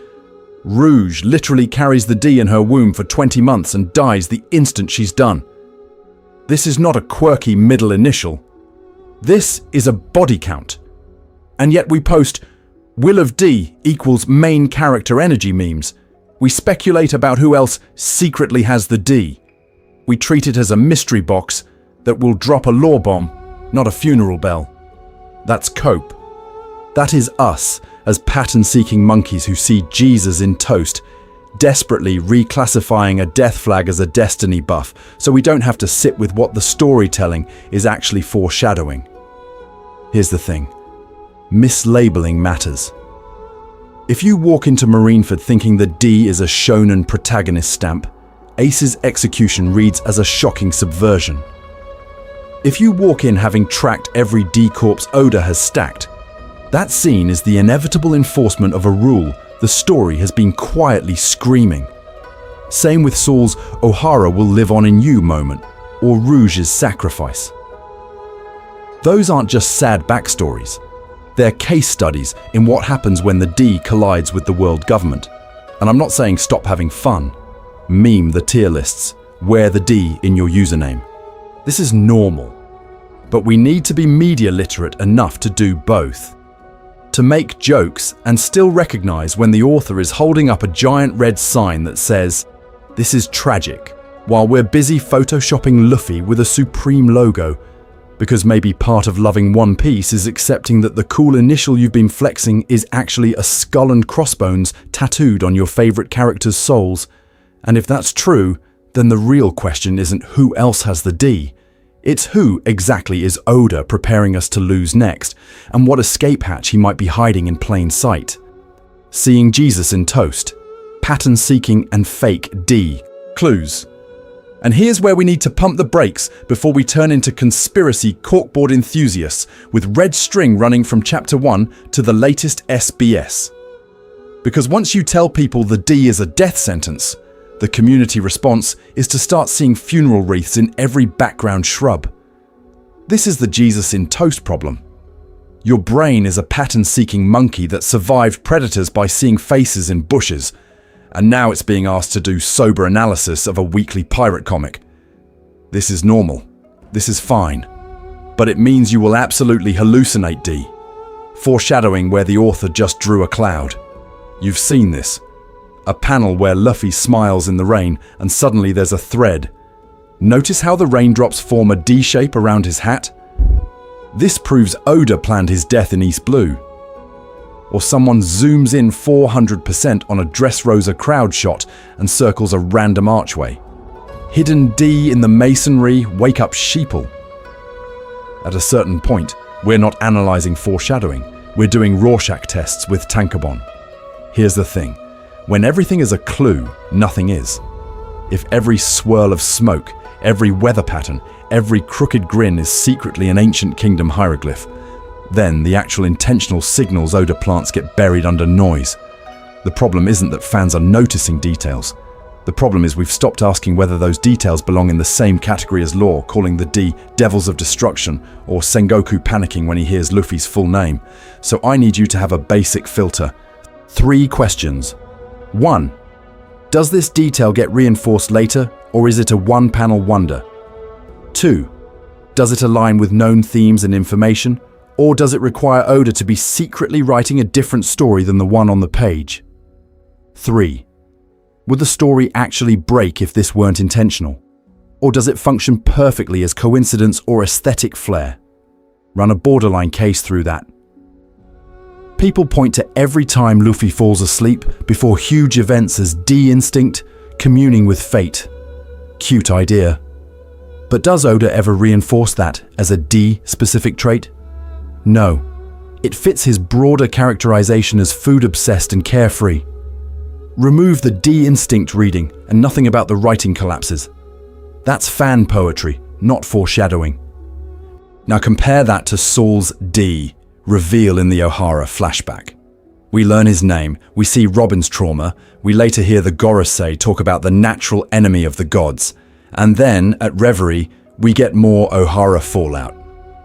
Rouge literally carries the D in her womb for 20 months and dies the instant she's done. This is not a quirky middle initial. This is a body count. And yet we post Will of D equals main character energy memes. We speculate about who else secretly has the D. We treat it as a mystery box that will drop a lore bomb, not a funeral bell. That's cope. That is us as pattern-seeking monkeys who see Jesus in toast, desperately reclassifying a death flag as a destiny buff so we don't have to sit with what the storytelling is actually foreshadowing. Here's the thing. Mislabeling matters. If you walk into Marineford thinking the D is a shonen protagonist stamp, Ace's execution reads as a shocking subversion. If you walk in having tracked every D corpse Oda has stacked, that scene is the inevitable enforcement of a rule the story has been quietly screaming. Same with Saul's Ohara will live on in you moment, or Rouge's sacrifice. Those aren't just sad backstories. They're case studies in what happens when the D collides with the world government. And I'm not saying stop having fun. Meme the tier lists. Wear the D in your username. This is normal. But we need to be media literate enough to do both. To make jokes and still recognize when the author is holding up a giant red sign that says, "This is tragic," while we're busy photoshopping Luffy with a Supreme logo. Because maybe part of loving One Piece is accepting that the cool initial you've been flexing is actually a skull and crossbones tattooed on your favorite character's souls. And if that's true, then the real question isn't who else has the D. It's who exactly is Oda preparing us to lose next, and what escape hatch he might be hiding in plain sight. Seeing Jesus in toast. Pattern-seeking and fake D. Clues. And here's where we need to pump the brakes before we turn into conspiracy corkboard enthusiasts with red string running from chapter 1 to the latest SBS. Because once you tell people the D is a death sentence, the community response is to start seeing funeral wreaths in every background shrub. This is the Jesus in toast problem. Your brain is a pattern-seeking monkey that survived predators by seeing faces in bushes, and now it's being asked to do sober analysis of a weekly pirate comic. This is normal. This is fine. But it means you will absolutely hallucinate D, foreshadowing where the author just drew a cloud. You've seen this. A panel where Luffy smiles in the rain and suddenly there's a thread. Notice how the raindrops form a D shape around his hat? This proves Oda planned his death in East Blue. Or someone zooms in 400% on a Dressrosa crowd shot and circles a random archway. Hidden D in the masonry, wake up sheeple. At a certain point, we're not analysing foreshadowing, we're doing Rorschach tests with Tankobon. Here's the thing, when everything is a clue, nothing is. If every swirl of smoke, every weather pattern, every crooked grin is secretly an ancient kingdom hieroglyph, then the actual intentional signals Oda plants get buried under noise. The problem isn't that fans are noticing details. The problem is we've stopped asking whether those details belong in the same category as lore, calling the D Devils of Destruction, or Sengoku panicking when he hears Luffy's full name. So I need you to have a basic filter. 3 questions. 1. Does this detail get reinforced later, or is it a one-panel wonder? 2. Does it align with known themes and information, or does it require Oda to be secretly writing a different story than the one on the page? 3. Would the story actually break if this weren't intentional? Or does it function perfectly as coincidence or aesthetic flair? Run a borderline case through that. People point to every time Luffy falls asleep before huge events as D instinct, communing with fate. Cute idea. But does Oda ever reinforce that as a D-specific trait? No. It fits his broader characterization as food-obsessed and carefree. Remove the D instinct reading and nothing about the writing collapses. That's fan poetry, not foreshadowing. Now compare that to Saul's D, reveal in the O'Hara flashback. We learn his name, we see Robin's trauma, we later hear the Gorosei talk about the natural enemy of the gods, and then, at Reverie, we get more O'Hara fallout.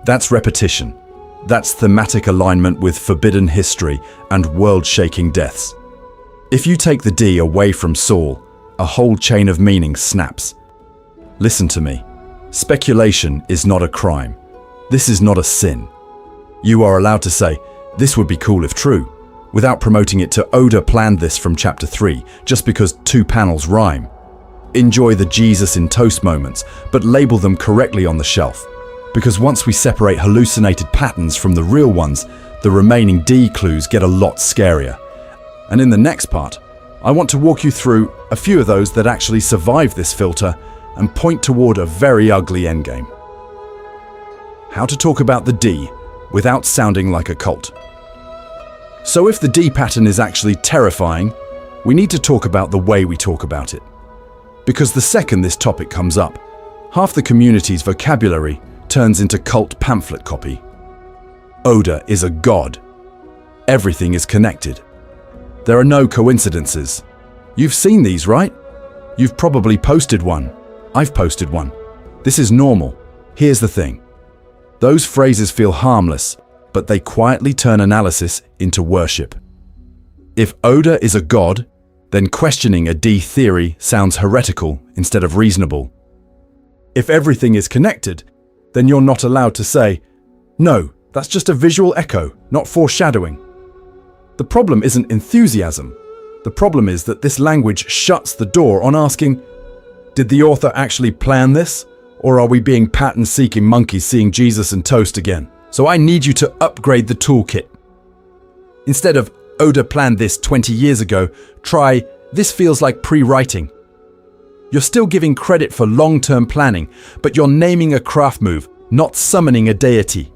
That's repetition. That's thematic alignment with forbidden history and world-shaking deaths. If you take the D away from Saul, a whole chain of meaning snaps. Listen to me. Speculation is not a crime. This is not a sin. You are allowed to say, this would be cool if true, without promoting it to Oda planned this from chapter 3, just because 2 panels rhyme. Enjoy the Jesus in toast moments, but label them correctly on the shelf. Because once we separate hallucinated patterns from the real ones, the remaining D clues get a lot scarier. And in the next part, I want to walk you through a few of those that actually survive this filter and point toward a very ugly endgame. How to talk about the D without sounding like a cult. So if the D pattern is actually terrifying, we need to talk about the way we talk about it. Because the second this topic comes up, half the community's vocabulary turns into cult pamphlet copy. Oda is a god. Everything is connected. There are no coincidences. You've seen these, right? You've probably posted one. I've posted one. This is normal. Here's the thing. Those phrases feel harmless, but they quietly turn analysis into worship. If Oda is a god, then questioning a D theory sounds heretical instead of reasonable. If everything is connected, then you're not allowed to say, no, that's just a visual echo, not foreshadowing. The problem isn't enthusiasm. The problem is that this language shuts the door on asking, did the author actually plan this? Or are we being pattern-seeking monkeys seeing Jesus and toast again? So I need you to upgrade the toolkit. Instead of, Oda planned this 20 years ago, try, this feels like pre-writing. You're still giving credit for long-term planning, but you're naming a craft move, not summoning a deity.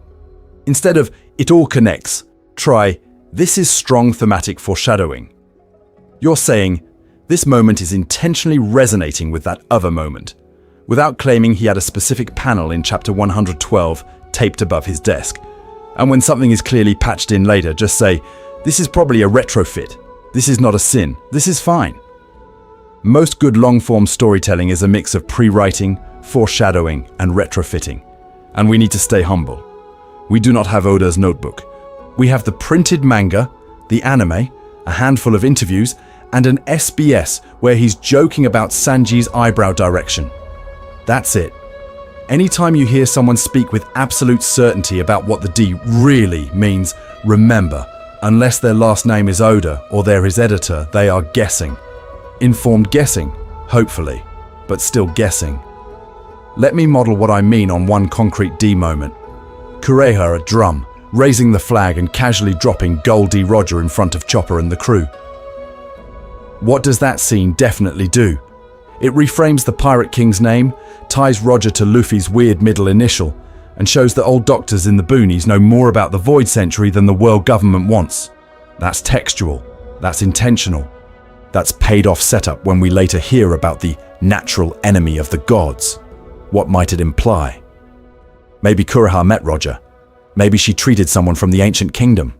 Instead of, it all connects, try, this is strong thematic foreshadowing. You're saying, this moment is intentionally resonating with that other moment, without claiming he had a specific panel in chapter 112 taped above his desk. And when something is clearly patched in later, just say, this is probably a retrofit. This is not a sin. This is fine. Most good long-form storytelling is a mix of pre-writing, foreshadowing, and retrofitting. And we need to stay humble. We do not have Oda's notebook. We have the printed manga, the anime, a handful of interviews, and an SBS where he's joking about Sanji's eyebrow direction. That's it. Anytime you hear someone speak with absolute certainty about what the D really means, remember, unless their last name is Oda or they're his editor, they are guessing. Informed guessing, hopefully, but still guessing. Let me model what I mean on one concrete D moment. Kureha, a drum, raising the flag and casually dropping Gol D Roger in front of Chopper and the crew. What does that scene definitely do? It reframes the Pirate King's name, ties Roger to Luffy's weird middle initial, and shows that old doctors in the boonies know more about the Void Century than the world government wants. That's textual. That's intentional. That's paid-off setup when we later hear about the natural enemy of the gods. What might it imply? Maybe Kureha met Roger. Maybe she treated someone from the ancient kingdom.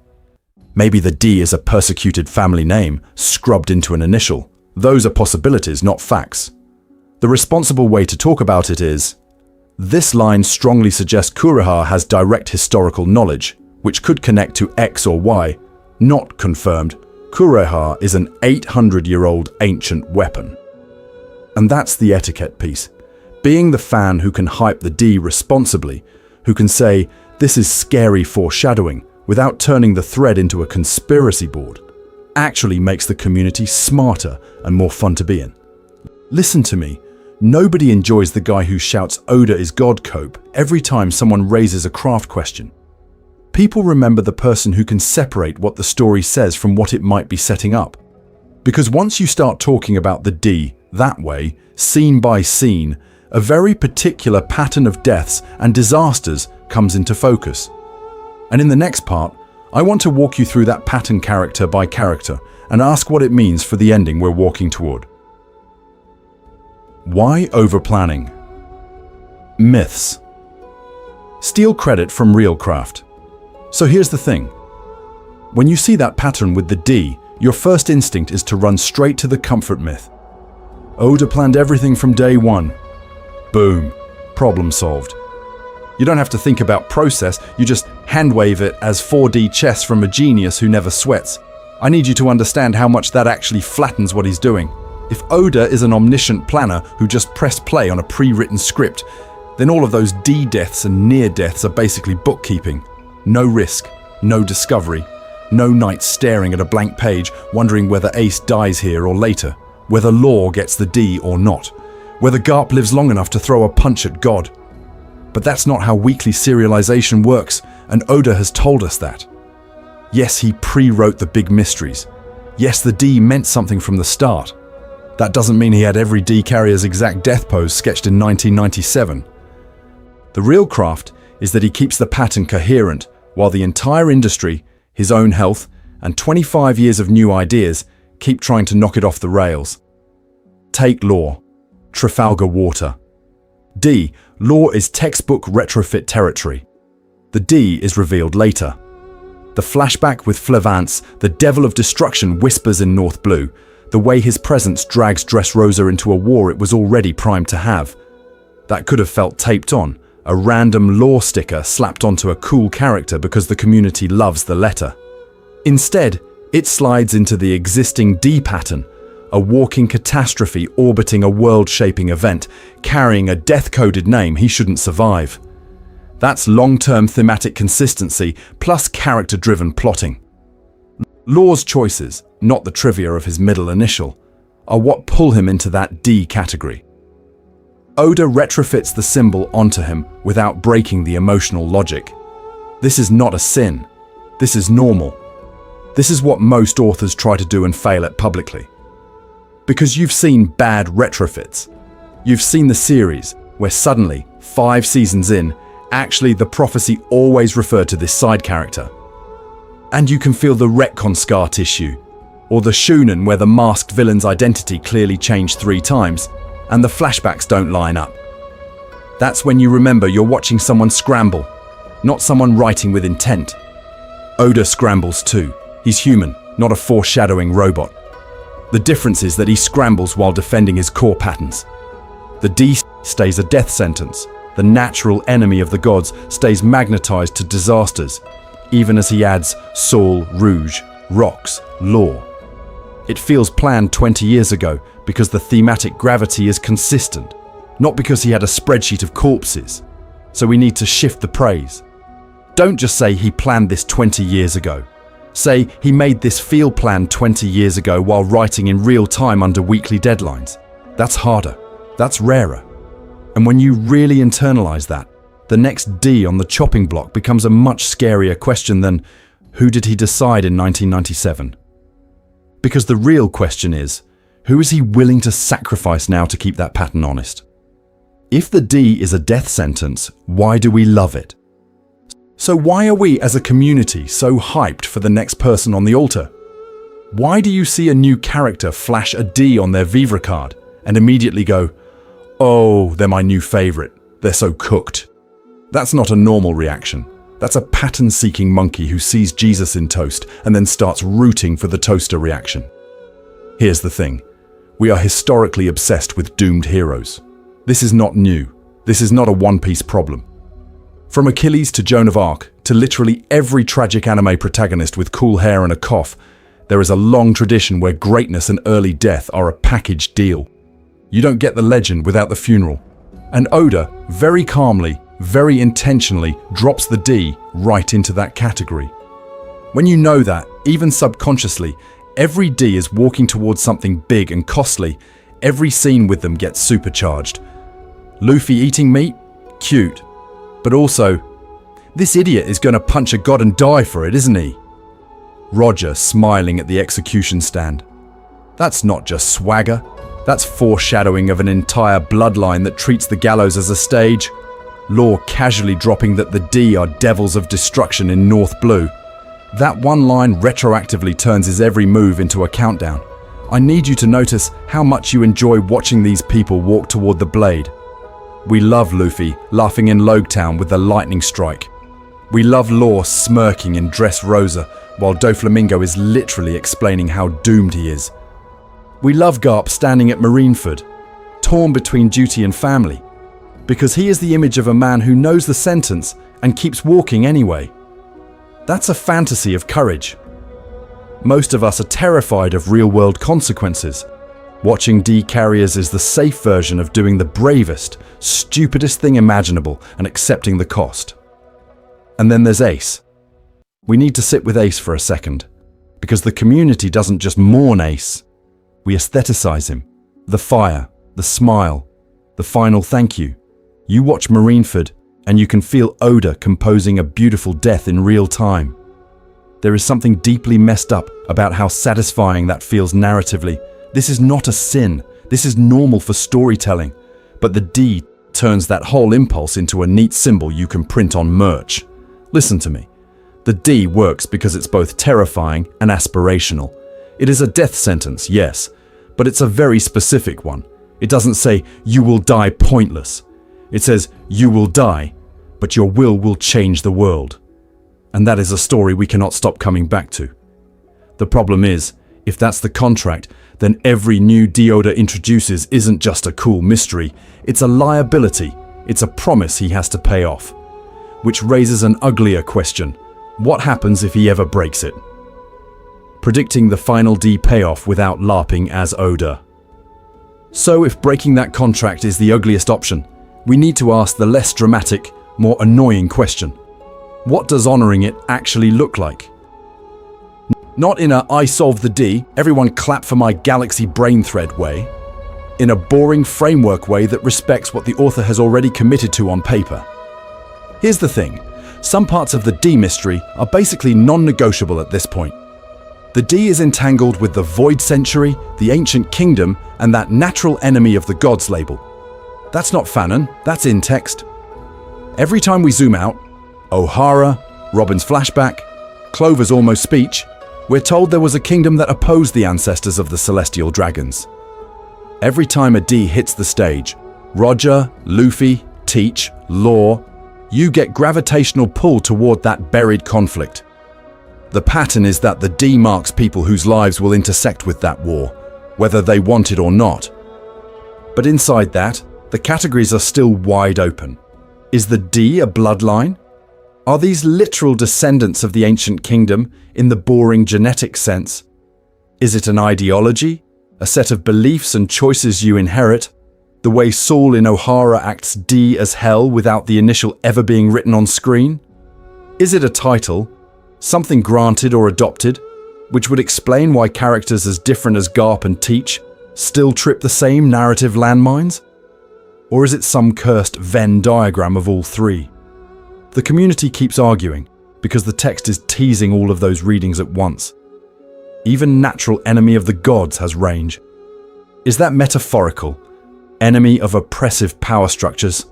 Maybe the D is a persecuted family name, scrubbed into an initial. Those are possibilities, not facts. The responsible way to talk about it is, this line strongly suggests Kureha has direct historical knowledge, which could connect to X or Y. Not confirmed, Kureha is an 800-year-old ancient weapon. And that's the etiquette piece. Being the fan who can hype the D responsibly, who can say, this is scary foreshadowing, without turning the thread into a conspiracy board, actually makes the community smarter and more fun to be in. Listen to me, nobody enjoys the guy who shouts Oda is God cope every time someone raises a craft question. People remember the person who can separate what the story says from what it might be setting up. Because once you start talking about the D that way, scene by scene, a very particular pattern of deaths and disasters comes into focus. And in the next part, I want to walk you through that pattern character by character and ask what it means for the ending we're walking toward. Why overplanning? Myths. Steal credit from real craft. So here's the thing. When you see that pattern with the D, your first instinct is to run straight to the comfort myth. Oda planned everything from day one. Boom. Problem solved. You don't have to think about process, you just hand-wave it as 4D chess from a genius who never sweats. I need you to understand how much that actually flattens what he's doing. If Oda is an omniscient planner who just pressed play on a pre-written script, then all of those D deaths and near deaths are basically bookkeeping. No risk, no discovery, no nights staring at a blank page wondering whether Ace dies here or later, whether Law gets the D or not, whether Garp lives long enough to throw a punch at God. But that's not how weekly serialization works, and Oda has told us that. Yes, he pre-wrote the big mysteries. Yes, the D meant something from the start. That doesn't mean he had every D carrier's exact death pose sketched in 1997. The real craft is that he keeps the pattern coherent, while the entire industry, his own health, and 25 years of new ideas keep trying to knock it off the rails. Take Law, Trafalgar Water. D, Law is textbook retrofit territory. The D is revealed later. The flashback with Flevance, the devil of destruction whispers in North Blue, the way his presence drags Dressrosa into a war it was already primed to have. That could have felt taped on, a random Law sticker slapped onto a cool character because the community loves the letter. Instead, it slides into the existing D pattern, a walking catastrophe orbiting a world-shaping event, carrying a death-coded name he shouldn't survive. That's long-term thematic consistency plus character-driven plotting. Law's choices, not the trivia of his middle initial, are what pull him into that D category. Oda retrofits the symbol onto him without breaking the emotional logic. This is not a sin. This is normal. This is what most authors try to do and fail at publicly. Because you've seen bad retrofits. You've seen the series where suddenly, 5 seasons in, actually the prophecy always referred to this side character. And you can feel the retcon scar tissue, or the Shunen where the masked villain's identity clearly changed 3 times, and the flashbacks don't line up. That's when you remember you're watching someone scramble, not someone writing with intent. Oda scrambles too. He's human, not a foreshadowing robot. The difference is that he scrambles while defending his core patterns. The D stays a death sentence. The natural enemy of the gods stays magnetized to disasters, even as he adds Saul, Rouge, rocks, Law. It feels planned 20 years ago because the thematic gravity is consistent, not because he had a spreadsheet of corpses. So we need to shift the praise. Don't just say he planned this 20 years ago. Say he made this field plan 20 years ago while writing in real time under weekly deadlines. That's harder. That's rarer. And when you really internalize that, the next D on the chopping block becomes a much scarier question than who did he decide in 1997? Because the real question is, who is he willing to sacrifice now to keep that pattern honest? If the D is a death sentence, why do we love it? So why are we as a community so hyped for the next person on the altar? Why do you see a new character flash a D on their Vivre card and immediately go, oh, they're my new favorite, they're so cooked? That's not a normal reaction. That's a pattern-seeking monkey who sees Jesus in toast and then starts rooting for the toaster reaction. Here's the thing. We are historically obsessed with doomed heroes. This is not new. This is not a one-piece problem. From Achilles to Joan of Arc to literally every tragic anime protagonist with cool hair and a cough, there is a long tradition where greatness and early death are a packaged deal. You don't get the legend without the funeral. And Oda, very calmly, very intentionally, drops the D right into that category. When you know that, even subconsciously, every D is walking towards something big and costly, every scene with them gets supercharged. Luffy eating meat? Cute. But also, this idiot is going to punch a god and die for it, isn't he? Roger smiling at the execution stand. That's not just swagger. That's foreshadowing of an entire bloodline that treats the gallows as a stage. Law casually dropping that the D are devils of destruction in North Blue. That one line retroactively turns his every move into a countdown. I need you to notice how much you enjoy watching these people walk toward the blade. We love Luffy laughing in Logtown with the lightning strike. We love Law smirking in Dressrosa while Doflamingo is literally explaining how doomed he is. We love Garp standing at Marineford, torn between duty and family, because he is the image of a man who knows the sentence and keeps walking anyway. That's a fantasy of courage. Most of us are terrified of real-world consequences. Watching D carriers is the safe version of doing the bravest, stupidest thing imaginable and accepting the cost. And then there's Ace. We need to sit with Ace for a second, because the community doesn't just mourn Ace. We aestheticize him. The fire, the smile, the final thank you. You watch Marineford and you can feel Oda composing a beautiful death in real time. There is something deeply messed up about how satisfying that feels narratively. This is not a sin. This is normal for storytelling. But the D turns that whole impulse into a neat symbol you can print on merch. Listen to me. The D works because it's both terrifying and aspirational. It is a death sentence, yes, but it's a very specific one. It doesn't say, you will die pointless. It says, you will die, but your will change the world. And that is a story we cannot stop coming back to. The problem is, if that's the contract, then every new D Oda introduces isn't just a cool mystery, it's a liability, it's a promise he has to pay off. Which raises an uglier question. What happens if he ever breaks it? Predicting the final D payoff without LARPing as Oda. So if breaking that contract is the ugliest option, we need to ask the less dramatic, more annoying question. What does honoring it actually look like? Not in a I solved the D, everyone clap for my galaxy brain thread way. In a boring framework way that respects what the author has already committed to on paper. Here's the thing. Some parts of the D mystery are basically non-negotiable at this point. The D is entangled with the Void Century, the Ancient Kingdom, and that natural enemy of the gods label. That's not fanon, that's in text. Every time we zoom out, O'Hara, Robin's flashback, Clover's almost speech, we're told there was a kingdom that opposed the ancestors of the celestial dragons. Every time a D hits the stage, Roger, Luffy, Teach, Law, you get gravitational pull toward that buried conflict. The pattern is that the D marks people whose lives will intersect with that war, whether they want it or not. But inside that, the categories are still wide open. Is the D a bloodline? Are these literal descendants of the ancient kingdom in the boring genetic sense? Is it an ideology? A set of beliefs and choices you inherit? The way Saul in O'Hara acts D as hell without the initial ever being written on screen? Is it a title? Something granted or adopted, which would explain why characters as different as Garp and Teach still trip the same narrative landmines? Or is it some cursed Venn diagram of all three? The community keeps arguing because the text is teasing all of those readings at once. Even natural enemy of the gods has range. Is that metaphorical? Enemy of oppressive power structures?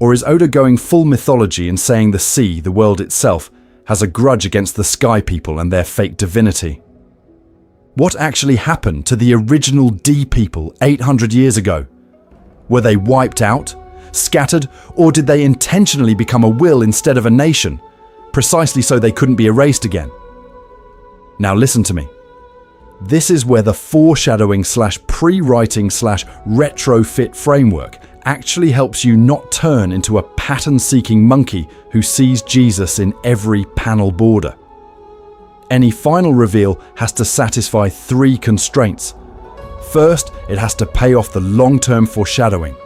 Or is Oda going full mythology and saying the sea, the world itself, has a grudge against the sky people and their fake divinity? What actually happened to the original D people 800 years ago? Were they wiped out, scattered, or did they intentionally become a will instead of a nation, precisely so they couldn't be erased again? Now listen to me. This is where the foreshadowing / pre-writing / retrofit framework actually helps you not turn into a pattern-seeking monkey who sees Jesus in every panel border. Any final reveal has to satisfy 3 constraints. First, it has to pay off the long-term foreshadowing.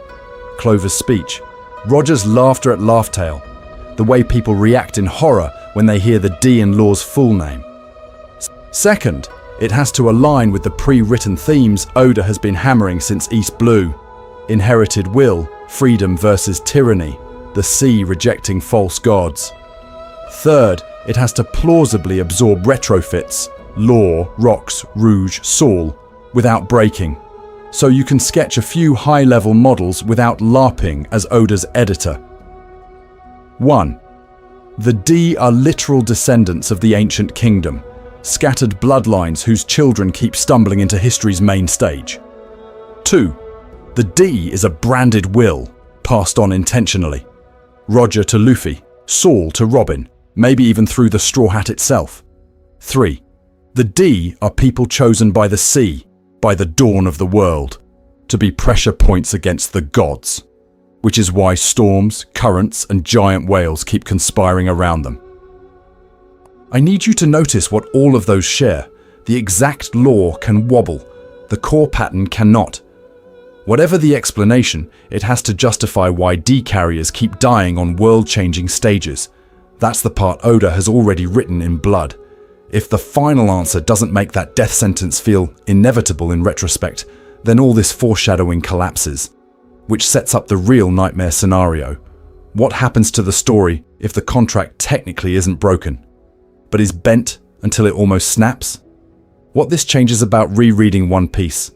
Clover's speech, Roger's laughter at Laughtale, the way people react in horror when they hear the D-in-law's full name. Second, it has to align with the pre-written themes Oda has been hammering since East Blue: inherited will, freedom versus tyranny, the sea rejecting false gods. Third, it has to plausibly absorb retrofits, Law, Rox, Rouge, Saul, without breaking, so you can sketch a few high-level models without LARPing as Oda's editor. 1. The D are literal descendants of the ancient kingdom, scattered bloodlines whose children keep stumbling into history's main stage. 2. The D is a branded will, passed on intentionally. Roger to Luffy, Saul to Robin, maybe even through the Straw Hat itself. 3. The D are people chosen by the sea, by the dawn of the world, to be pressure points against the gods, which is why storms, currents, and giant whales keep conspiring around them. I need you to notice what all of those share. The exact law can wobble, the core pattern cannot. Whatever the explanation, it has to justify why D carriers keep dying on world-changing stages. That's the part Oda has already written in blood. If the final answer doesn't make that death sentence feel inevitable in retrospect, then all this foreshadowing collapses, which sets up the real nightmare scenario. What happens to the story if the contract technically isn't broken, but is bent until it almost snaps? What this changes about rereading One Piece.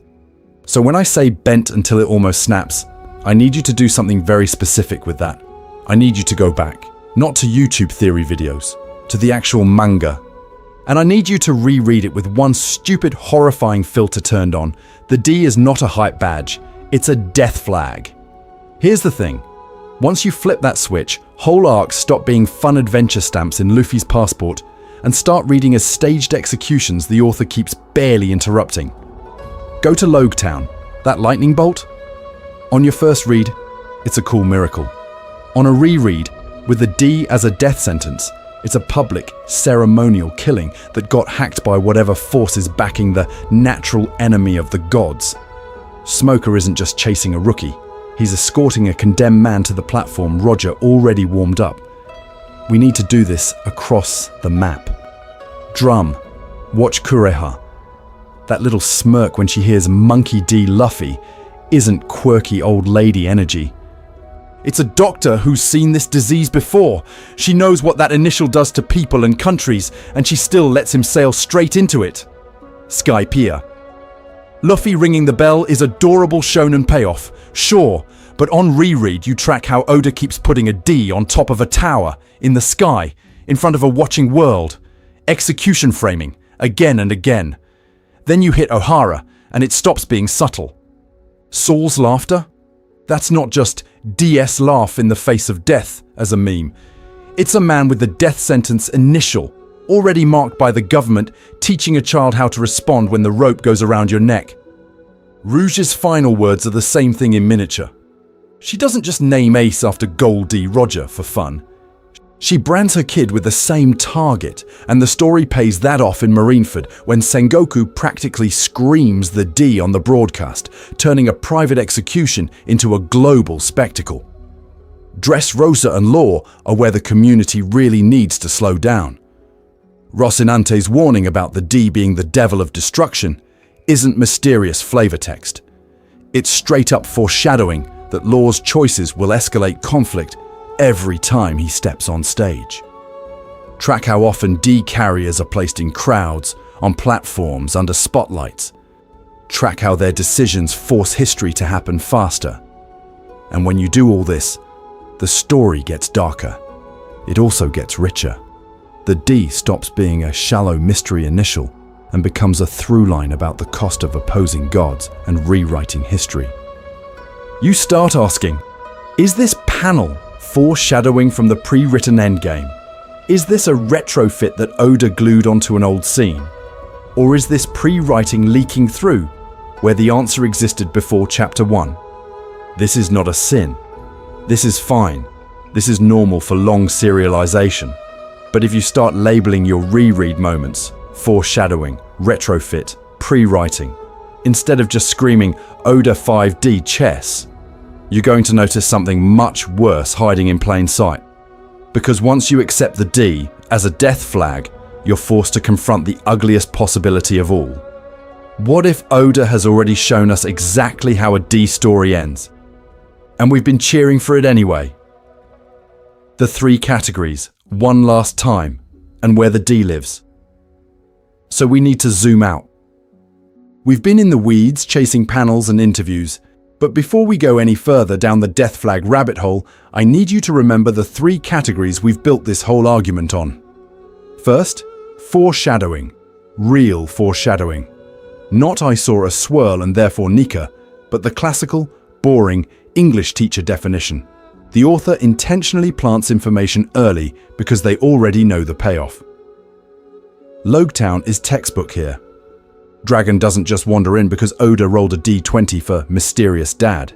So when I say bent until it almost snaps, I need you to do something very specific with that. I need you to go back, not to YouTube theory videos, to the actual manga. And I need you to reread it with one stupid, horrifying filter turned on. The D is not a hype badge, it's a death flag. Here's the thing. Once you flip that switch, whole arcs stop being fun adventure stamps in Luffy's passport and start reading as staged executions the author keeps barely interrupting. Go to Logetown, that lightning bolt? On your first read, it's a cool miracle. On a reread, with the D as a death sentence, it's a public, ceremonial killing that got hacked by whatever force is backing the natural enemy of the gods. Smoker isn't just chasing a rookie, he's escorting a condemned man to the platform Roger already warmed up. We need to do this across the map. Drum, watch Kureha. That little smirk when she hears Monkey D. Luffy isn't quirky old lady energy. It's a doctor who's seen this disease before. She knows what that initial does to people and countries, and she still lets him sail straight into it. Skypiea. Luffy ringing the bell is adorable shonen payoff, sure, but on reread you track how Oda keeps putting a D on top of a tower, in the sky, in front of a watching world. Execution framing, again and again. Then you hit Ohara, and it stops being subtle. Saul's laughter? That's not just DS laugh in the face of death as a meme. It's a man with the death sentence initial, already marked by the government, teaching a child how to respond when the rope goes around your neck. Rouge's final words are the same thing in miniature. She doesn't just name Ace after Gol D Roger for fun. She brands her kid with the same target, and the story pays that off in Marineford when Sengoku practically screams the D on the broadcast, turning a private execution into a global spectacle. Dressrosa and Law are where the community really needs to slow down. Rosinante's warning about the D being the devil of destruction isn't mysterious flavor text. It's straight up foreshadowing that Law's choices will escalate conflict every time he steps on stage. Track how often D carriers are placed in crowds, on platforms, under spotlights. Track how their decisions force history to happen faster. And when you do all this, the story gets darker. It also gets richer. The D stops being a shallow mystery initial and becomes a through line about the cost of opposing gods and rewriting history. You start asking, is this panel foreshadowing from the pre-written endgame? Is this a retrofit that Oda glued onto an old scene? Or is this pre-writing leaking through, where the answer existed before Chapter 1? This is not a sin. This is fine. This is normal for long serialization. But if you start labeling your reread moments, foreshadowing, retrofit, pre-writing, instead of just screaming Oda 5D chess, you're going to notice something much worse hiding in plain sight. Because once you accept the D as a death flag, you're forced to confront the ugliest possibility of all. What if Oda has already shown us exactly how a D story ends? And we've been cheering for it anyway. The three categories, one last time, and where the D lives. So we need to zoom out. We've been in the weeds chasing panels and interviews, but before we go any further down the death flag rabbit hole, I need you to remember the three categories we've built this whole argument on. First, foreshadowing. Real foreshadowing. Not I saw a swirl and therefore Nika, but the classical, boring English teacher definition. The author intentionally plants information early because they already know the payoff. Logtown is textbook here. Dragon doesn't just wander in because Oda rolled a D20 for Mysterious Dad.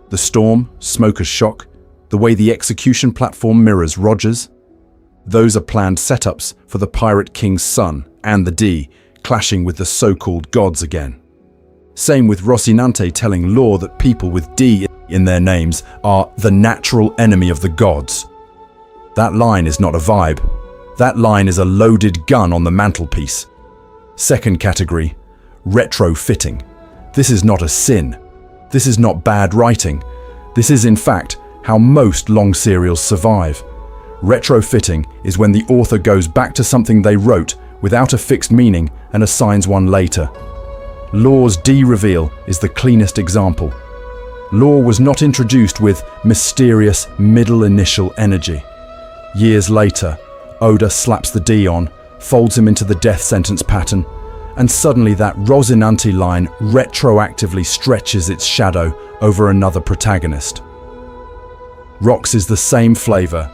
The storm, Smoker's shock, the way the execution platform mirrors Roger's, those are planned setups for the Pirate King's son and the D clashing with the so-called gods again. Same with Rosinante telling Law that people with D in their names are the natural enemy of the gods. That line is not a vibe. That line is a loaded gun on the mantelpiece. Second category, retrofitting. This is not a sin. This is not bad writing. This is in fact how most long serials survive. Retrofitting is when the author goes back to something they wrote without a fixed meaning and assigns one later. Law's D reveal is the cleanest example. Law was not introduced with mysterious middle initial energy. Years later, Oda slaps the D on, folds him into the death sentence pattern, and suddenly that Rosinante line retroactively stretches its shadow over another protagonist. Rocks is the same flavor.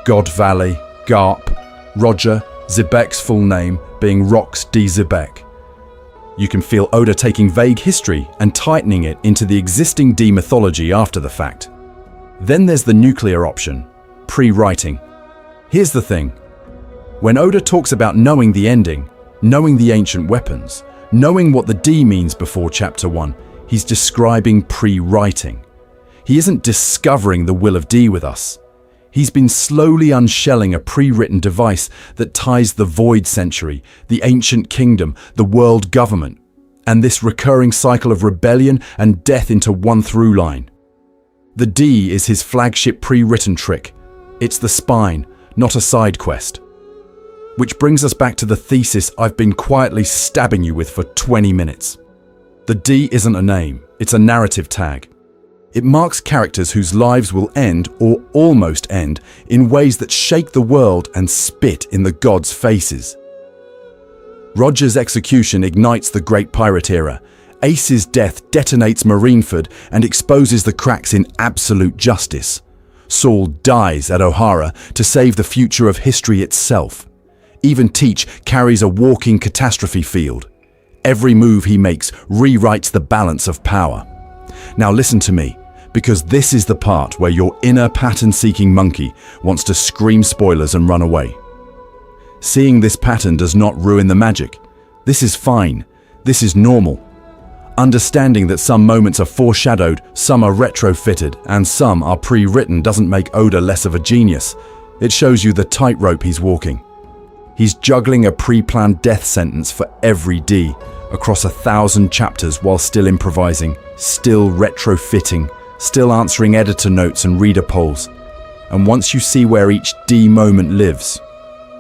God Valley, Garp, Roger, Xebec's full name being Rox D. Xebec. You can feel Oda taking vague history and tightening it into the existing D mythology after the fact. Then there's the nuclear option, pre-writing. Here's the thing. When Oda talks about knowing the ending, knowing the ancient weapons, knowing what the D means before Chapter 1, he's describing pre-writing. He isn't discovering the will of D with us. He's been slowly unshelling a pre-written device that ties the Void Century, the Ancient Kingdom, the world government, and this recurring cycle of rebellion and death into one through line. The D is his flagship pre-written trick. It's the spine, not a side quest. Which brings us back to the thesis I've been quietly stabbing you with for 20 minutes. The D isn't a name, it's a narrative tag. It marks characters whose lives will end or almost end in ways that shake the world and spit in the gods' faces. Roger's execution ignites the Great Pirate Era. Ace's death detonates Marineford and exposes the cracks in absolute justice. Saul dies at O'Hara to save the future of history itself. Even Teach carries a walking catastrophe field. Every move he makes rewrites the balance of power. Now listen to me, because this is the part where your inner pattern-seeking monkey wants to scream spoilers and run away. Seeing this pattern does not ruin the magic. This is fine. This is normal. Understanding that some moments are foreshadowed, some are retrofitted, and some are pre-written doesn't make Oda less of a genius. It shows you the tightrope he's walking. He's juggling a pre-planned death sentence for every D across 1,000 chapters while still improvising, still retrofitting, still answering editor notes and reader polls. And once you see where each D moment lives,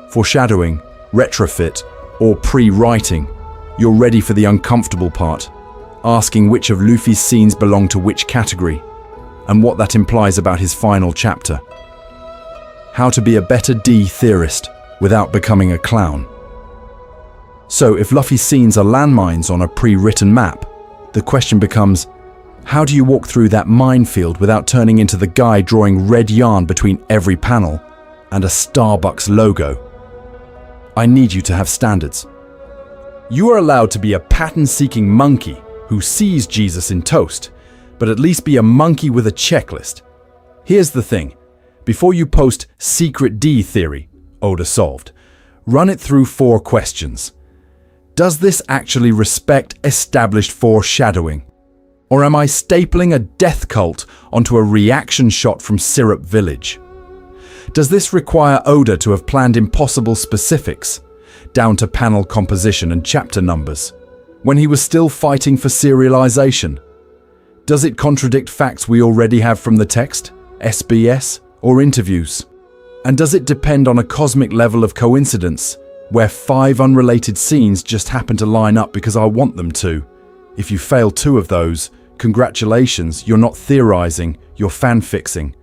foreshadowing, retrofit, or pre-writing, you're ready for the uncomfortable part, asking which of Luffy's scenes belong to which category, and what that implies about his final chapter. How to be a better D theorist without becoming a clown. So if Luffy's scenes are landmines on a pre-written map, the question becomes, how do you walk through that minefield without turning into the guy drawing red yarn between every panel and a Starbucks logo? I need you to have standards. You are allowed to be a pattern-seeking monkey who sees Jesus in toast, but at least be a monkey with a checklist. Here's the thing. Before you post Secret D Theory, Oda solved, run it through 4 questions. Does this actually respect established foreshadowing? Or am I stapling a death cult onto a reaction shot from Syrup Village? Does this require Oda to have planned impossible specifics, down to panel composition and chapter numbers, when he was still fighting for serialization? Does it contradict facts we already have from the text, SBS, or interviews? And does it depend on a cosmic level of coincidence, where 5 unrelated scenes just happen to line up because I want them to? If you fail 2 of those, congratulations, you're not theorizing, you're fan-fixing.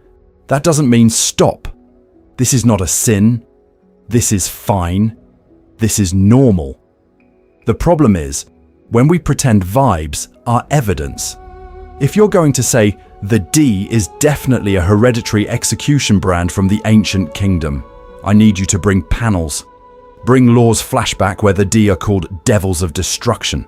That doesn't mean stop. This is not a sin. This is fine. This is normal. The problem is, when we pretend vibes are evidence. If you're going to say, the D is definitely a hereditary execution brand from the ancient kingdom, I need you to bring panels. Bring Law's flashback where the D are called Devils of Destruction.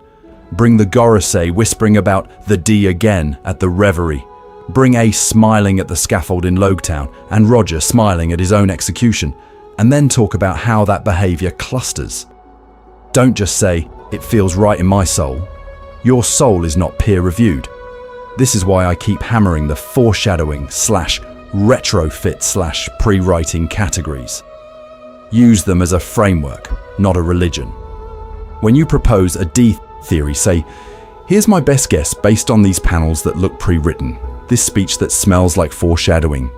Bring the Gorosei whispering about the D again at the Reverie. Bring Ace smiling at the scaffold in Logetown and Roger smiling at his own execution, and then talk about how that behavior clusters. Don't just say, it feels right in my soul. Your soul is not peer-reviewed. This is why I keep hammering the foreshadowing / retrofit / pre-writing categories. Use them as a framework, not a religion. When you propose a D theory, say, here's my best guess based on these panels that look pre-written, this speech that smells like foreshadowing,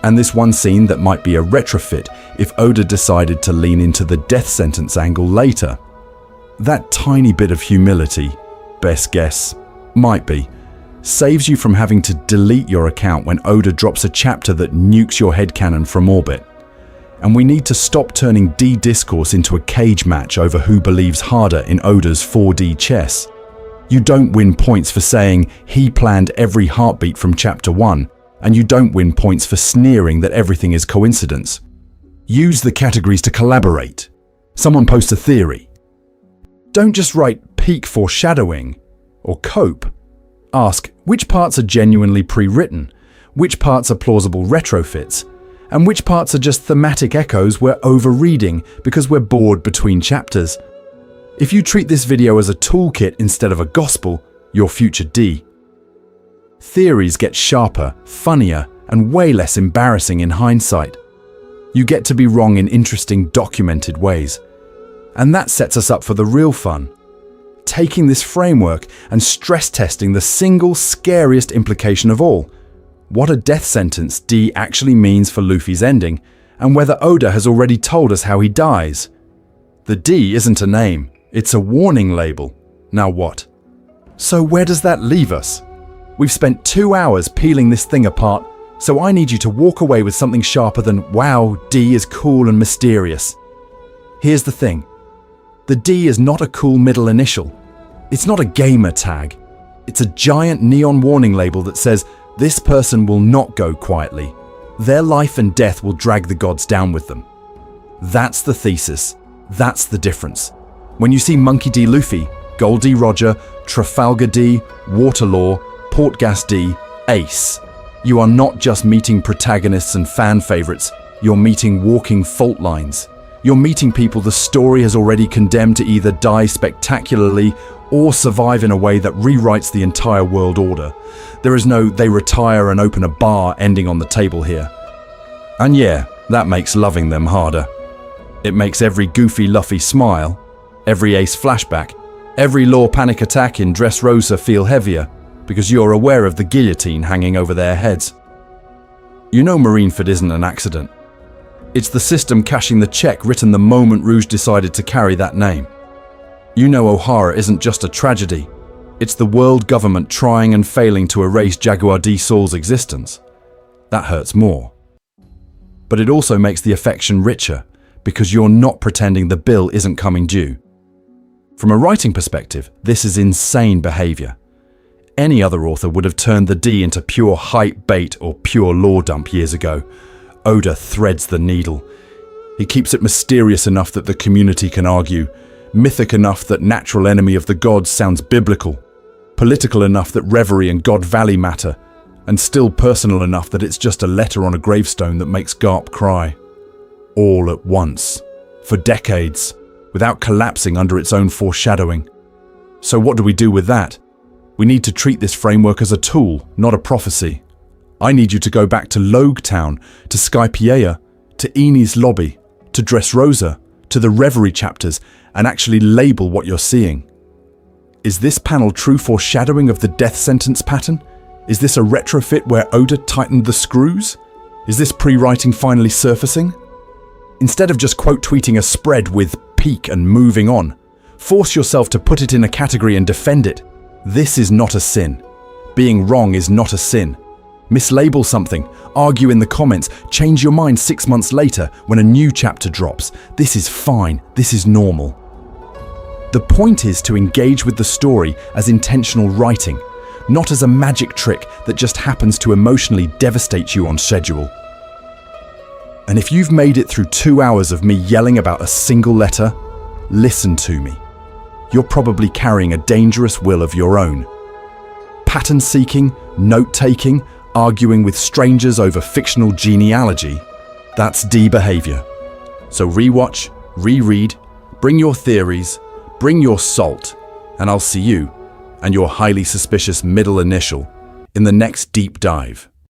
and this one scene that might be a retrofit if Oda decided to lean into the death sentence angle later. That tiny bit of humility, best guess, might be, saves you from having to delete your account when Oda drops a chapter that nukes your headcanon from orbit. And we need to stop turning D discourse into a cage match over who believes harder in Oda's 4D chess. You don't win points for saying he planned every heartbeat from chapter 1, and you don't win points for sneering that everything is coincidence. Use the categories to collaborate. Someone posts a theory. Don't just write peak foreshadowing or cope. Ask which parts are genuinely pre-written, which parts are plausible retrofits, and which parts are just thematic echoes we're over-reading because we're bored between chapters. If you treat this video as a toolkit instead of a gospel, you're future D. Theories get sharper, funnier, and way less embarrassing in hindsight. You get to be wrong in interesting, documented ways. And that sets us up for the real fun. Taking this framework and stress testing the single scariest implication of all. What a death sentence D actually means for Luffy's ending, and whether Oda has already told us how he dies. The D isn't a name, it's a warning label. Now what? So where does that leave us? We've spent 2 hours peeling this thing apart, so I need you to walk away with something sharper than, wow, D is cool and mysterious. Here's the thing. The D is not a cool middle initial. It's not a gamer tag. It's a giant neon warning label that says, this person will not go quietly. Their life and death will drag the gods down with them. That's the thesis. That's the difference. When you see Monkey D. Luffy, Gol D. Roger, Trafalgar D., Waterloo, Portgas D., Ace, you are not just meeting protagonists and fan favorites, you're meeting walking fault lines. You're meeting people the story has already condemned to either die spectacularly or survive in a way that rewrites the entire world order. There is no they retire and open a bar ending on the table here. And yeah, that makes loving them harder. It makes every goofy Luffy smile, every Ace flashback, every Law panic attack in Dressrosa feel heavier, because you're aware of the guillotine hanging over their heads. You know Marineford isn't an accident. It's the system cashing the check written the moment Rouge decided to carry that name. You know O'Hara isn't just a tragedy. It's the world government trying and failing to erase Jaguar D. Saul's existence. That hurts more. But it also makes the affection richer, because you're not pretending the bill isn't coming due. From a writing perspective, this is insane behavior. Any other author would have turned the D into pure hype bait or pure lore dump years ago. Oda threads the needle. He keeps it mysterious enough that the community can argue, mythic enough that natural enemy of the gods sounds biblical, political enough that reverie and God Valley matter, and still personal enough that it's just a letter on a gravestone that makes Garp cry. All at once, for decades, without collapsing under its own foreshadowing. So what do we do with that? We need to treat this framework as a tool, not a prophecy. I need you to go back to Logue Town, to Skypiea, to Eni's Lobby, to Dressrosa, to the Reverie chapters, and actually label what you're seeing. Is this panel true foreshadowing of the death sentence pattern? Is this a retrofit where Oda tightened the screws? Is this pre-writing finally surfacing? Instead of just quote tweeting a spread with peak and moving on, force yourself to put it in a category and defend it. This is not a sin. Being wrong is not a sin. Mislabel something, argue in the comments, change your mind 6 months later when a new chapter drops. This is fine, this is normal. The point is to engage with the story as intentional writing, not as a magic trick that just happens to emotionally devastate you on schedule. And if you've made it through 2 hours of me yelling about a single letter, listen to me. You're probably carrying a dangerous will of your own. Pattern seeking, note-taking, arguing with strangers over fictional genealogy, that's D behavior. So rewatch, reread, bring your theories, bring your salt, and I'll see you and your highly suspicious middle initial in the next deep dive.